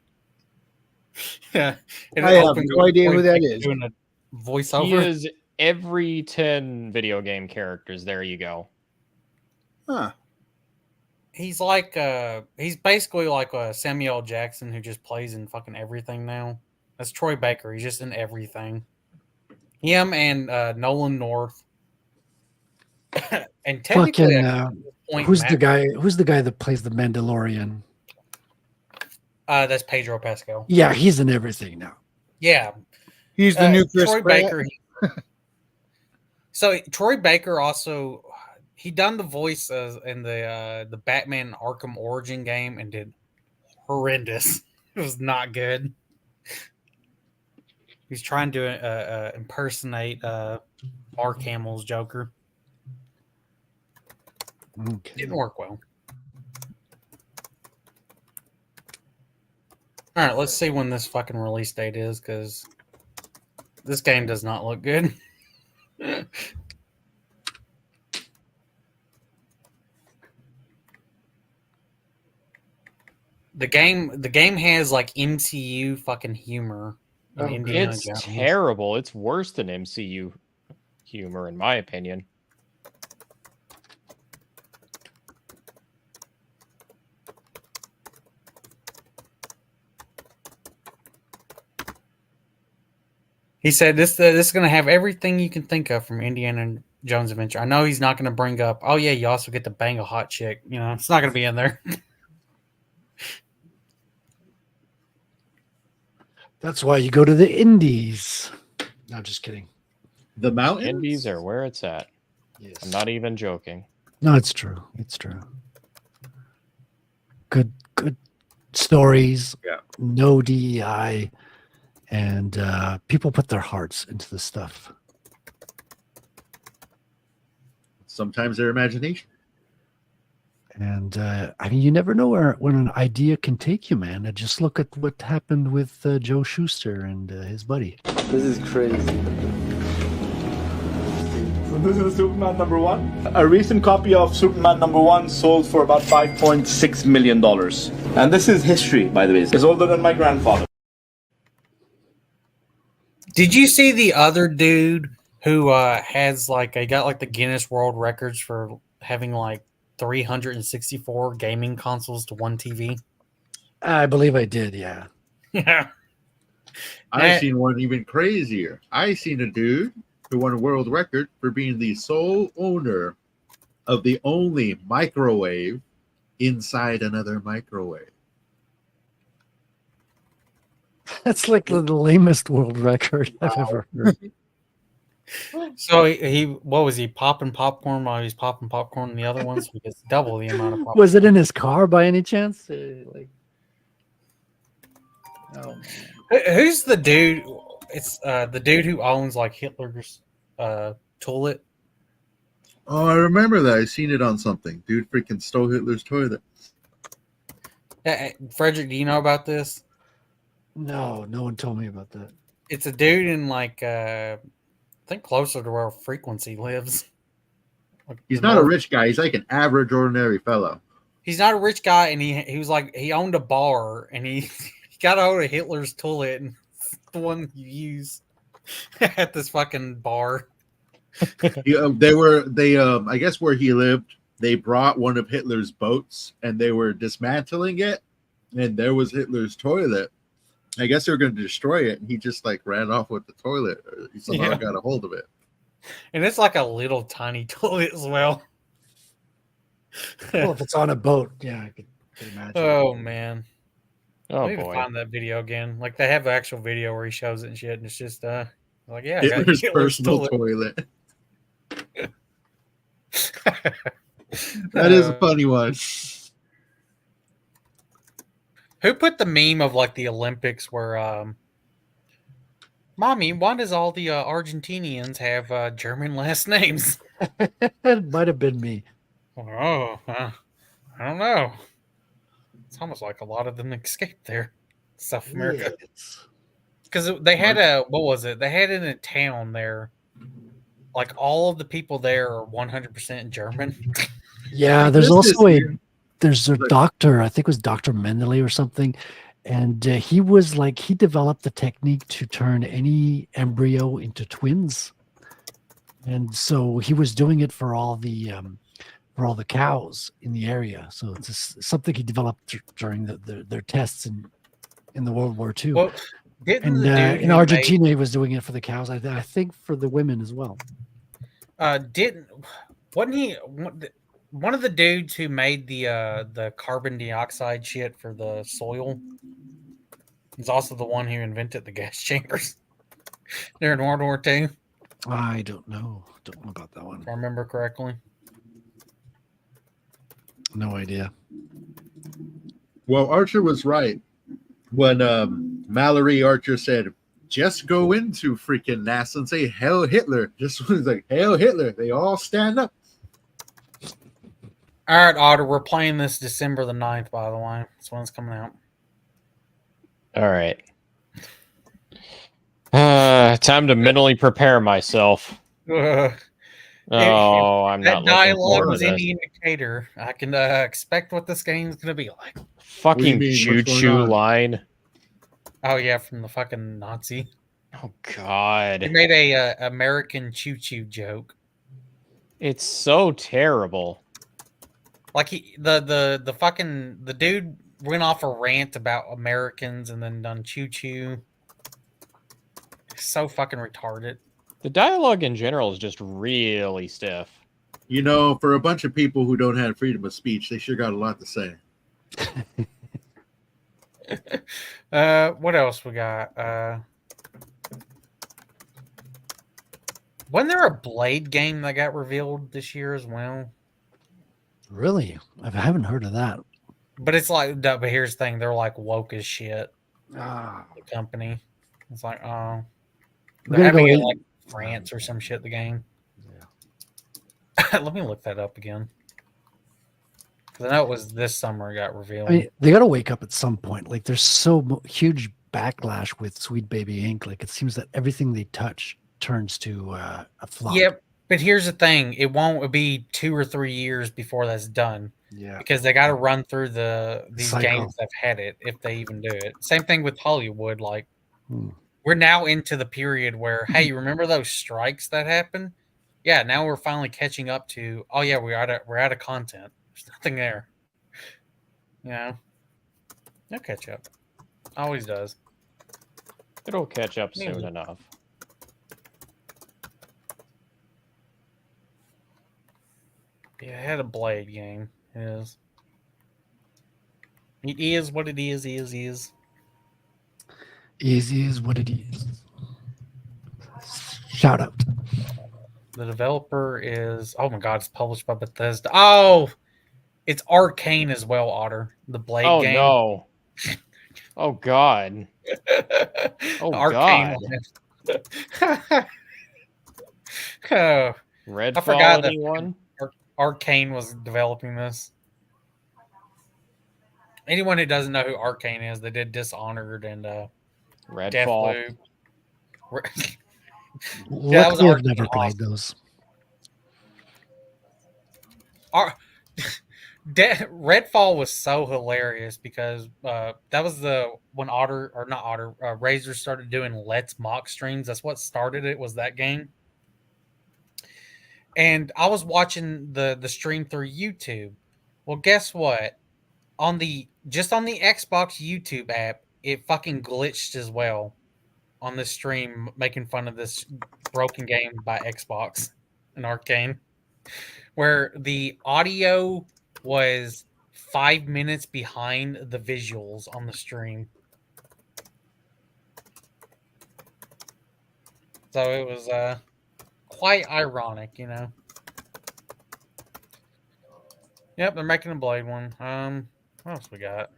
Yeah, I have no idea who that is. doing a He voiceover. is every 10 video game characters. There you go. Huh. He's like he's basically like Samuel L. Jackson who just plays in fucking everything now. That's Troy Baker. He's just in everything. Him and Nolan North. And technically, Fucking who's the guy? Who's the guy that plays the Mandalorian? That's Pedro Pascal. Yeah, he's in everything now. Yeah, he's the new Chris Troy Pratt. Baker. So Troy Baker also he done the voice in the Batman Arkham Origin game and did horrendous. It was not good. He's trying to impersonate Mark Hamill's Joker. Okay. Didn't work well. All right, let's see when this fucking release date is, because this game does not look good. The game has like MCU fucking humor. in Indiana It's Jones. terrible. It's worse than MCU humor, in my opinion. He said this is going to have everything you can think of from Indiana Jones Adventure. I know he's not going to bring up, oh yeah, you also get to bang a hot chick. You know, it's not going to be in there. That's why you go to the Indies. No, just kidding. The mountains? Indies are where it's at. Yes. I'm not even joking. No, it's true. It's true. Good stories. Yeah. No DEI. And people put their hearts into the stuff. Sometimes their imagination. And I mean, you never know when an idea can take you, man. Just look at what happened with Joe Shuster and his buddy. This is crazy. So this is Superman #1. A recent copy of Superman #1 sold for about $5.6 million. And this is history, by the way. It's older than my grandfather. Did you see the other dude who has like he got like the Guinness World Records for having like 364 gaming consoles to one TV? I believe I did, yeah. Yeah. I've seen one even crazier. I seen a dude who won a world record for being the sole owner of the only microwave inside another microwave. That's like the lamest world record I've ever heard. So he what was he popping popcorn while he's popping popcorn in the other ones? So he gets double the amount of popcorn. Was it in his car by any chance? Oh, man. Who's the dude? It's the dude who owns like Hitler's toilet. Oh, I remember that. I seen it on something. Dude freaking stole Hitler's toilet. Frederick, do you know about this? No, no one told me about that. It's a dude in like I think closer to where Frequency lives. He's not a rich guy. He's like an average, ordinary fellow. He's not a rich guy, and he was like he owned a bar, and he got out of Hitler's toilet, and it's the one you use at this fucking bar. They I guess where he lived, they brought one of Hitler's boats, and they were dismantling it, and there was Hitler's toilet. I guess they were going to destroy it, and he just like ran off with the toilet. He somehow got a hold of it. And it's like a little tiny toilet as well. Well, if it's on a boat, yeah, I could imagine. Oh man. Oh I need to boy. find that video again. Like they have an actual video where he shows it and shit, and it's just like yeah, I got Hitler's Hitler's personal toilet. That is a funny one. Who put the meme of like the Olympics where Mommy, why does all the Argentinians have German last names? It might have been me. Oh, I don't know. It's almost like a lot of them escaped there, South America. Because they had what was it? They had it in a town there like all of the people there are 100% German. Yeah, Like, there's this is also weird. there's a doctor, I think it was Dr. Mendele or something, and he was like he developed the technique to turn any embryo into twins, and so he was doing it for all the cows in the area. So it's something he developed during their tests in the World War II. Well, didn't And the dude in who Argentina, he was doing it for the cows. I think for the women as well. wasn't he one of the dudes who made the carbon dioxide shit for the soil? He's also the one who invented the gas chambers during World War II. I don't know. Don't know about that one. If I remember correctly. No idea. Well, Archer was right when Mallory Archer said, just go into freaking NASA and say, Hail Hitler. Just was like, Hail Hitler. They all stand up. All right, Otter, we're playing this December the 9th, by the way. That's when it's coming out. All right. Time to mentally prepare myself. I'm not That looking dialogue forward was to this. any indicator. I can expect what this game is going to be like. Fucking choo-choo line. Oh, yeah, from the fucking Nazi. Oh, God. He made a American choo-choo joke. It's so terrible. Like the dude went off a rant about Americans and then done choo-choo. So fucking retarded. The dialogue in general is just really stiff. You know, for a bunch of people who don't have freedom of speech, they sure got a lot to say. What else we got? Wasn't there a Blade game that got revealed this year as well? Really? I haven't heard of that. But it's like, but here's the thing: they're like woke as shit. Ah. The company. It's like, oh, We're they're gonna having go it in- like France or some shit. The game. Yeah. Let me look that up again. Because I know it was this summer it got revealed. I mean, they got to wake up at some point. Like, there's so huge backlash with Sweet Baby Inc. Like, it seems that everything they touch turns to a flop. Yeah, but here's the thing: it won't be 2 or 3 years before that's done. Yeah, because they got to run through these cycle. games that've had it if they even do it. Same thing with Hollywood. Like, Hmm. we're now into the period where, hey, you remember those strikes that happened? Yeah, now we're finally catching up to. Oh yeah, we're out of content. There's nothing there. You know, they'll catch up. Always does. It'll catch up soon enough. Yeah, it had a Blade game. It is. It is what it is. Is. Easy is what it is. Shout out. The developer is. Oh my god, it's published by Bethesda. Oh, it's Arcane as well, Otter. The Blade game. Oh no. Oh god. Oh Arcane. god. Oh, Redfall, I forgot that anyone? Arcane was developing this. Anyone who doesn't know who Arcane is, they did Dishonored and Redfall. Deathloop. Yeah, that was Luckily, I've Arcane never played awesome. those. Redfall was so hilarious because that was when Razor started doing Let's Mock streams. That's what started it, was that game. And I was watching the stream through YouTube. Well, guess what? On the Xbox YouTube app, it fucking glitched as well on the stream, making fun of this broken game by Xbox and Arcane, where the audio was 5 minutes behind the visuals on the stream. So it was quite ironic, you know. Yep, they're making a Blade one. What else we got?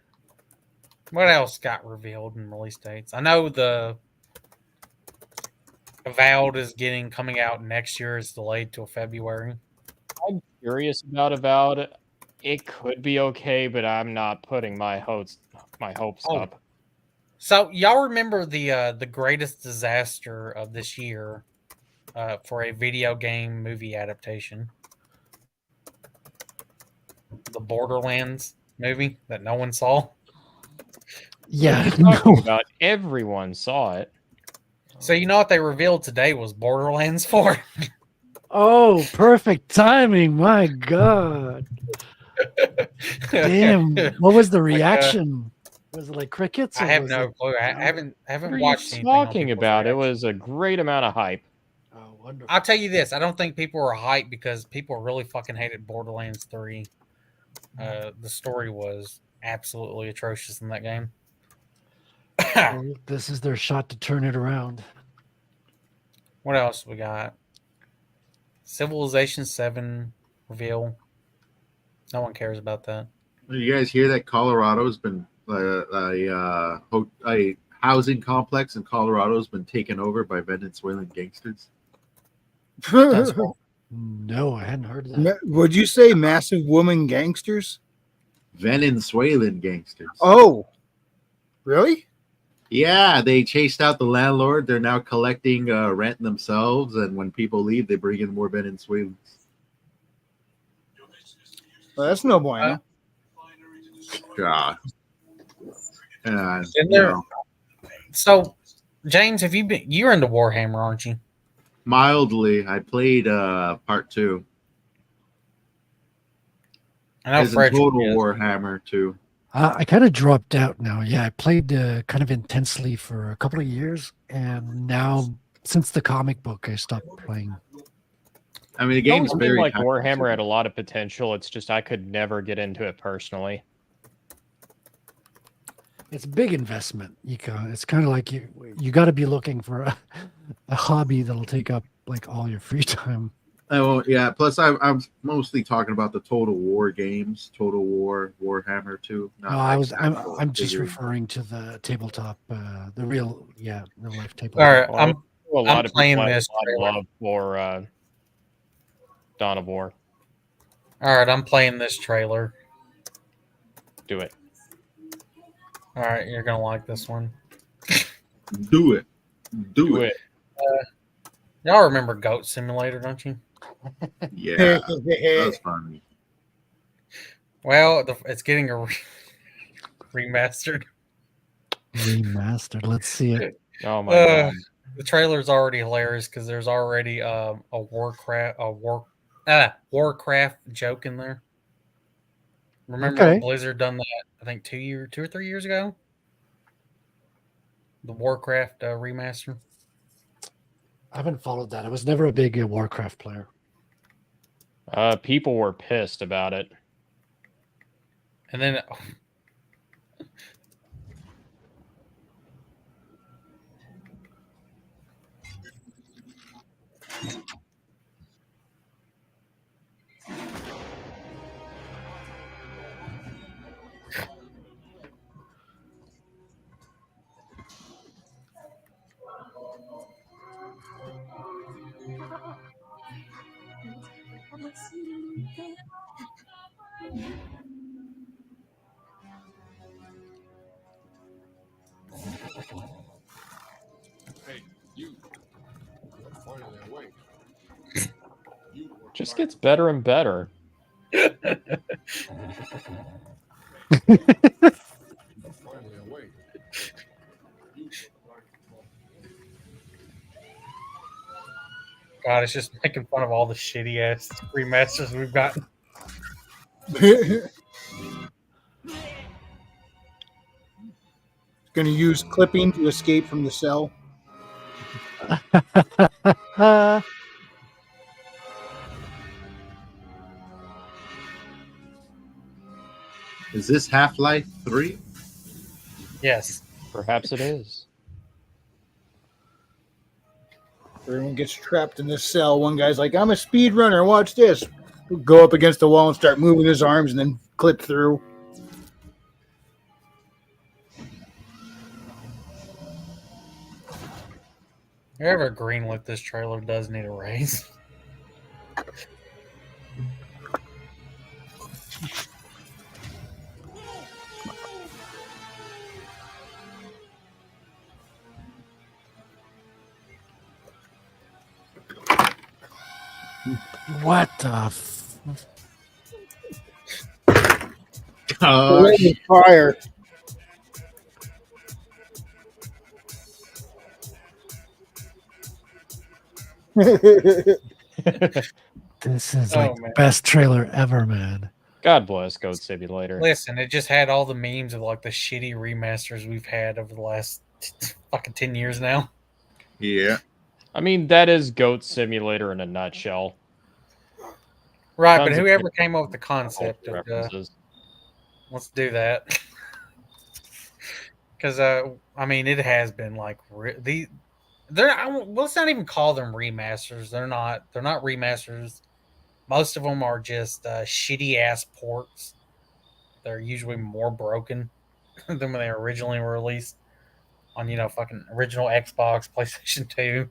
What else got revealed in release dates? I know the Avowed is coming out next year. It's delayed till February. I'm curious about Avowed. It could be okay, but I'm not putting my hopes up. So y'all remember the greatest disaster of this year for a video game movie adaptation. The Borderlands movie that no one saw. Yeah, What are you talking about? Everyone saw it. So you know what they revealed today was Borderlands 4. Oh, perfect timing! My God. Damn, what was the reaction? Was it like crickets? I Or have was no it... clue. I haven't What are you watched anything on talking people's about? It reaction. was a great amount of hype. Oh, wonderful. I'll tell you this: I don't think people were hyped because people really fucking hated Borderlands 3. The story was absolutely atrocious in that game. Well, this is their shot to turn it around. What else we got? Civilization 7 reveal. No one cares about that. You guys hear that Colorado's been a housing complex in Colorado's been taken over by Venezuelan gangsters? No, I hadn't heard of that. Would you say massive woman gangsters? Venezuelan gangsters. Oh, really? Yeah, they chased out the landlord. They're now collecting rent themselves, and when people leave, they bring in more Venezuelans. Well, that's no bueno. God. So, James, have you been? You're into Warhammer, aren't you? Mildly. I played part 2. I know As in Frederick Total is. Warhammer 2. I kind of dropped out now. Yeah, I played kind of intensely for a couple of years, and now since the comic book, I stopped playing. I mean, the game's It very like Warhammer had a lot of potential. It's just I could never get into it personally. It's a big investment. It's kind of like you got to be looking for a hobby that'll take up like all your free time. Oh yeah. Plus, I'm mostly talking about the Total War games, Total War, Warhammer 2. No, I'm just referring to the tabletop, the real life tabletop. All right, I'm playing this. Love for Dawn of War. All right, I'm playing this trailer. Do it. All right, you're gonna like this one. Do it. Do it. Y'all remember Goat Simulator, don't you? Yeah, that's funny. Well, it's getting a remastered. Remastered. Let's see it. Oh my god! The trailer's already hilarious because there's already a Warcraft joke in there. Remember when Blizzard done that? I think 2 or 3 years ago. The Warcraft remaster. I haven't followed that. I was never a big Warcraft player. People were pissed about it. And then Just gets better and better. God, it's just making fun of all the shitty ass remasters we've got. Going to use clipping to escape from the cell. Is this Half-Life 3? Yes. Perhaps it is. Everyone gets trapped in this cell. One guy's like, I'm a speed runner. Watch this. Go up against the wall and start moving his arms and then clip through. Whoever greenlit this trailer does need a raise. What the? Gosh. Fire. This is Oh, like the man. best trailer ever, man. God bless Goat Simulator. Listen, it just had all the memes of like the shitty remasters we've had over the last fucking 10 years now. Yeah. I mean, that is Goat Simulator in a nutshell. Right, Tons but of whoever came up with the concept cultural of references. let's do that. Because I mean, it has been like let's not even call them remasters. They're not remasters. Most of them are just shitty ass ports. They're usually more broken than when they originally were released on fucking original Xbox, PlayStation 2,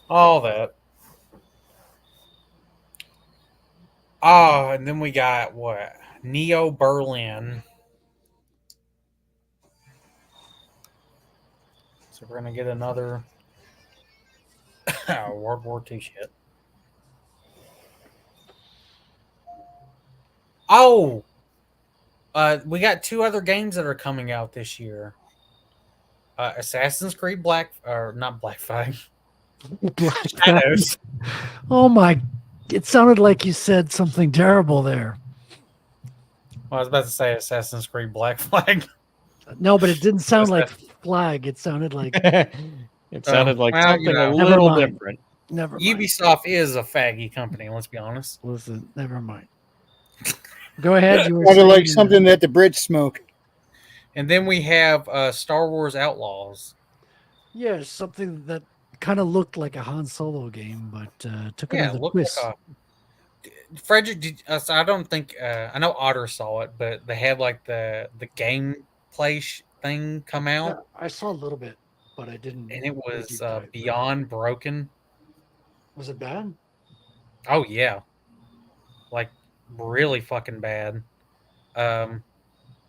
all that. Oh, and then we got what? Neo Berlin. So we're gonna get another World War II shit. Oh, we got two other games that are coming out this year. Assassin's Creed Black, or not Black Flag. Black Shadows. Oh my! It sounded like you said something terrible there. Well, I was about to say Assassin's Creed Black Flag. No, but it didn't sound like flag. It sounded like It sounded like well, something a Never little mind. different. Never mind. Ubisoft is a faggy company. Let's be honest. Listen, never mind. Go ahead. You were Sounded like saying, something that the Brits smoke. And then we have Star Wars Outlaws. Yeah, something that kind of looked like a Han Solo game, but took Yeah, another look twist. like Frederick. So I don't think I know Otter saw it, but they had like the gameplay thing come out. Yeah, I saw a little bit, but I didn't. And it was deep dive. beyond broken. Was it bad? Oh yeah, like really fucking bad.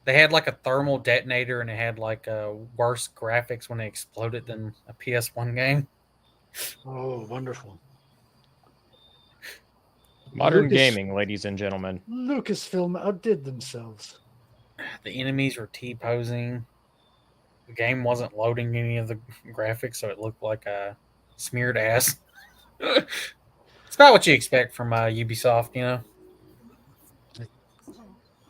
They had like a thermal detonator, and it had like worse graphics when it exploded than a PS1 game. Oh, wonderful! Modern gaming, ladies and gentlemen. Lucasfilm outdid themselves. The enemies were T-posing. The game wasn't loading any of the graphics, so it looked like a smeared ass. It's about what you expect from Ubisoft, you know?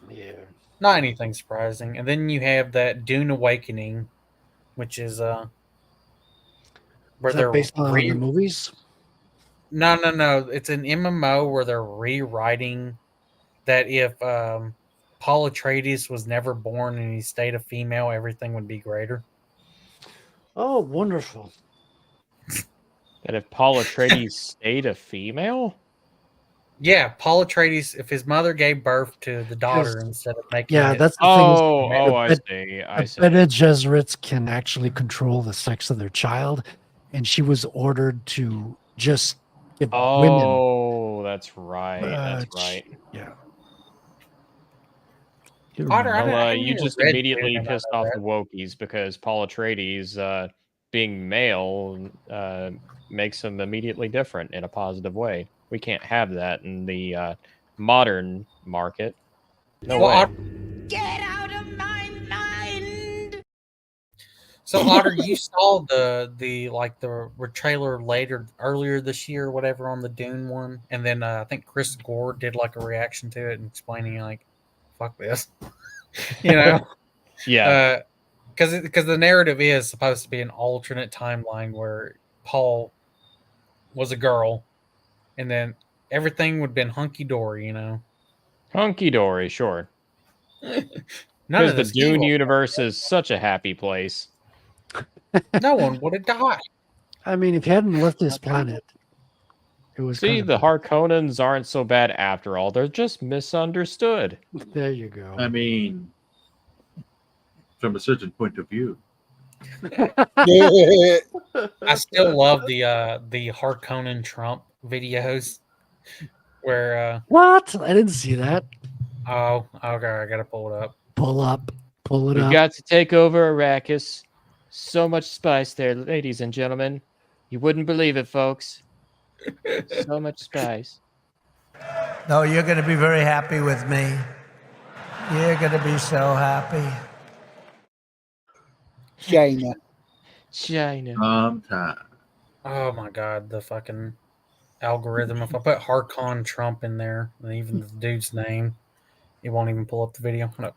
Yeah. Not anything surprising. And then you have that Dune Awakening, which is where Is that they're based on the movies? No. It's an MMO where they're rewriting that if Paul Atreides was never born and he stayed a female, everything would be greater. Oh, wonderful! That if Paul Atreides stayed a female? Yeah, Paul Atreides, if his mother gave birth to the daughter instead of making it... that's the thing. I see. I see. Bene Gesserits can actually control the sex of their child, and she was ordered to just give women. Oh, that's right. That's right. Yeah. Well, you just immediately pissed off the wokies because Paul Atreides being male makes him immediately different in a positive way. We can't have that in the modern market. No way. Get out of my mind! So Otter, you saw the trailer earlier this year, or whatever, on the Dune one, and then I think Chris Gore did like a reaction to it and explaining like, "Fuck this," you know? Yeah. Because the narrative is supposed to be an alternate timeline where Paul was a girl, and then everything would have been hunky dory, you know? Hunky dory, sure. None Because of the this Dune evil. universe is such a happy place. No one would have died. I mean, if you hadn't left this planet, it was. See, the Harkonnens aren't so bad after all. They're just misunderstood. There you go. I mean, from a certain point of view. I still love the Harkonnen Trump videos where What? I didn't see that. oh, okay, I gotta pull it up. Pull it We've up. got to take over Arrakis. So much spice there, ladies and gentlemen. You wouldn't believe it, folks. So much spice. No, you're going to be very happy with me. You're going to be so happy. China. Oh my god, the fucking algorithm. If I put Harkon Trump in there, and even the dude's name, it won't even pull up the video. No.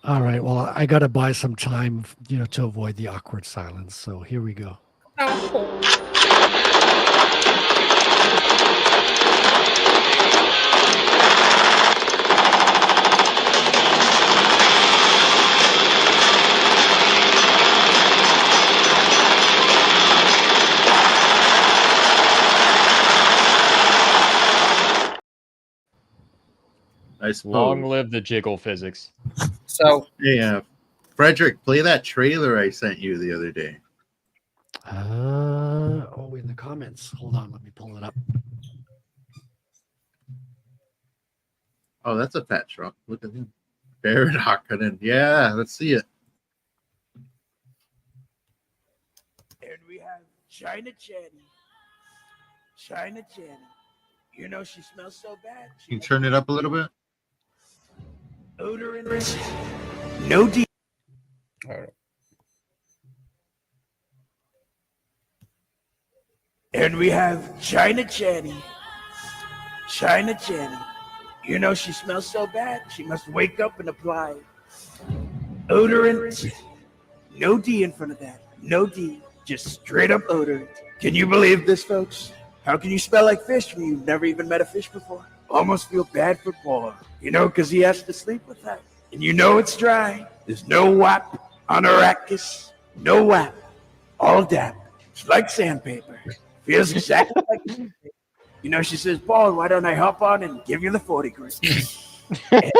All right. Well, I got to buy some time, to avoid the awkward silence. So here we go. I suppose. Long live the jiggle physics. So, hey, Frederick, play that trailer I sent you the other day. In the comments. Hold on, let me pull it up. Oh, that's a fat Trump. Look at him. Barrett Harkonnen. Yeah, let's see it. And we have China Channy. China Channy. You know she smells so bad. Can you turn it up a little bit? Odor and risk. No D. And we have China Channy. China Channy. You know she smells so bad. She must wake up and apply odorant. No D in front of that. No D. Just straight up odorant. Can you believe this, folks? How can you smell like fish when you've never even met a fish before? Almost feel bad for Paul. Because he has to sleep with that. And it's dry. There's no wap on Arrakis. No wap. All damp. It's like sandpaper. Feels exactly like sandpaper. She says, Paul, why don't I hop on and give you the 40 grand? And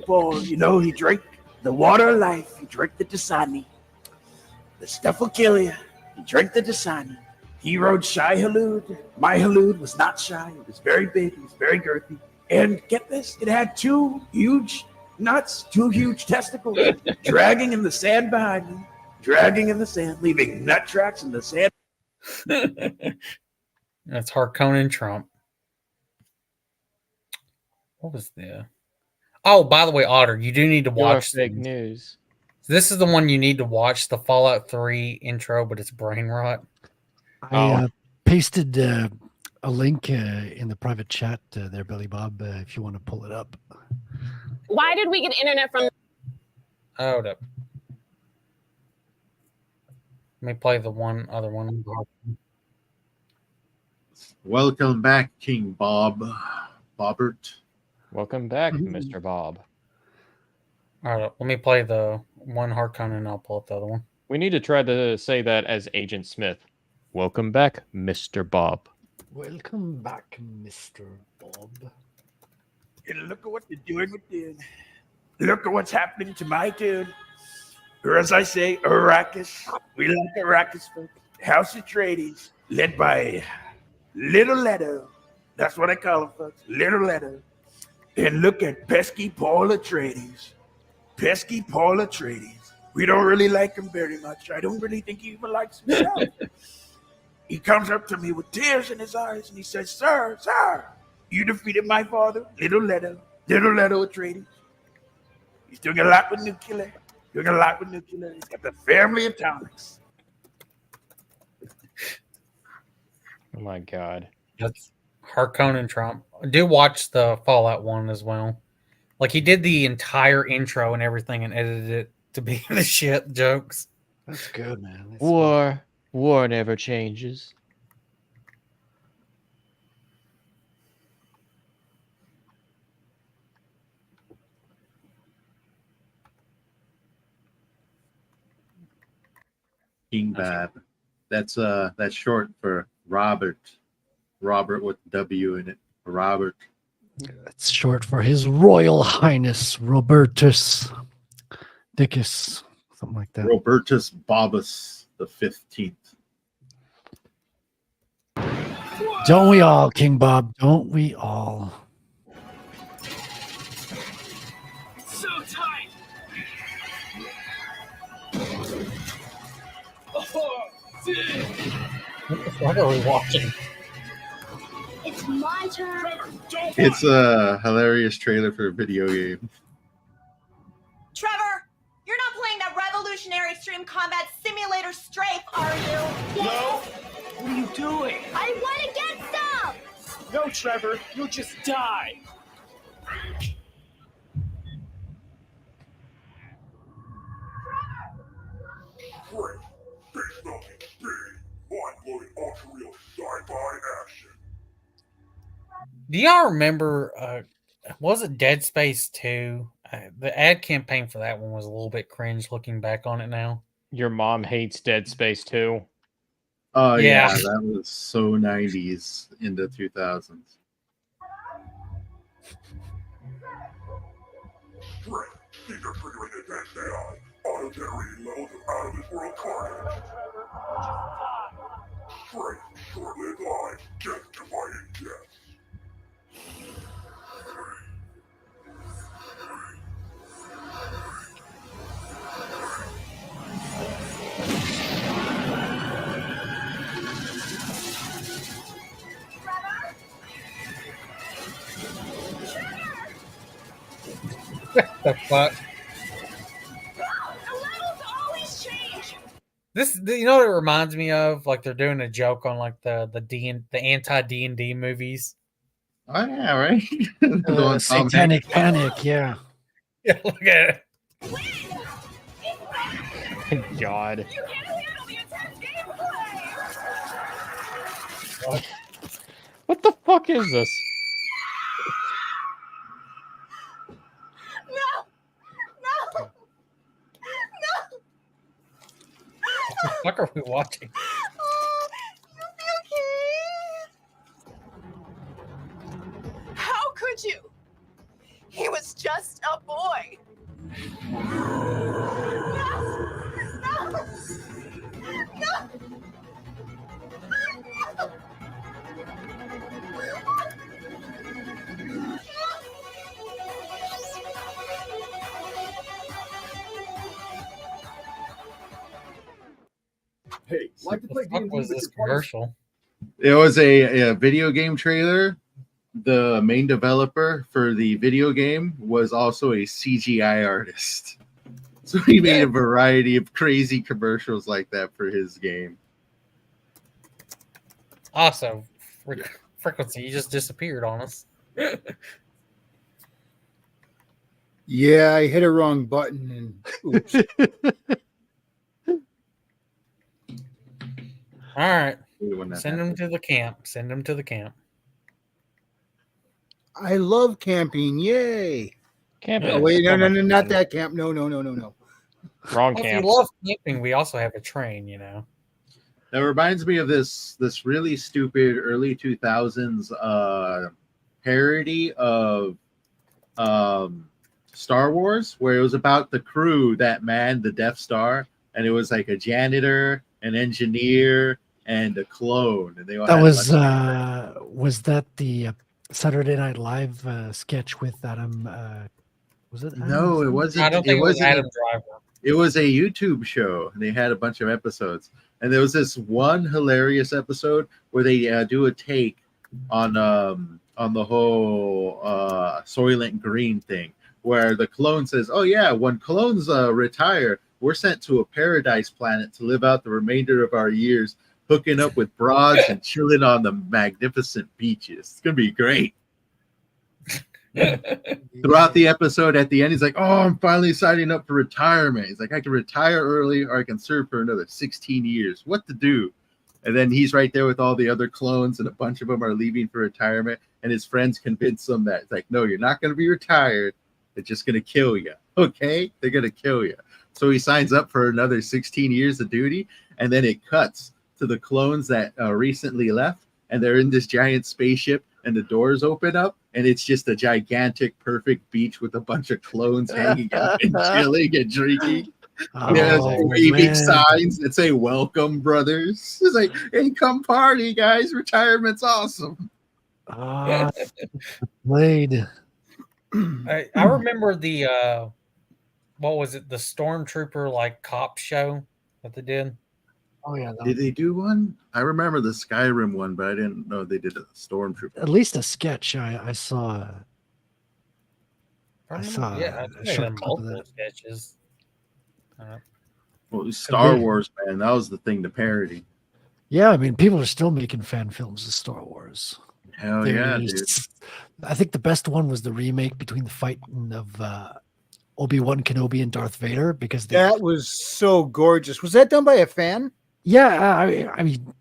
Paul, he drank the water of life. He drank the Dasani. The stuff will kill you. He drank the Dasani. He rode Shai Halud. My Halud was not shy. It was very big. It was very girthy. And get this, it had 2 huge nuts, 2 huge testicles, dragging in the sand behind me. Dragging in the sand, leaving nut tracks in the sand. That's Harkonnen Trump. What was the? Oh, by the way, Otter, you do need to watch fake news. This is the one you need to watch, the Fallout 3 intro, but it's brain rot. I pasted a link in the private chat there, Billy Bob, if you want to pull it up. Why did we get internet from? Hold up. Let me play the other one. Welcome back, King Bob. Bobbert. Welcome back, Mr. Bob. All right, let me play the one Harkonnen and I'll pull up the other one. We need to try to say that as Agent Smith. Welcome back, Mr. Bob. Welcome back, Mr. Bob. And look at what they're doing with dude. Look at what's happening to my dude. Or as I say, Arrakis. We like Arrakis, folks. House Atreides, led by Little Leto. That's what I call him, folks. Little Leto. And look at pesky Paul Atreides. Pesky Paul Atreides. We don't really like him very much. I don't really think he even likes himself. He comes up to me with tears in his eyes and he says, Sir, you defeated my father, Little Leto Atreides. He's doing a lot with nuclear. He's got the family atomics. Oh my God. That's Harkonnen Trump. I do watch the Fallout one as well. Like he did the entire intro and everything and edited it to be the shit jokes. That's good, man. That's War never changes. King Bab. That's short for Robert. Robert with W in it. Robert. That's short for His Royal Highness Robertus Dickus, something like that. Robertus Bobus the 15th. Don't we all, King Bob? Don't we all? So tight. What are we watching? It's a hilarious trailer for a video game. Trevor, you're not playing that revolutionary extreme combat simulator strafe, are you? No. What are you doing? I want to get some! No, Trevor. You'll just die. Great. Big nothing big. Mind-blowing ultra-real sci-fi action. Do y'all remember? Was it Dead Space 2? The ad campaign for that one was a little bit cringe. Looking back on it now. Your mom hates Dead Space 2. Oh Yeah. yeah, that was so 90s into 2000s. Great. These are triggering advanced AI. Auto-generating levels of out-of-this-world carnage. Great. Short-lived lives. Just dividing death. The fuck? The levels always change! This, you know what it reminds me of? Like they're doing a joke on like the anti D&D movies. Oh yeah, right. The one Tom Satanic Hanks- Panic, yeah. Yeah, look at it. God. What the fuck is this? No! No! No! What the fuck are we watching? Oh, you'll be okay. How could you? He was just a boy. No! No! No! Hey, like to play What the fuck D&D was with this your partner? commercial? It was a video game trailer. The main developer for the video game was also a CGI artist. So he made a variety of crazy commercials like that for his game. Also, Frequency, you just disappeared on us. Yeah, I hit a wrong button and oops. All right. When that Send them to the camp. Send them to the camp. I love camping. Yay. Camping. Oh, wait, no, not that camp. No. Wrong Well, if camp. you love camping, we also have a train, you know. That reminds me of this really stupid early 2000s parody of Star Wars, where it was about the crew that manned the Death Star, and it was like a janitor, an engineer, and a clone, and they all That had was that the Saturday Night Live sketch with Adam? Was it? Adam No, it something? wasn't. I don't think it was wasn't. Adam Driver. It was a YouTube show, and they had a bunch of episodes. And there was this one hilarious episode where they do a take on the whole Soylent Green thing, where the clone says, "Oh yeah, when clones retire, we're sent to a paradise planet to live out the remainder of our years, hooking up with broads and chilling on the magnificent beaches. It's gonna be great." Throughout the episode, at the end, he's like, "Oh, I'm finally signing up for retirement." He's like, "I can retire early, or I can serve for another 16 years. What to do?" And then he's right there with all the other clones, and a bunch of them are leaving for retirement. And his friends convince him that it's like, "No, you're not going to be retired. They're just going to kill you. Okay, they're going to kill you." So he signs up for another 16 years of duty, and then it cuts to the clones that recently left, and they're in this giant spaceship, and the doors open up, and it's just a gigantic, perfect beach with a bunch of clones hanging out and chilling and drinking. There's waving signs that say "Welcome, brothers." It's like, "Hey, come party, guys! Retirement's awesome." Played. I remember what was it? The Stormtrooper like cop show that they did. Oh yeah, Did they do one? I remember the Skyrim one, but I didn't know they did a Stormtrooper. at least a sketch. I saw. I saw Yeah, I a think they short had clip of multiple that. sketches. Well, Star Could be. Wars, man, that was the thing to parody. Yeah, I mean, people are still making fan films of Star Wars. Hell yeah, dude. I think the best one was the remake between the fighting of Obi-Wan Kenobi and Darth Vader because that was so gorgeous. Was that done by a fan? Yeah, I mean,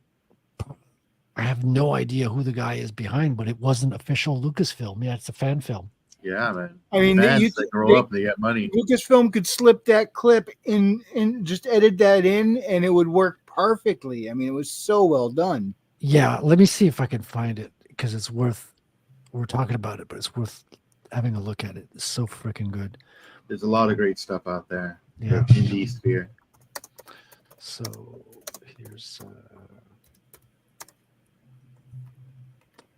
I have no idea who the guy is behind, but it wasn't official Lucasfilm. Yeah, it's a fan film. Yeah, man. I mean, Fans, they grow up, they get money. Lucasfilm could slip that clip in and just edit that in, and it would work perfectly. I mean, it was so well done. Yeah, let me see if I can find it because it's worth. We're talking about it, but it's worth having a look at it. It's so freaking good. There's a lot of great stuff out there. Yeah. The indie sphere. So here's.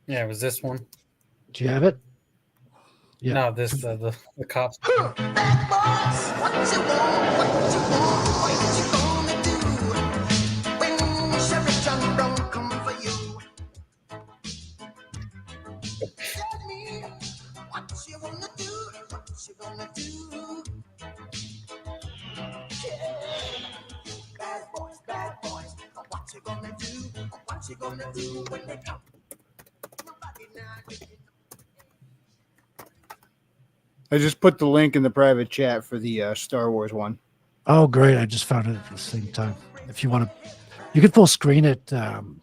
Yeah, it was this one. Do you have it? Yeah. No, this the cops. I just put the link in the private chat for the Star Wars one. Oh, great! I just found it at the same time. If you want to, you can full screen it. Oh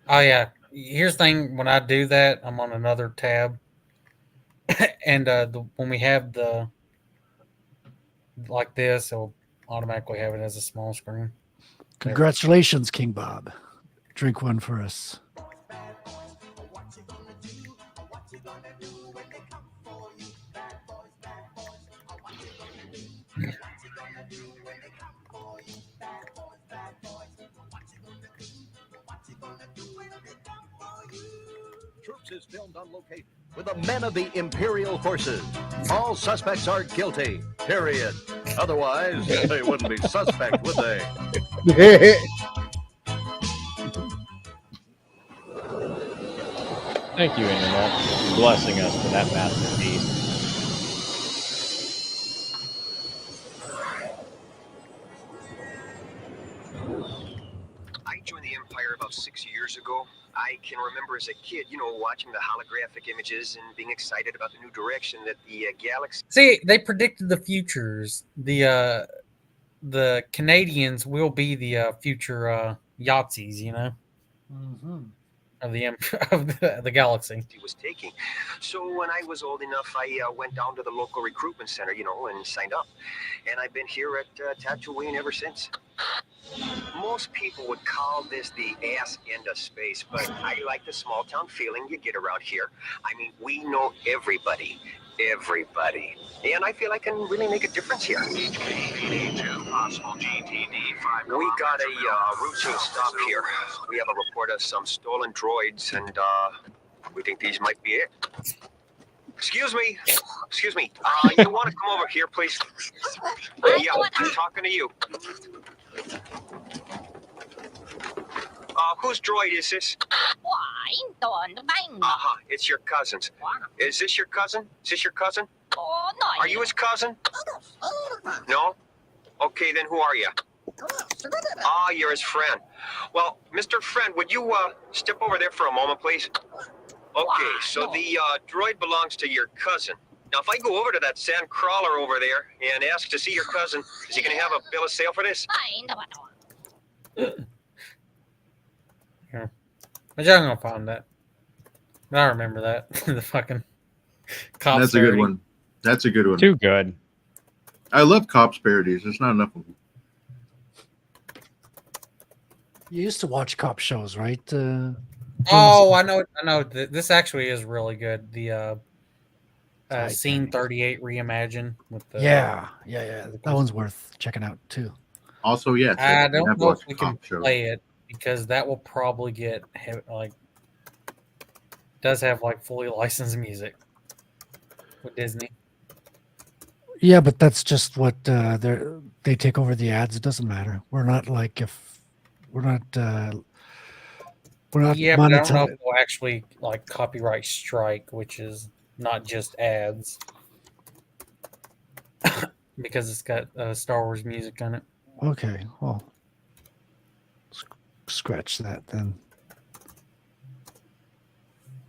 yeah. Here's the thing: when I do that, I'm on another tab, and when we have the like this, it'll automatically have it as a small screen. Congratulations, King Bob. Drink one for us. Troops is filmed on location with the men of the Imperial Forces. All suspects are guilty, period. Otherwise, they wouldn't be suspect, would they? Thank you, Internet, for blessing us with that masterpiece. I joined the Empire about 6 years ago. I can remember as a kid, watching the holographic images and being excited about the new direction that the galaxy. See, they predicted the futures. The Canadians will be the future Yahtzees, of the of the galaxy. He was taking. So when I was old enough, I went down to the local recruitment center, and signed up. And I've been here at Tatooine ever since. Most people would call this the ass end of space, but I like the small town feeling you get around here. I mean, we know everybody. Everybody. And I feel I can really make a difference here. HKPD 2, possible GTD 5. We got a routine stop here. We have a report of some stolen droids, and we think these might be it. Excuse me. You want to come over here, please? Yeah, I'm talking to you. Whose droid is this? It's your cousin's. Is this your cousin? Are you his cousin? No? Okay, then who are you? You're his friend. Well, Mr. Friend, would you step over there for a moment, please? Okay, so the droid belongs to your cousin. Now, if I go over to that sand crawler over there and ask to see your cousin, is he going to have a bill of sale for this? Yeah. But y'all gonna find that. I remember that. The fucking cops. That's a good one. That's a good one. Too good. I love cops parodies. There's not enough of them. You used to watch cop shows, right? Oh, I know. This actually is really good. The Scene 38 reimagine with the Yeah. That one's worth checking out too. Also, yes. I don't know if we can play it because that will probably get does have fully licensed music with Disney. Yeah, but that's just what they're they take over the ads, it doesn't matter. We're not like if we're not Yeah, but I don't know if monetizing. they'll actually like copyright strike, which is not just ads, because it's got Star Wars music on it. Okay, well, scratch that then.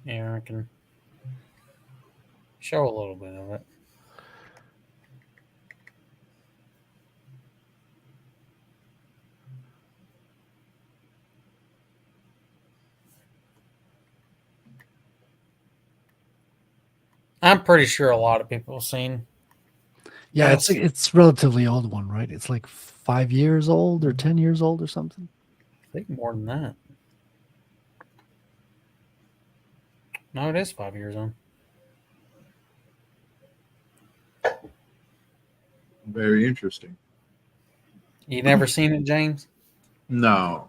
Yeah, I can show a little bit of it. I'm pretty sure a lot of people have seen. Yeah, this. it's relatively old one, right? It's like 5 years old or 10 years old or something. I think more than that. No, it is 5 years old. Very interesting. You never seen it, James? No.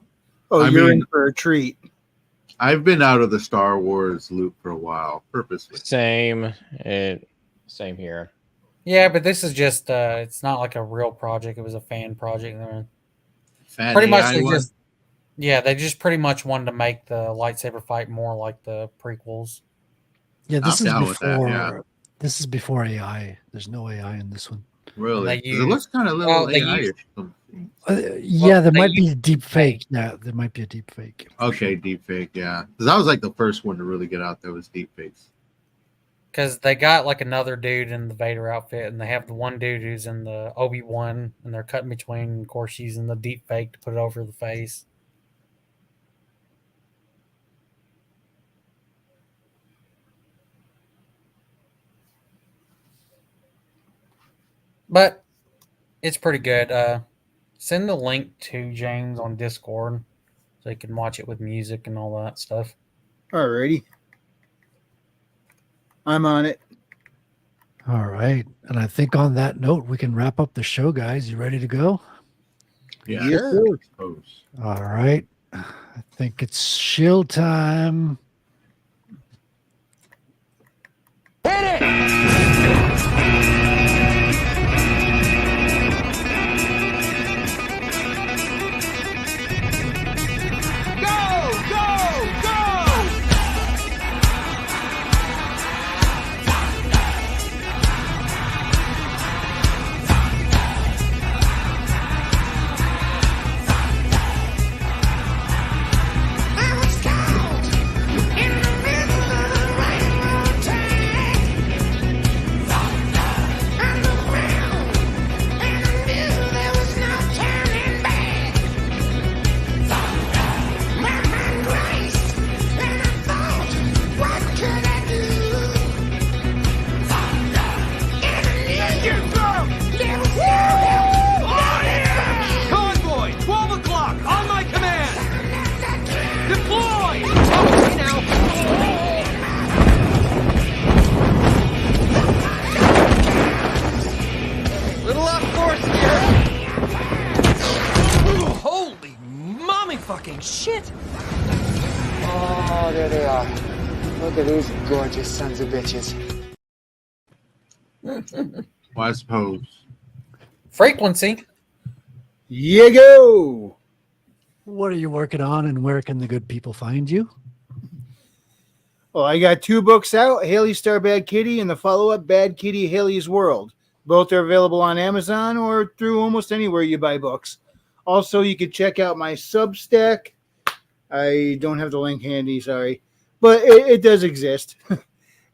Oh, I you're in mean, for a treat. I've been out of the Star Wars loop for a while, purposely. Same here. Yeah, but this is just it's not like a real project. It was a fan project. Fan Pretty much AI they one? just they just pretty much wanted to make the lightsaber fight more like the prequels. Yeah, this I'm is down with that, before yeah. this is before AI. There's no AI in this one. Really? They 'Cause it looks kind of a little they AI-ish. Yeah, there they might be use a deep fake. Yeah, there might be a deep fake. Okay, deep fake, yeah. Because that was like the first one to really get out there was deep fakes. Because they got like another dude in the Vader outfit, and they have the one dude who's in the Obi-Wan, and they're cutting between, of course, using the deep fake to put it over the face. But it's pretty good. Send the link to James on Discord so you can watch it with music and all that stuff. Alrighty. I'm on it. All right. And I think on that note, we can wrap up the show, guys. You ready to go? Yeah, Yes, sure. sir. Suppose. All right. I think it's shield time. Hit it! Go! Go! Go! I was caught in the middle of a rainbow tide. Underground, and I knew there was no turning back. My mind raced, and I thought, what could I do? And I knew there was no help. Oh yeah! Convoy, 12 o'clock, on my command. Deploy! Okay now. Little off course here. Holy mommy fucking shit! Oh, there they are. Look at these gorgeous sons of bitches. Well, I suppose. Frequency. You go. What are you working on and where can the good people find you? Well, I got 2 books out, Haley Star Bad Kitty and the follow-up Bad Kitty Haley's World. Both are available on Amazon or through almost anywhere you buy books. Also, you could check out my Substack. I don't have the link handy, sorry. But it does exist.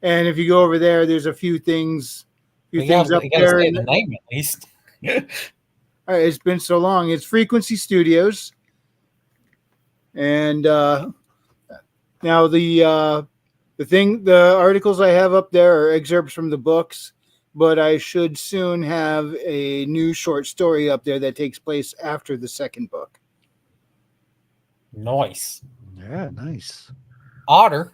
And if you go over there, there's a few things, You gotta up say there. the name at least. All right, it's been so long. It's Frequency Studios. And now the articles I have up there are excerpts from the books, but I should soon have a new short story up there that takes place after the second book. Nice. Yeah, nice. Otter.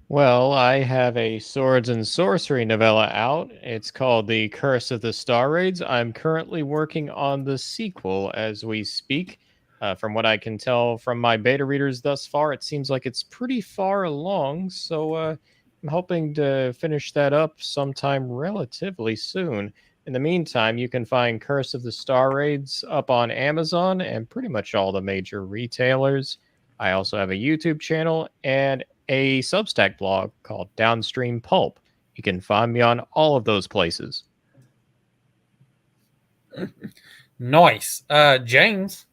Well, I have a swords and sorcery novella out. It's called The Curse of the Star Raids. I'm currently working on the sequel as we speak. From what I can tell from my beta readers thus far, it seems like it's pretty far along. So I'm hoping to finish that up sometime relatively soon. In the meantime, you can find Curse of the Star Raids up on Amazon and pretty much all the major retailers. I also have a YouTube channel and a Substack blog called Downstream Pulp. You can find me on all of those places. Nice. James.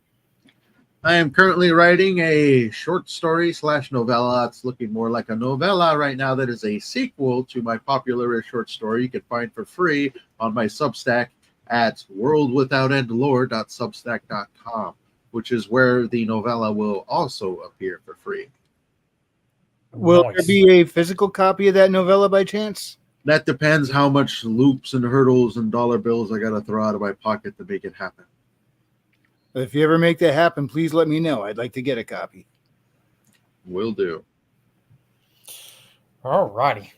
I am currently writing a short story / novella. It's looking more like a novella right now. That is a sequel to my popular short story. You can find for free on my Substack at worldwithoutendlore.substack.com, which is where the novella will also appear for free. Will there be a physical copy of that novella by chance? That depends how much loops and hurdles and dollar bills I got to throw out of my pocket to make it happen. If you ever make that happen, please let me know. I'd like to get a copy. Will do. Alrighty.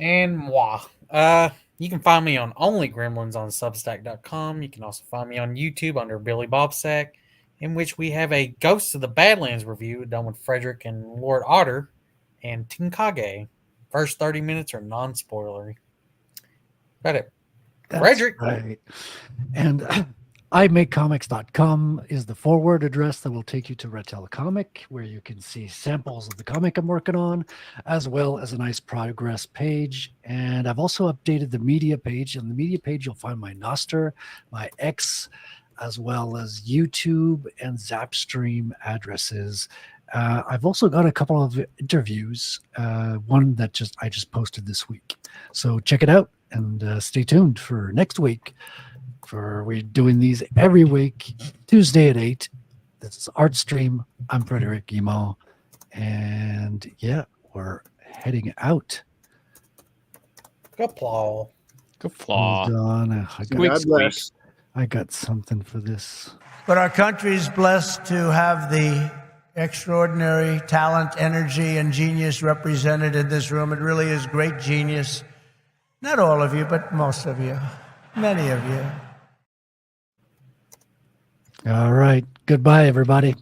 And moi. You can find me on Only Gremlins on Substack.com. You can also find me on YouTube under Billy Bobsack, in which we have a Ghosts of the Badlands review done with Frederick and Lord Otter and Tinkage. First 30 minutes are non-spoilery. Got it. That's Frederick. right. And imakecomics.com is the forward address that will take you to Red Telecomic, where you can see samples of the comic I'm working on, as well as a nice progress page. And I've also updated the media page. On the media page, you'll find my Noster, my X, as well as YouTube and Zapstream addresses. I've also got a couple of interviews, one that I just posted this week. So check it out and stay tuned for next week. We're doing these every week, Tuesday at 8. This is Art Stream. I'm Frederick Emo. And yeah, we're heading out. Kapla. Hold on. God bless. I got something for this. But our country is blessed to have the extraordinary talent, energy, and genius represented in this room. It really is great genius. Not all of you, but most of you. Many of you. All right. Goodbye, everybody.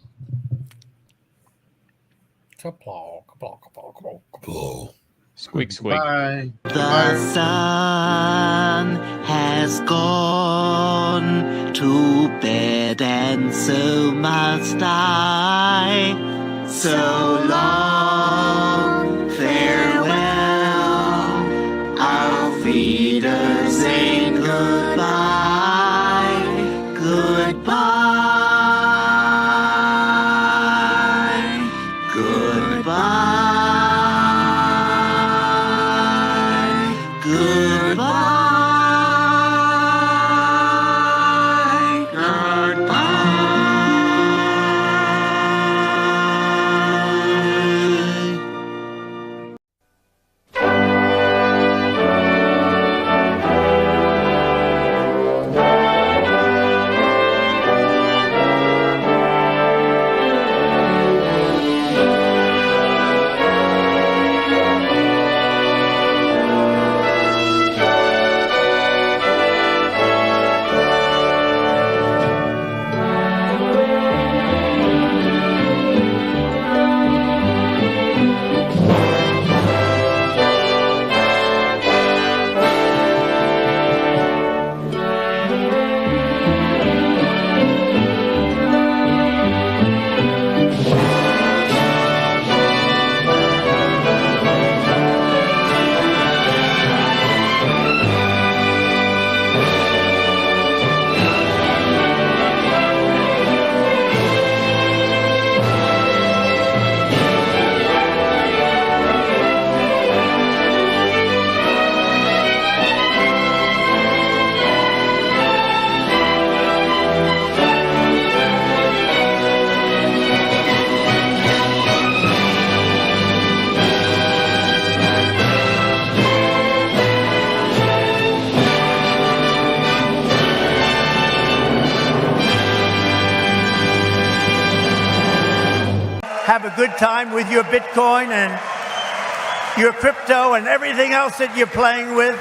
Kapla, kapla, kapla, kapla, kapla. Squeak, squeak. Bye. The sun has gone to bed, and so must I. So long, farewell. Auf Wiedersehen, goodbye, goodbye, goodbye. Have a good time with your Bitcoin and your crypto and everything else that you're playing with.